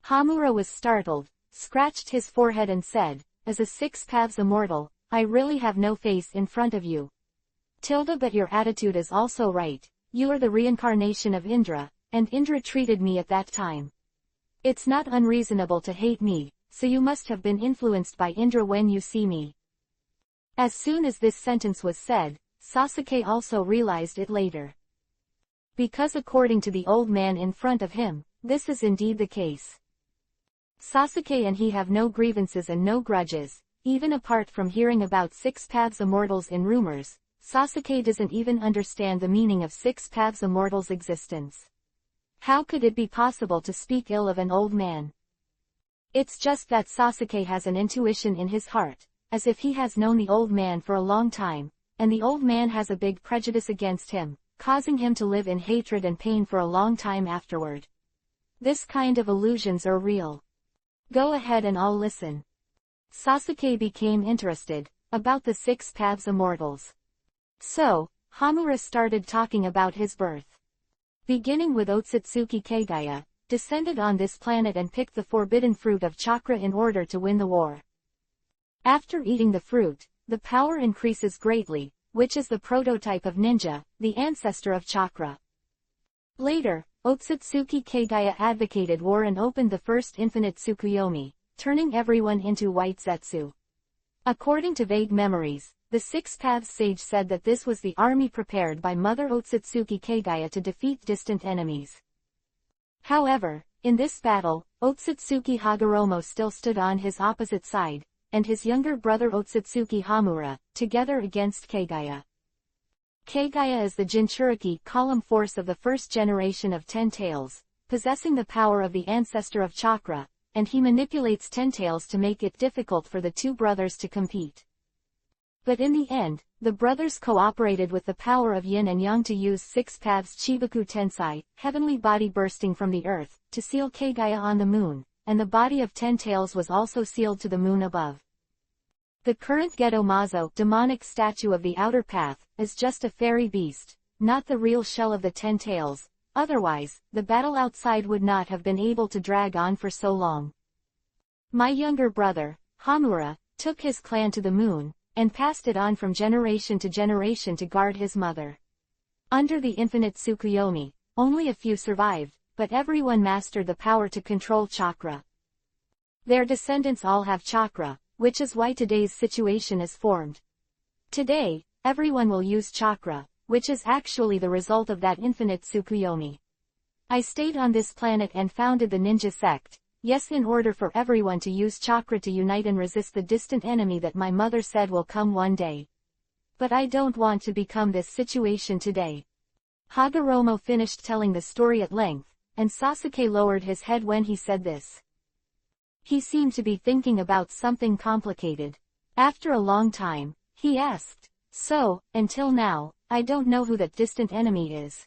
Hamura was startled, scratched his forehead and said, "As a Six Paths Immortal, I really have no face in front of you. But your attitude is also right. You are the reincarnation of Indra, and Indra treated me at that time. It's not unreasonable to hate me, so you must have been influenced by Indra when you see me." As soon as this sentence was said, Sasuke also realized it later. Because according to the old man in front of him, this is indeed the case. Sasuke and he have no grievances and no grudges, even apart from hearing about Six Paths Immortals in rumors. Sasuke doesn't even understand the meaning of Six Paths Immortal's existence. How could it be possible to speak ill of an old man? It's just that Sasuke has an intuition in his heart, as if he has known the old man for a long time, and the old man has a big prejudice against him, causing him to live in hatred and pain for a long time afterward. This kind of illusions are real. Go ahead and I'll listen. Sasuke became interested about the Six Paths Immortals. So, Hamura started talking about his birth. Beginning with Otsutsuki Kagaya, descended on this planet and picked the forbidden fruit of chakra in order to win the war. After eating the fruit, the power increases greatly, which is the prototype of ninja, the ancestor of chakra. Later, Otsutsuki Kagaya advocated war and opened the first infinite Tsukuyomi, turning everyone into white Zetsu. According to vague memories, the Six Paths sage said that this was the army prepared by Mother Otsutsuki Kagaya to defeat distant enemies. However, in this battle, Otsutsuki Hagoromo still stood on his opposite side, and his younger brother Otsutsuki Hamura, together against Kagaya. Kagaya is the Jinchuriki column force of the first generation of Ten Tails, possessing the power of the ancestor of chakra, and he manipulates Ten Tails to make it difficult for the two brothers to compete. But in the end, the brothers cooperated with the power of yin and yang to use Six Paths Chibaku Tensai, heavenly body bursting from the earth, to seal Kagaya on the moon, and the body of Ten Tails was also sealed to the moon above. The current Geto Mazo, demonic statue of the outer path, is just a fairy beast, not the real shell of the Ten Tails, otherwise, the battle outside would not have been able to drag on for so long. My younger brother, Hamura, took his clan to the moon, and passed it on from generation to guard his mother. Under the infinite Tsukuyomi, only a few survived, but everyone mastered the power to control chakra. Their descendants all have chakra, which is why today's situation is formed. Today, everyone will use chakra, which is actually the result of that infinite Tsukuyomi. I stayed on this planet and founded the ninja sect, yes, in order for everyone to use chakra to unite and resist the distant enemy that my mother said will come one day. But I don't want to become this situation today. Hagoromo finished telling the story at length, and Sasuke lowered his head when he said this. He seemed to be thinking about something complicated. After a long time, he asked, "So, until now, I don't know who that distant enemy is."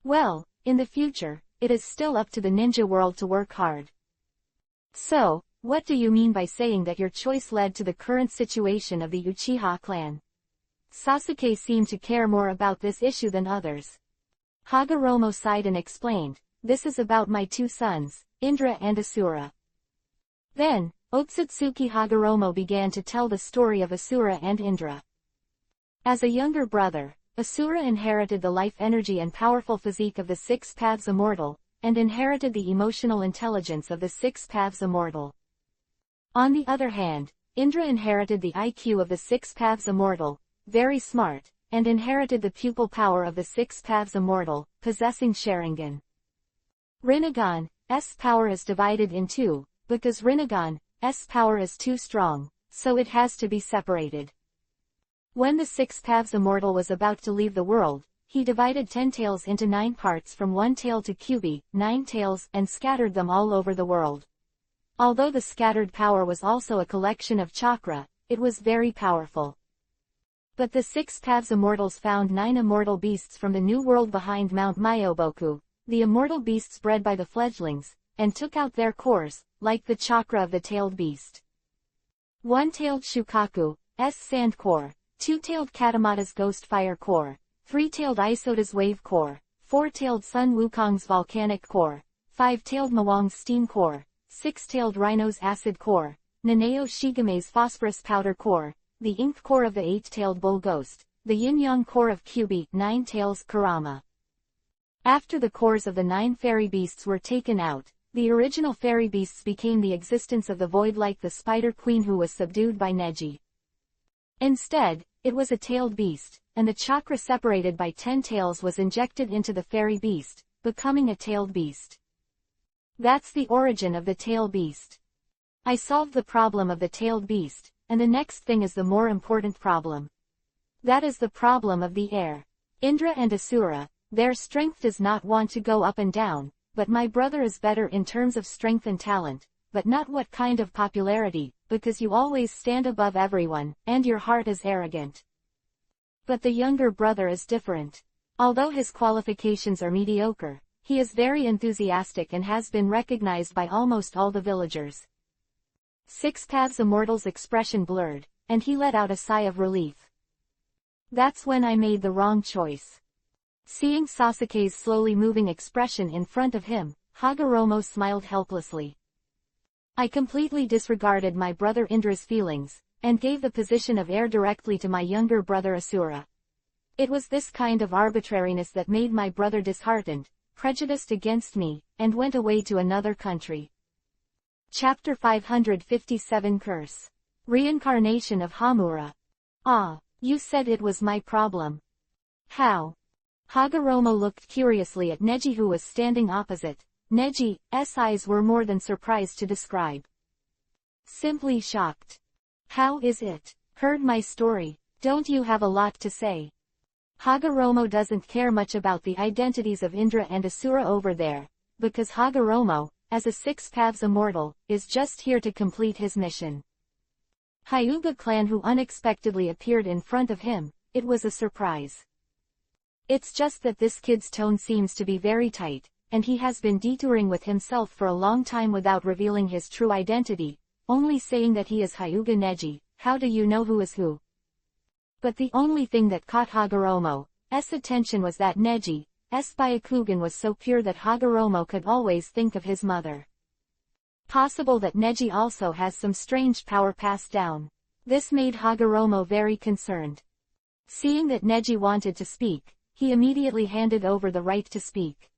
Well, in the future, it is still up to the ninja world to work hard. So, what do you mean by saying that your choice led to the current situation of the Uchiha clan? Sasuke seemed to care more about this issue than others. Hagoromo sighed and explained, "This is about my two sons, Indra and Asura." Then, Otsutsuki Hagoromo began to tell the story of Asura and Indra. As a younger brother, Asura inherited the life energy and powerful physique of the Six Paths Immortal, and inherited the emotional intelligence of the Six Paths Immortal. On the other hand, Indra inherited the IQ of the Six Paths Immortal, very smart, and inherited the pupil power of the Six Paths Immortal, possessing Sharingan. Rinnegan's power is divided in two, because Rinnegan's power is too strong, so it has to be separated. When the Six Paths Immortal was about to leave the world, he divided Ten Tails into 9 parts from one tail to Kyubi, 9 tails, and scattered them all over the world. Although the scattered power was also a collection of chakra, it was very powerful. But the Six Paths Immortals found 9 immortal beasts from the new world behind Mount Myoboku, the immortal beasts bred by the fledglings, and took out their cores, like the chakra of the tailed beast. One-tailed Shukaku's sand core, two-tailed Katamata's ghost fire core, three-tailed Isota's wave core, four-tailed Sun Wukong's volcanic core, five-tailed Mawang's steam core, six-tailed Rhino's acid core, Naneo Shigame's phosphorus powder core, the ink core of the eight-tailed bull ghost, the yin-yang core of Kyubi, 9 tails Kurama. After the cores of the 9 fairy beasts were taken out, the original fairy beasts became the existence of the void like the spider queen who was subdued by Neji. Instead, it was a tailed beast, and the chakra separated by 10 tails was injected into the fairy beast, becoming a tailed beast. That's the origin of the tail beast. I solved the problem of the tailed beast, and the next thing is the more important problem. That is the problem of the air. Indra and Asura, their strength does not want to go up and down, but my brother is better in terms of strength and talent, but not what kind of popularity, because you always stand above everyone, and your heart is arrogant. But the younger brother is different. Although his qualifications are mediocre, he is very enthusiastic and has been recognized by almost all the villagers. Six Paths Immortal's expression blurred, and he let out a sigh of relief. That's when I made the wrong choice. Seeing Sasuke's slowly moving expression in front of him, Hagoromo smiled helplessly. I completely disregarded my brother Indra's feelings, and gave the position of heir directly to my younger brother Asura. It was this kind of arbitrariness that made my brother disheartened, prejudiced against me, and went away to another country. Chapter 557 Curse. Reincarnation of Hamura. Ah, you said it was my problem. How? Hagoromo looked curiously at Neji, who was standing opposite. Neji's eyes were more than surprised to describe. Simply shocked. How is it? Heard my story, don't you have a lot to say? Hagoromo doesn't care much about the identities of Indra and Asura over there, because Hagoromo, as a Six Paths Immortal, is just here to complete his mission. Hyuga clan who unexpectedly appeared in front of him, it was a surprise. It's just that this kid's tone seems to be very tight, and he has been detouring with himself for a long time without revealing his true identity, only saying that he is Hyuga Neji. How do you know who is who? But the only thing that caught Hagoromo's attention was that Neji's Byakugan was so pure that Hagoromo could always think of his mother. Possible that Neji also has some strange power passed down. This made Hagoromo very concerned. Seeing that Neji wanted to speak, he immediately handed over the right to speak.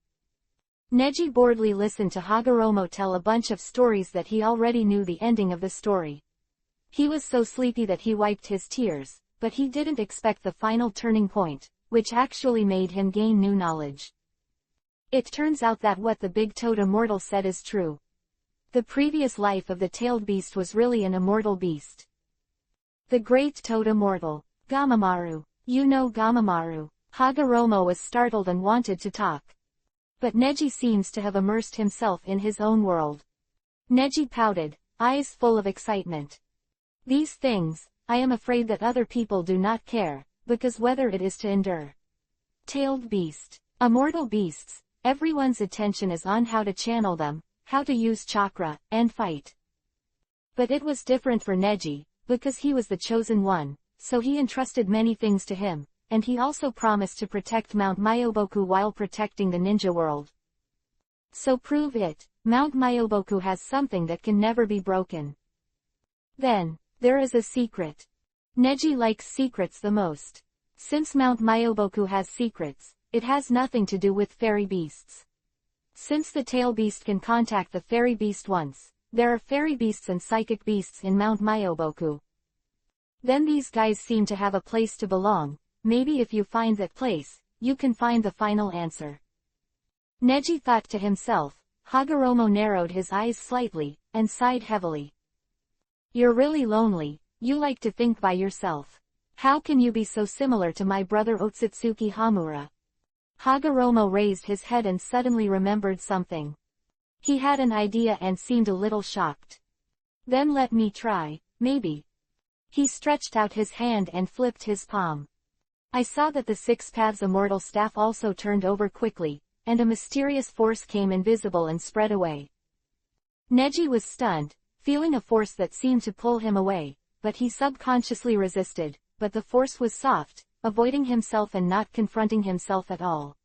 Neji boredly listened to Hagoromo tell a bunch of stories that he already knew the ending of the story. He was so sleepy that he wiped his tears, but he didn't expect the final turning point, which actually made him gain new knowledge. It turns out that what the big-toed immortal said is true. The previous life of the tailed beast was really an immortal beast. The great-toed immortal, Gamamaru. You know Gamamaru. Hagoromo was startled and wanted to talk. But Neji seems to have immersed himself in his own world. Neji pouted, eyes full of excitement. These things, I am afraid that other people do not care, because whether it is to endure. Tailed beast. Immortal beasts, everyone's attention is on how to channel them, how to use chakra, and fight. But it was different for Neji, because he was the chosen one, so he entrusted many things to him, and he also promised to protect Mount Myoboku while protecting the ninja world. So prove it, Mount Myoboku has something that can never be broken. Then, there is a secret. Neji likes secrets the most. Since Mount Myoboku has secrets, it has nothing to do with fairy beasts. Since the tail beast can contact the fairy beast once, there are fairy beasts and psychic beasts in Mount Myoboku. Then these guys seem to have a place to belong. Maybe if you find that place, you can find the final answer. Neji thought to himself. Hagoromo narrowed his eyes slightly, and sighed heavily. You're really lonely, you like to think by yourself. How can you be so similar to my brother Otsutsuki Hamura? Hagoromo raised his head and suddenly remembered something. He had an idea and seemed a little shocked. Then let me try, maybe. He stretched out his hand and flipped his palm. I saw that the Six Paths Immortal staff also turned over quickly, and a mysterious force came invisible and spread away. Neji was stunned, feeling a force that seemed to pull him away, but he subconsciously resisted, but the force was soft, avoiding himself and not confronting himself at all.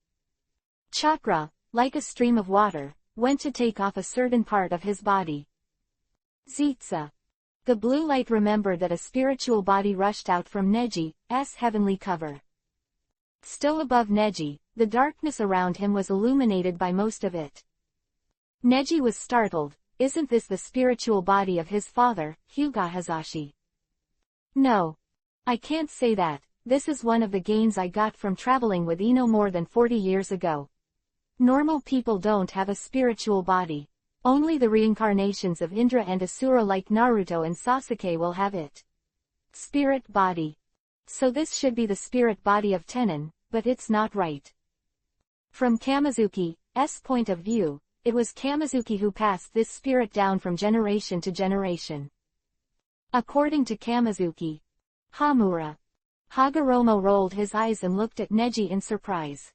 Chakra, like a stream of water, went to take off a certain part of his body. Zitsa. The blue light remembered that a spiritual body rushed out from Neji's heavenly cover. Still above Neji, the darkness around him was illuminated by most of it. Neji was startled. Isn't this the spiritual body of his father, Hyuga Hazashi? No. I can't say that. This is one of the gains I got from traveling with Ino more than 40 years ago. Normal people don't have a spiritual body. Only the reincarnations of Indra and Asura like Naruto and Sasuke will have it. Spirit body. So this should be the spirit body of Tenon, but it's not right. From Kamizuki's point of view, it was Kamizuki who passed this spirit down from generation to generation. According to Kamizuki, Hamura. Hagoromo rolled his eyes and looked at Neji in surprise.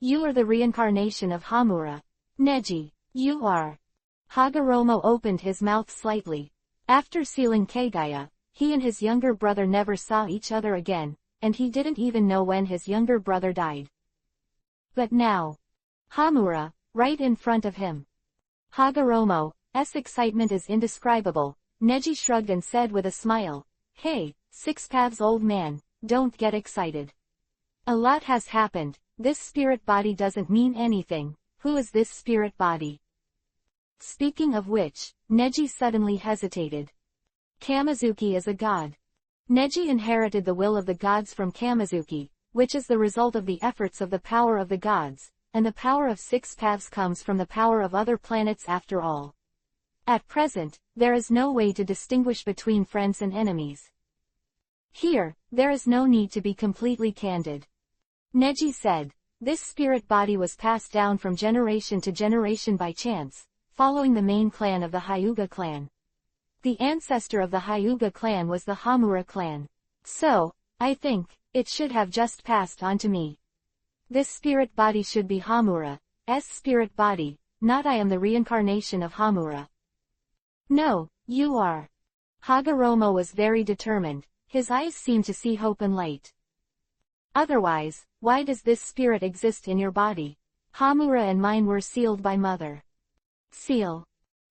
You are the reincarnation of Hamura. Neji, you are. Hagoromo opened his mouth slightly. After sealing Kagaya, he and his younger brother never saw each other again, and he didn't even know when his younger brother died. But now, Hamura, right in front of him. Hagoromo's excitement is indescribable. Neji shrugged and said with a smile, Hey, Six Paths old man, don't get excited. A lot has happened. This spirit body doesn't mean anything. Who is this spirit body? Speaking of which, Neji suddenly hesitated. Kamizuki is a god. Neji inherited the will of the gods from Kamizuki, which is the result of the efforts of the power of the gods, and the power of Six Paths comes from the power of other planets after all. At present, there is no way to distinguish between friends and enemies. Here, there is no need to be completely candid. Neji said, this spirit body was passed down from generation to generation by chance, following the main clan of the Hyuga clan. The ancestor of the Hyuga clan was the Hamura clan. So, I think, it should have just passed on to me. This spirit body should be Hamura's spirit body, not I am the reincarnation of Hamura. No, you are. Hagoromo was very determined. His eyes seemed to see hope and light. Otherwise, why does this spirit exist in your body? Hamura and mine were sealed by mother. Seal.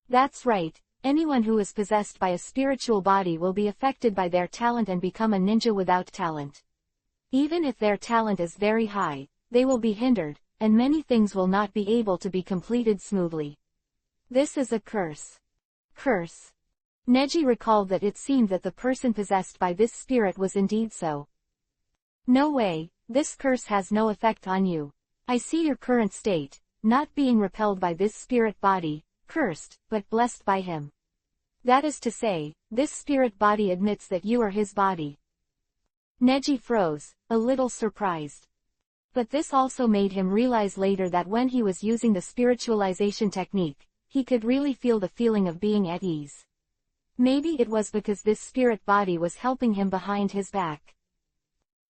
That's right, anyone who is possessed by a spiritual body will be affected by their talent and become a ninja without talent. Even if their talent is very high, they will be hindered, and many things will not be able to be completed smoothly. This is a curse. Curse. Neji recalled that it seemed that the person possessed by this spirit was indeed so. No way, this curse has no effect on you. I see your current state, not being repelled by this spirit body, cursed, but blessed by him. That is to say, this spirit body admits that you are his body. Neji froze, a little surprised. But this also made him realize later that when he was using the spiritualization technique, he could really feel the feeling of being at ease. Maybe it was because this spirit body was helping him behind his back.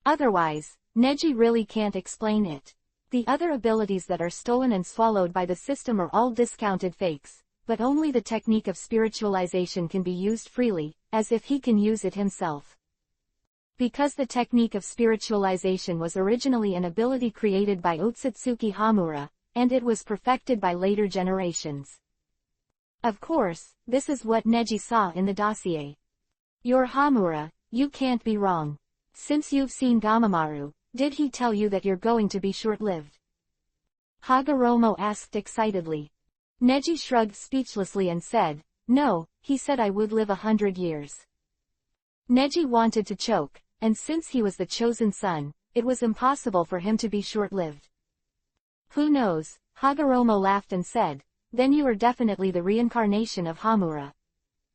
Otherwise, Neji really can't explain it. The other abilities that are stolen and swallowed by the system are all discounted fakes, but only the technique of spiritualization can be used freely, as if he can use it himself. Because the technique of spiritualization was originally an ability created by Otsutsuki Hamura, and it was perfected by later generations. Of course, this is what Neji saw in the dossier. You're Hamura, you can't be wrong. Since you've seen Gamamaru, did he tell you that you're going to be short-lived? Hagoromo asked excitedly. Neji shrugged speechlessly and said, No, he said I would live 100 years. Neji wanted to choke, and since he was the chosen son, it was impossible for him to be short-lived. Who knows? Hagoromo laughed and said, Then you are definitely the reincarnation of Hamura.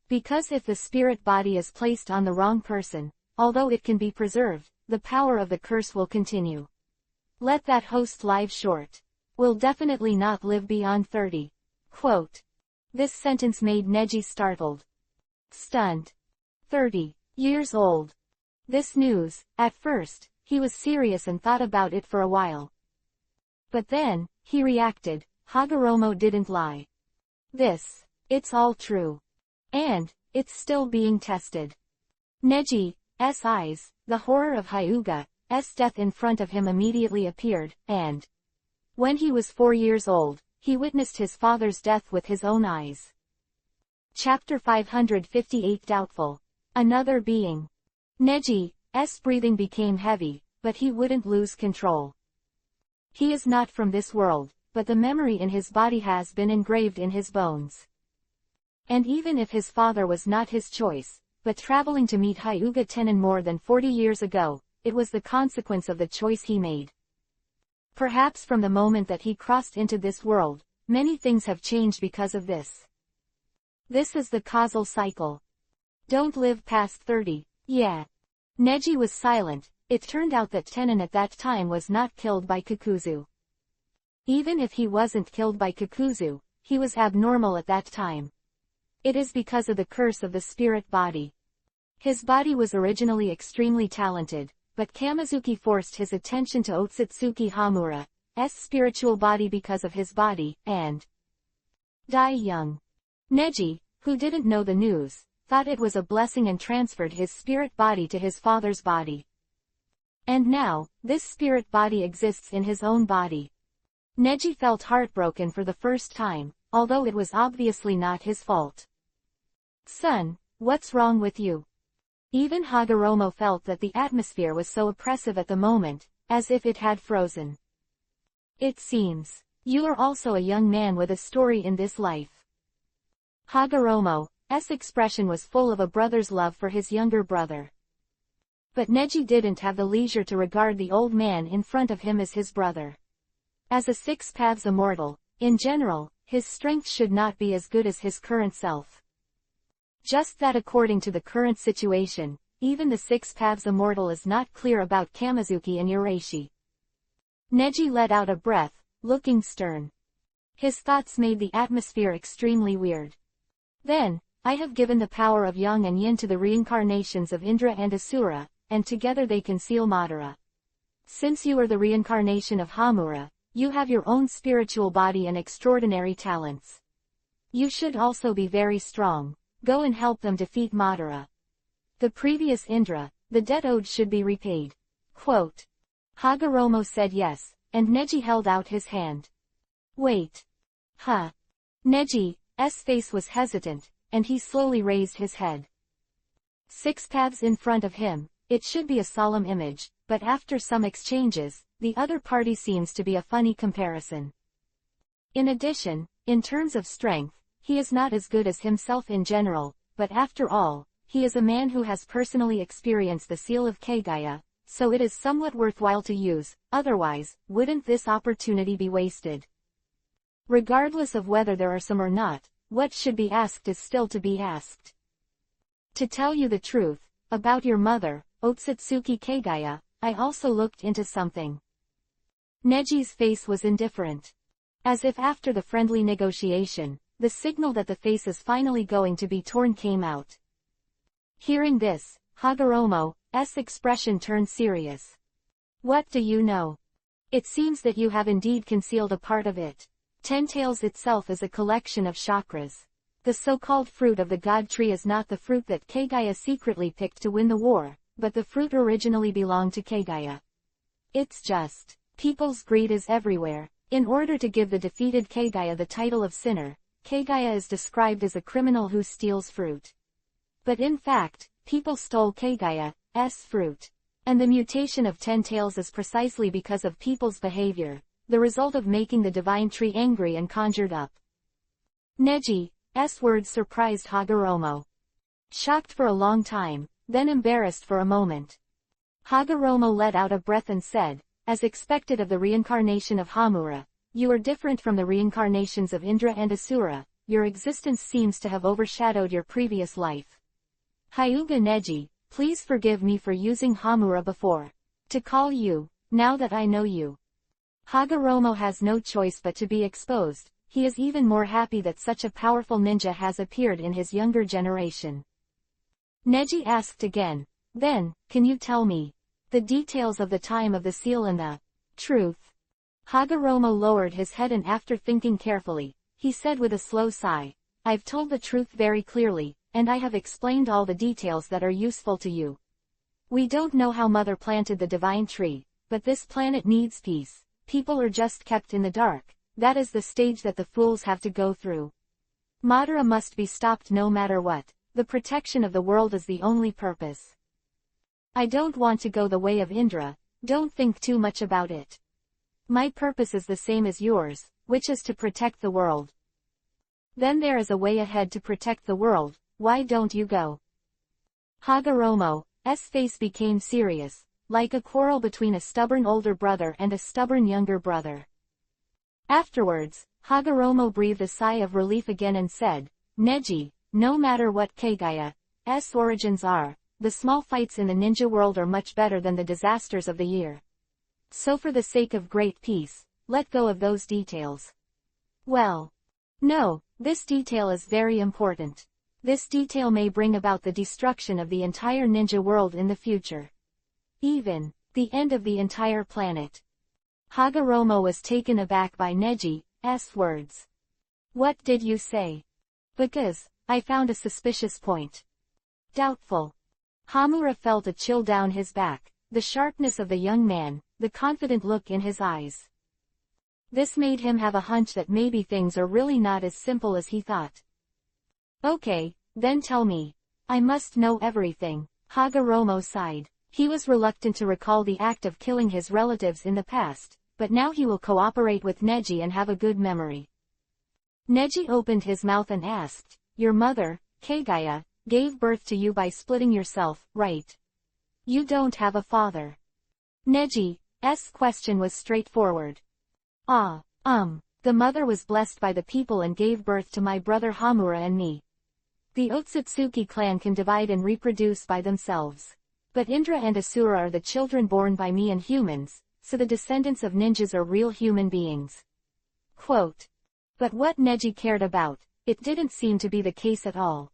Because if the spirit body is placed on the wrong person, although it can be preserved, the power of the curse will continue. Let that host live short. Will definitely not live beyond 30. Quote. This sentence made Neji startled. Stunned. 30 years old. This news, at first, he was serious and thought about it for a while. But then, he reacted, Hagoromo didn't lie. It's all true. And, it's still being tested. Neji's eyes, the horror of Hyuga's death in front of him immediately appeared, and when he was 4 years old, he witnessed his father's death with his own eyes. Chapter 558 Doubtful. Another being. Neji's breathing became heavy, but he wouldn't lose control. He is not from this world, but the memory in his body has been engraved in his bones. And even if his father was not his choice, but traveling to meet Hyuga Tenon more than 40 years ago, it was the consequence of the choice he made. Perhaps from the moment that he crossed into this world, many things have changed because of this. This is the causal cycle. Don't live past 30. Yeah. Neji was silent. It turned out that Tenon at that time was not killed by Kakuzu. Even if he wasn't killed by Kakuzu, he was abnormal at that time. It is because of the curse of the spirit body. His body was originally extremely talented, but Kamizuki forced his attention to Otsutsuki Hamura's spiritual body because of his body, and died young. Neji, who didn't know the news, thought it was a blessing and transferred his spirit body to his father's body. And now, this spirit body exists in his own body. Neji felt heartbroken for the first time, although it was obviously not his fault. "Son, what's wrong with you?" Even Hagoromo felt that the atmosphere was so oppressive at the moment, as if it had frozen. "It seems you are also a young man with a story in this life." Hagoromo's expression was full of a brother's love for his younger brother. But Neji didn't have the leisure to regard the old man in front of him as his brother. As a Six Paths Immortal, in general, his strength should not be as good as his current self. Just that according to the current situation, even the Six Paths Immortal is not clear about Kamizuki and Urashi. Neji let out a breath, looking stern. His thoughts made the atmosphere extremely weird. "Then, I have given the power of Yang and Yin to the reincarnations of Indra and Asura, and together they conceal Madara. Since you are the reincarnation of Hamura, you have your own spiritual body and extraordinary talents. You should also be very strong. Go and help them defeat Madara. The previous Indra, the debt owed should be repaid." Quote. Hagoromo said yes, and Neji held out his hand. "Wait. Huh." Neji's face was hesitant, and he slowly raised his head. Six paths in front of him, it should be a solemn image, but after some exchanges, the other party seems to be a funny comparison. In addition, in terms of strength, he is not as good as himself in general, but after all, he is a man who has personally experienced the seal of Kagaya, so it is somewhat worthwhile to use, otherwise, wouldn't this opportunity be wasted? Regardless of whether there are some or not, what should be asked is still to be asked. "To tell you the truth, about your mother, Otsutsuki Kagaya, I also looked into something." Neji's face was indifferent. As if after the friendly negotiation, the signal that the face is finally going to be torn came out. Hearing this, Hagoromo's expression turned serious. "What do you know? It seems that you have indeed concealed a part of it. Ten Tails itself is a collection of chakras. The so-called fruit of the god tree is not the fruit that Kagaya secretly picked to win the war, but the fruit originally belonged to Kagaya. It's just, people's greed is everywhere. In order to give the defeated Kagaya the title of sinner, Kagaya is described as a criminal who steals fruit. But in fact, people stole Kagaya's fruit. And the mutation of Ten Tails is precisely because of people's behavior, the result of making the divine tree angry and conjured up." Neji's words surprised Hagoromo. Shocked for a long time, then embarrassed for a moment. Hagoromo let out a breath and said, "As expected of the reincarnation of Hamura, you are different from the reincarnations of Indra and Asura. Your existence seems to have overshadowed your previous life. Hyuga Neji, please forgive me for using Hamura before. To call you, now that I know you." Hagoromo has no choice but to be exposed. He is even more happy that such a powerful ninja has appeared in his younger generation. Neji asked again, "Then, can you tell me the details of the time of the seal and the truth?" Hagoromo lowered his head and after thinking carefully, he said with a slow sigh, "I've told the truth very clearly, and I have explained all the details that are useful to you. We don't know how Mother planted the divine tree, but this planet needs peace. People are just kept in the dark. That is the stage that the fools have to go through. Madara must be stopped no matter what. The protection of the world is the only purpose. I don't want to go the way of Indra, don't think too much about it. My purpose is the same as yours, which is to protect the world. Then there is a way ahead to protect the world, why don't you go?" Hagoromo's face became serious, like a quarrel between a stubborn older brother and a stubborn younger brother. Afterwards, Hagoromo breathed a sigh of relief again and said, "Neji, no matter what Kagaya's origins are, the small fights in the ninja world are much better than the disasters of the year. So for the sake of great peace, let go of those details. Well. No, this detail is very important. This detail may bring about the destruction of the entire ninja world in the future. Even the end of the entire planet. Hagoromo was taken aback by Neji's words. What did you say? Because I found a suspicious point. Doubtful. Hamura felt a chill down his back, the sharpness of the young man, the confident look in his eyes. This made him have a hunch that maybe things are really not as simple as he thought. Okay, then tell me. I must know everything. Hagoromo sighed. He was reluctant to recall the act of killing his relatives in the past, but now he will cooperate with Neji and have a good memory. Neji opened his mouth and asked, Your mother, Kagaya, gave birth to you by splitting yourself, right? You don't have a father. Neji's question was straightforward. The mother was blessed by the people and gave birth to my brother Hamura and me. The Otsutsuki clan can divide and reproduce by themselves. But Indra and Asura are the children born by me and humans, so the descendants of ninjas are real human beings. Quote. But what Neji cared about, it didn't seem to be the case at all.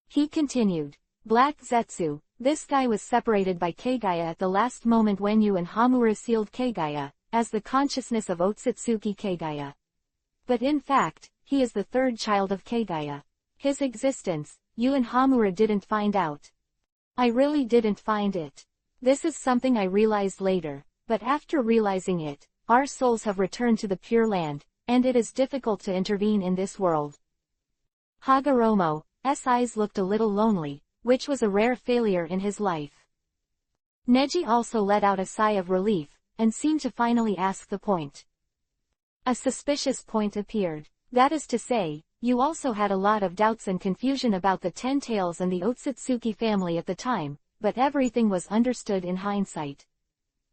He continued. Black Zetsu, this guy was separated by Kagaya at the last moment when you and Hamura sealed Kagaya, as the consciousness of Otsutsuki Kagaya. But in fact, he is the third child of Kagaya. His existence, you and Hamura didn't find out. I really didn't find it. This is something I realized later, but after realizing it, our souls have returned to the Pure Land, and it is difficult to intervene in this world. Hagoromo's eyes looked a little lonely, which was a rare failure in his life. Neji also let out a sigh of relief, and seemed to finally ask the point. A suspicious point appeared. That is to say, you also had a lot of doubts and confusion about the Ten Tails and the Otsutsuki family at the time, but everything was understood in hindsight.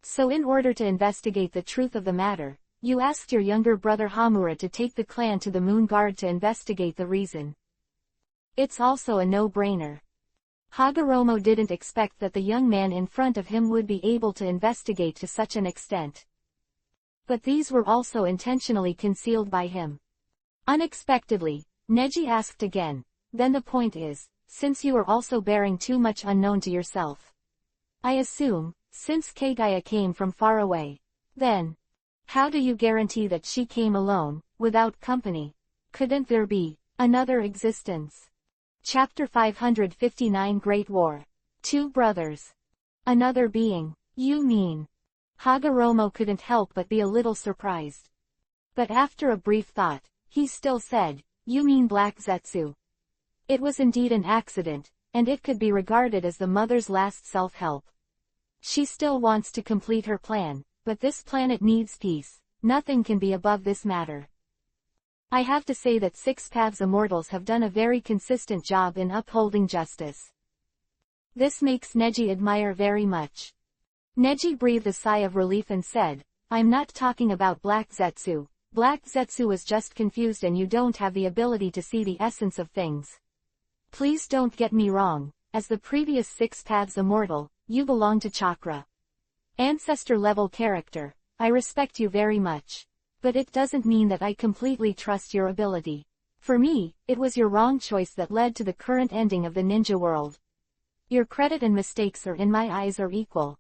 So in order to investigate the truth of the matter, you asked your younger brother Hamura to take the clan to the Moon Guard to investigate the reason. It's also a no-brainer. Hagoromo didn't expect that the young man in front of him would be able to investigate to such an extent. But these were also intentionally concealed by him. Unexpectedly, Neji asked again, then the point is, since you are also bearing too much unknown to yourself. I assume, since Kagaya came from far away. Then, how do you guarantee that she came alone, without company? Couldn't there be another existence? Chapter 559 Great War. Two brothers. Another being. You mean? Hagoromo couldn't help but be a little surprised. But after a brief thought, he still said, You mean Black Zetsu. It was indeed an accident, and it could be regarded as the mother's last self-help. She still wants to complete her plan, but this planet needs peace. Nothing can be above this matter. I have to say that Six Paths Immortals have done a very consistent job in upholding justice. This makes Neji admire very much. Neji breathed a sigh of relief and said, I'm not talking about Black Zetsu. Black Zetsu was just confused and you don't have the ability to see the essence of things. Please don't get me wrong, as the previous Six Paths Immortal, you belong to Chakra. Ancestor-level character, I respect you very much. But it doesn't mean that I completely trust your ability. For me, it was your wrong choice that led to the current ending of the ninja world. Your credit and mistakes are in my eyes are equal.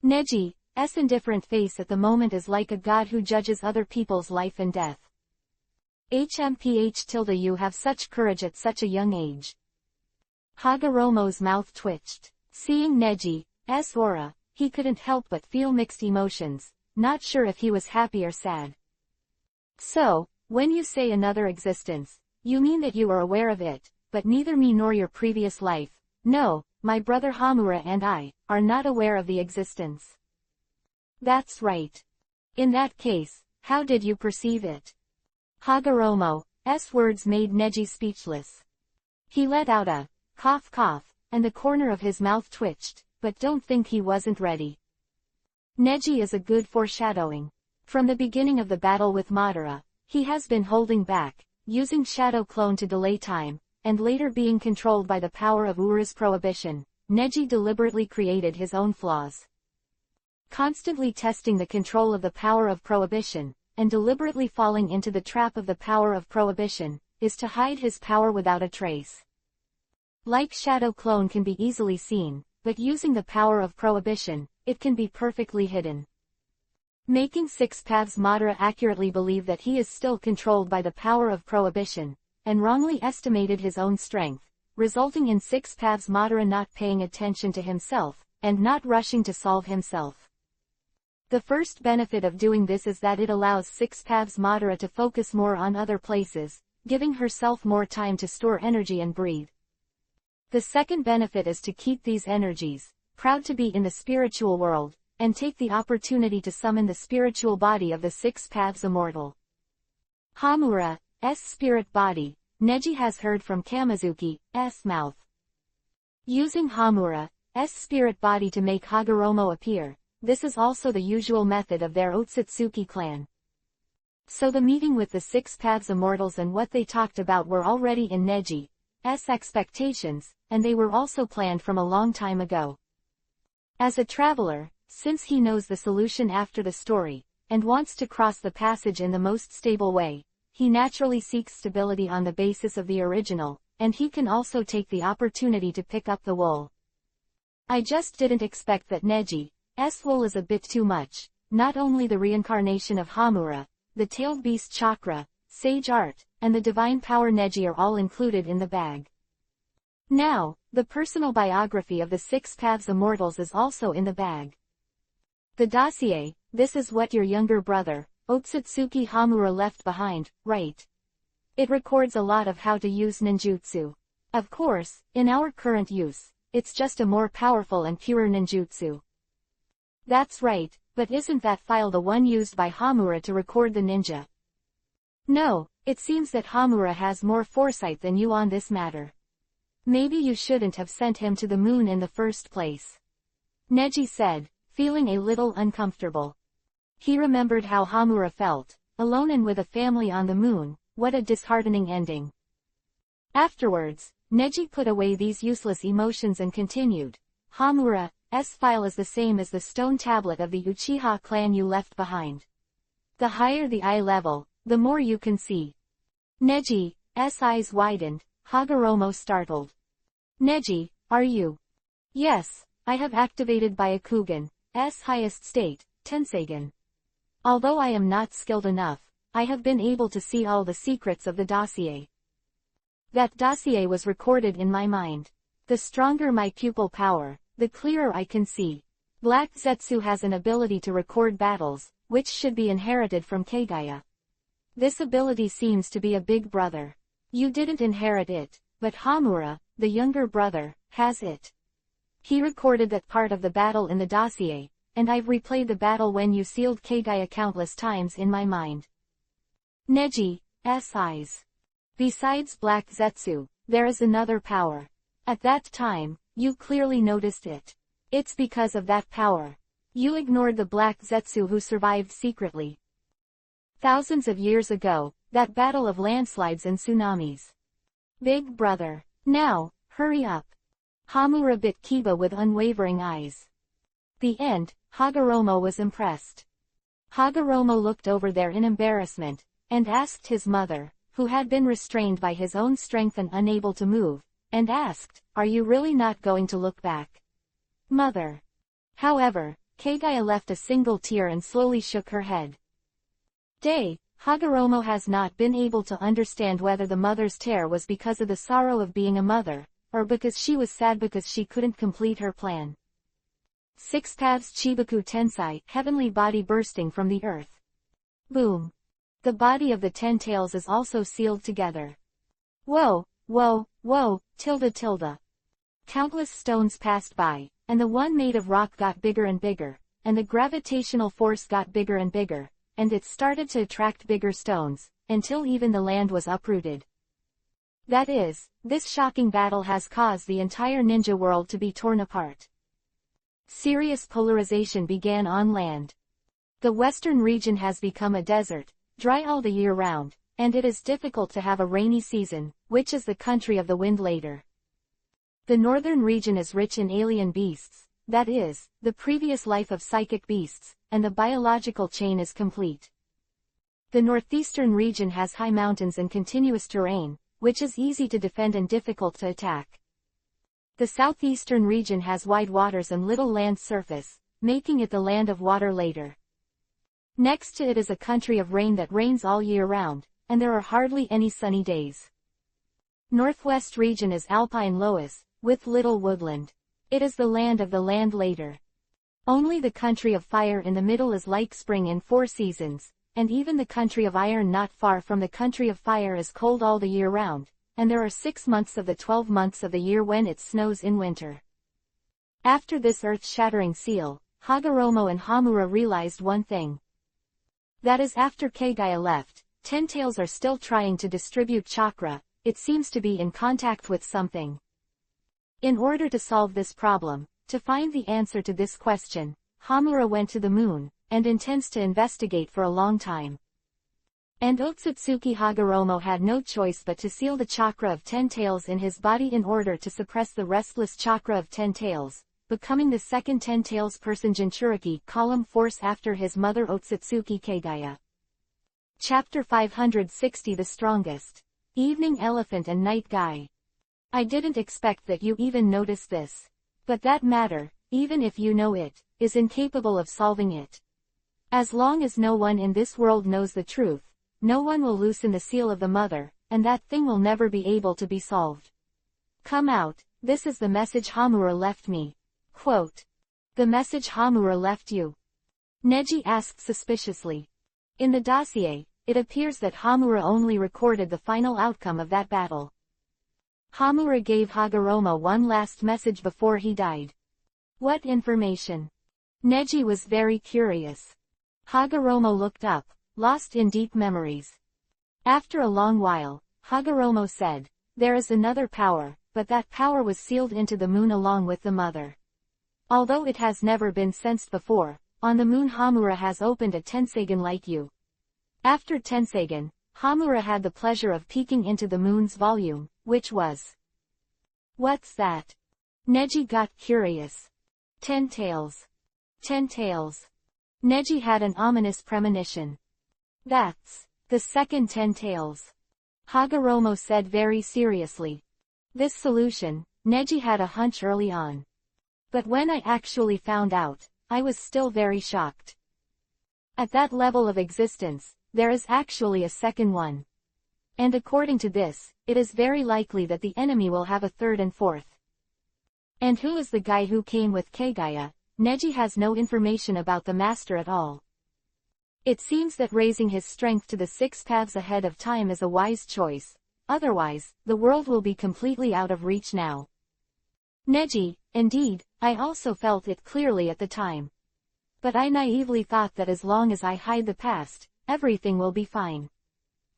Neji's indifferent face at the moment is like a god who judges other people's life and death. You have such courage at such a young age. Hagoromo's mouth twitched. Seeing Neji's aura, he couldn't help but feel mixed emotions, not sure if he was happy or sad. So, when you say another existence, you mean that you are aware of it, but neither me nor your previous life, no, my brother Hamura and I, are not aware of the existence. That's right. In that case, how did you perceive it? Hagoromo's words made Neji speechless. He let out a cough, and the corner of his mouth twitched, but don't think he wasn't ready. Neji is a good foreshadowing. From the beginning of the battle with Madara, he has been holding back, using Shadow Clone to delay time, and later being controlled by the power of Ura's prohibition. Neji deliberately created his own flaws. Constantly testing the control of the power of prohibition, and deliberately falling into the trap of the power of prohibition, is to hide his power without a trace. Like shadow clone can be easily seen, but using the power of prohibition, it can be perfectly hidden. Making Six Paths Madara accurately believe that he is still controlled by the power of prohibition, and wrongly estimated his own strength, resulting in Six Paths Madara not paying attention to himself, and not rushing to solve himself. The first benefit of doing this is that it allows Six Paths Madara to focus more on other places, giving herself more time to store energy and breathe. The second benefit is to keep these energies, proud to be in the spiritual world, and take the opportunity to summon the spiritual body of the Six Paths Immortal. Hamura's spirit body, Neji has heard from Kamizuki's mouth. Using Hamura's spirit body to make Hagoromo appear, this is also the usual method of their Otsutsuki clan. So the meeting with the Six Paths Immortals and what they talked about were already in Neji's expectations, and they were also planned from a long time ago. As a traveler, since he knows the solution after the story, and wants to cross the passage in the most stable way, he naturally seeks stability on the basis of the original, and he can also take the opportunity to pick up the wool. I just didn't expect that Neji's wool is a bit too much, not only the reincarnation of Hamura, the tailed beast chakra, sage art, and the divine power Neji are all included in the bag. Now, the personal biography of the Six Paths Immortals is also in the bag. The dossier, this is what your younger brother, Otsutsuki Hamura left behind, right? It records a lot of how to use ninjutsu. Of course, in our current use, it's just a more powerful and purer ninjutsu. That's right, but isn't that file the one used by Hamura to record the ninja? No, it seems that Hamura has more foresight than you on this matter. Maybe you shouldn't have sent him to the moon in the first place. Neji said, feeling a little uncomfortable. He remembered how Hamura felt, alone and with a family on the moon. What a disheartening ending. Afterwards, Neji put away these useless emotions and continued. Hamura's file is the same as the stone tablet of the Uchiha clan you left behind. The higher the eye level, the more you can see. Neji's eyes widened, Hagoromo startled. Neji, are you? Yes, I have activated Byakugan's highest state, Tenseigan. Although I am not skilled enough, I have been able to see all the secrets of the dossier. That dossier was recorded in my mind. The stronger my pupil power, the clearer I can see. Black Zetsu has an ability to record battles, which should be inherited from Kagaya. This ability seems to be a big brother. You didn't inherit it, but Hamura, the younger brother, has it. He recorded that part of the battle in the dossier, and I've replayed the battle when you sealed Kagaya countless times in my mind. Neji's eyes. Besides Black Zetsu, there is another power. At that time, you clearly noticed it. It's because of that power. You ignored the Black Zetsu who survived secretly. Thousands of years ago, that battle of landslides and tsunamis. Big brother. Now, hurry up. Hamura bit Kiba with unwavering eyes. The end. Hagoromo was impressed. Hagoromo looked over there in embarrassment, and asked his mother, who had been restrained by his own strength and unable to move, and asked, are you really not going to look back? Mother. However, Kagaya left a single tear and slowly shook her head. Hagoromo has not been able to understand whether the mother's tear was because of the sorrow of being a mother, or because she was sad because she couldn't complete her plan. Six Paths Chibaku Tensai, heavenly body bursting from the earth. Boom. The body of the 10 tails is also sealed together. Whoa, whoa, whoa, tilde tilde. Countless stones passed by, and the one made of rock got bigger and bigger, and the gravitational force got bigger and bigger, and it started to attract bigger stones, until even the land was uprooted. That is, this shocking battle has caused the entire ninja world to be torn apart. Serious polarization began on land. The western region has become a desert, dry all the year round, and it is difficult to have a rainy season, which is the country of the wind later. The northern region is rich in alien beasts, that is, the previous life of psychic beasts, and the biological chain is complete. The northeastern region has high mountains and continuous terrain, which is easy to defend and difficult to attack. The southeastern region has wide waters and little land surface, making it the land of water later. Next to it is a country of rain that rains all year round, and there are hardly any sunny days. Northwest region is alpine loess, with little woodland. It is the land of the land later. Only the country of fire in the middle is like spring in 4 seasons, and even the country of iron not far from the country of fire is cold all the year round, and there are 6 months of the 12 months of the year when it snows in winter. After this earth-shattering seal, Hagoromo and Hamura realized one thing. That is, after Kagaya left, Ten Tails are still trying to distribute chakra. It seems to be in contact with something. In order to solve this problem, to find the answer to this question, Hamura went to the moon, and intends to investigate for a long time. And Otsutsuki Hagoromo had no choice but to seal the chakra of Ten Tails in his body in order to suppress the restless chakra of Ten Tails, becoming the second Ten Tails person Jinchuriki column force after his mother Otsutsuki Kagaya. Chapter 560 The Strongest. Evening Elephant and Night Guy. I didn't expect that you even noticed this. But that matter, even if you know it, is incapable of solving it. As long as no one in this world knows the truth, no one will loosen the seal of the mother, and that thing will never be able to be solved. Come out, this is the message Hamura left me. Quote. The message Hamura left you? Neji asked suspiciously. In the dossier, it appears that Hamura only recorded the final outcome of that battle. Hamura gave Hagoromo one last message before he died. What information? Neji was very curious. Hagoromo looked up, lost in deep memories. After a long while, Hagoromo said, there is another power, but that power was sealed into the moon along with the mother. Although it has never been sensed before, on the moon Hamura has opened a Tensagen like you. After Tensagen, Hamura had the pleasure of peeking into the moon's volume, which was... What's that? Neji got curious. Ten Tails. Ten Tails. Neji had an ominous premonition. That's the second Ten Tails. Hagoromo said very seriously. This solution, Neji had a hunch early on. But when I actually found out, I was still very shocked. At that level of existence, there is actually a second one. And according to this, it is very likely that the enemy will have a third and fourth. And who is the guy who came with Kagaya? Neji has no information about the master at all. It seems that raising his strength to the 6 paths ahead of time is a wise choice, otherwise, the world will be completely out of reach now. Neji, indeed, I also felt it clearly at the time. But I naively thought that as long as I hide the past, everything will be fine.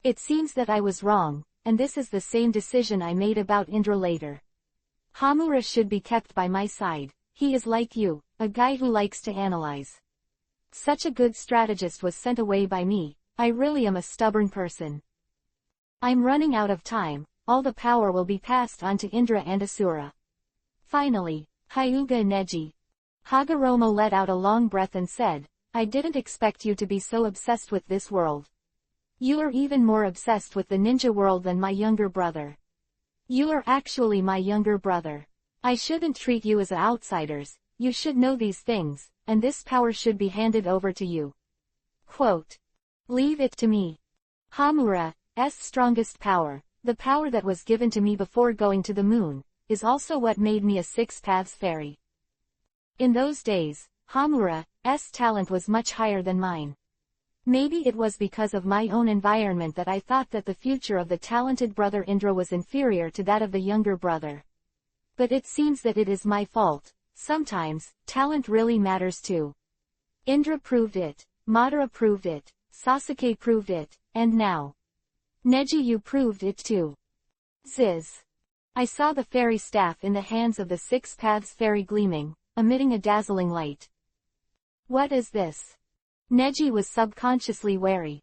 It seems that I was wrong, and this is the same decision I made about Indra later. Hamura should be kept by my side. He is like you, a guy who likes to analyze. Such a good strategist was sent away by me. I really am a stubborn person. I'm running out of time. All the power will be passed on to Indra and Asura. Finally, Hyuga Neji. Hagoromo let out a long breath and said, I didn't expect you to be so obsessed with this world. You are even more obsessed with the ninja world than my younger brother. You are actually my younger brother. I shouldn't treat you as outsiders, you should know these things, and this power should be handed over to you. Quote. Leave it to me. Hamura's strongest power, the power that was given to me before going to the moon, is also what made me a 6 paths fairy. In those days, Hamura's talent was much higher than mine. Maybe it was because of my own environment that I thought that the future of the talented brother Indra was inferior to that of the younger brother. But it seems that it is my fault. Sometimes, talent really matters too. Indra proved it, Madara proved it, Sasuke proved it, and now. Neji, you proved it too. Ziz. I saw the fairy staff in the hands of the 6 paths fairy gleaming, emitting a dazzling light. What is this? Neji was subconsciously wary.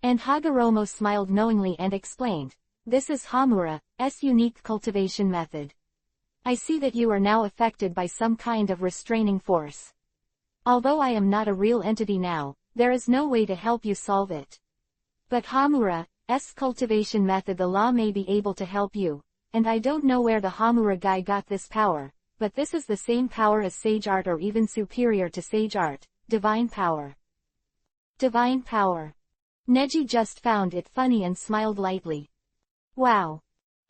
And Hagoromo smiled knowingly and explained, this is Hamura's unique cultivation method. I see that you are now affected by some kind of restraining force. Although I am not a real entity now, there is no way to help you solve it. But Hamura's cultivation method, the law may be able to help you, and I don't know where the Hamura guy got this power, but this is the same power as sage art or even superior to sage art, divine power. Divine power. Neji just found it funny and smiled lightly. Wow.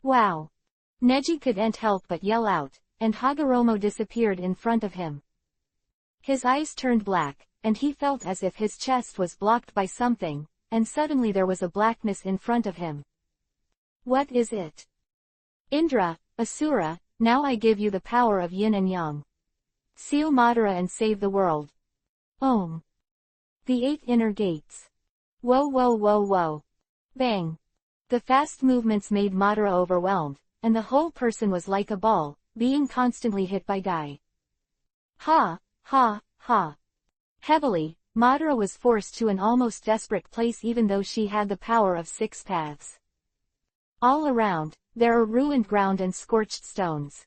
Wow. Neji couldn't help but yell out, and Hagoromo disappeared in front of him. His eyes turned black, and he felt as if his chest was blocked by something, and suddenly there was a blackness in front of him. What is it? Indra, Asura, now I give you the power of yin and yang. Seal Madara and save the world. Om. The 8 inner gates. Whoa whoa whoa whoa. Bang. The fast movements made Madara overwhelmed, and the whole person was like a ball, being constantly hit by Guy. Ha, ha, ha. Heavily, Madara was forced to an almost desperate place even though she had the power of 6 paths. All around, there are ruined ground and scorched stones.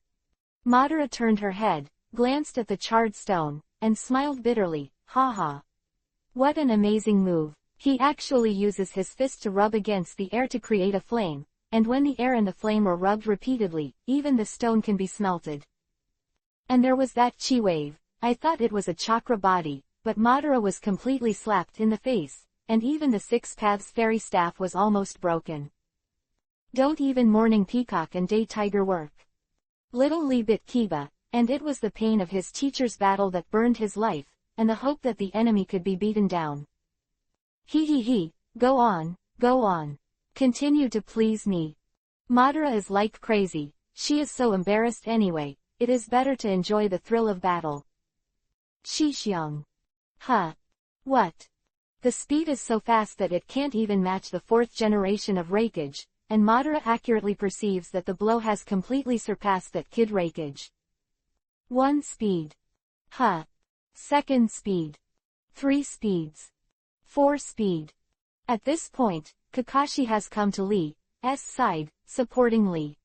Madara turned her head, glanced at the charred stone, and smiled bitterly, ha ha. What an amazing move. He actually uses his fist to rub against the air to create a flame, and when the air and the flame are rubbed repeatedly, even the stone can be smelted. And there was that chi wave. I thought it was a chakra body, but Madara was completely slapped in the face, and even the 6 paths fairy staff was almost broken. Don't even morning peacock and day tiger work. Little Lee bit Kiba, and it was the pain of his teacher's battle that burned his life, and the hope that the enemy could be beaten down. He, go on, go on. Continue to please me. Madara is like crazy, she is so embarrassed anyway, it is better to enjoy the thrill of battle. Shishyoung. Huh. What? The speed is so fast that it can't even match the 4th generation of Raikage, and Madara accurately perceives that the blow has completely surpassed that kid Raikage. 1 speed. Huh. 2nd speed. 3 speeds. 4 speed. At this point, Kakashi has come to Lee's side, supporting Lee.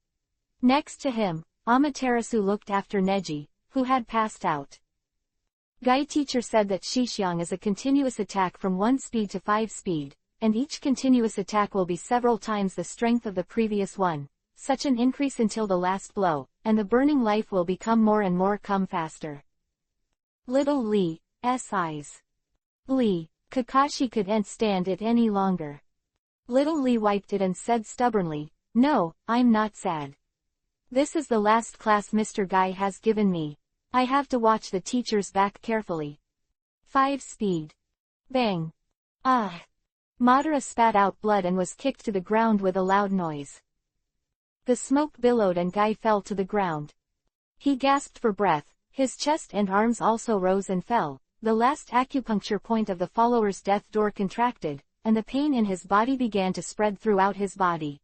Next to him, Amaterasu looked after Neji, who had passed out. Guy teacher said that Shishyoung is a continuous attack from 1 speed to 5 speed, and each continuous attack will be several times the strength of the previous one, such an increase until the last blow, and the burning life will become more and more come faster. Little Lee's eyes. Lee. Kakashi couldn't stand it any longer. Little Lee wiped it and said stubbornly, no, I'm not sad. This is the last class Mr. Guy has given me. I have to watch the teacher's back carefully. 5 speed. Bang. Ah. Madara spat out blood and was kicked to the ground with a loud noise. The smoke billowed and Guy fell to the ground. He gasped for breath, his chest and arms also rose and fell. The last acupuncture point of the follower's death door contracted, and the pain in his body began to spread throughout his body.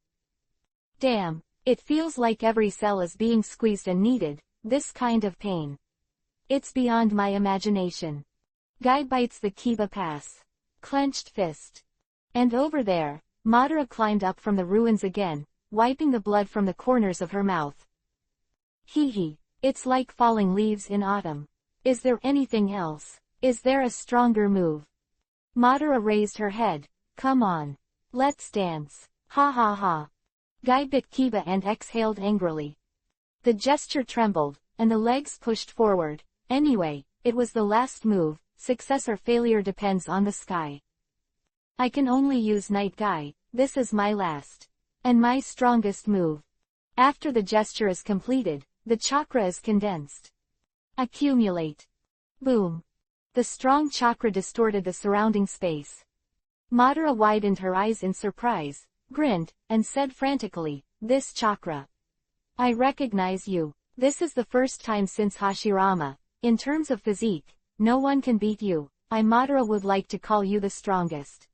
Damn, it feels like every cell is being squeezed and kneaded, this kind of pain. It's beyond my imagination. Guy bites the Kiba pass. Clenched fist. And over there, Madara climbed up from the ruins again, wiping the blood from the corners of her mouth. Hee, it's like falling leaves in autumn. Is there anything else? Is there a stronger move? Madara raised her head. Come on. Let's dance. Ha ha ha. Guy bit Kiba and exhaled angrily. The gesture trembled, and the legs pushed forward. Anyway, it was the last move, success or failure depends on the sky. I can only use Night Guy, this is my last. And my strongest move. After the gesture is completed, the chakra is condensed. Accumulate. Boom. The strong chakra distorted the surrounding space. Madara widened her eyes in surprise, grinned, and said frantically, this chakra. I recognize you. This is the first time since Hashirama. In terms of physique, no one can beat you. Madara would like to call you the strongest.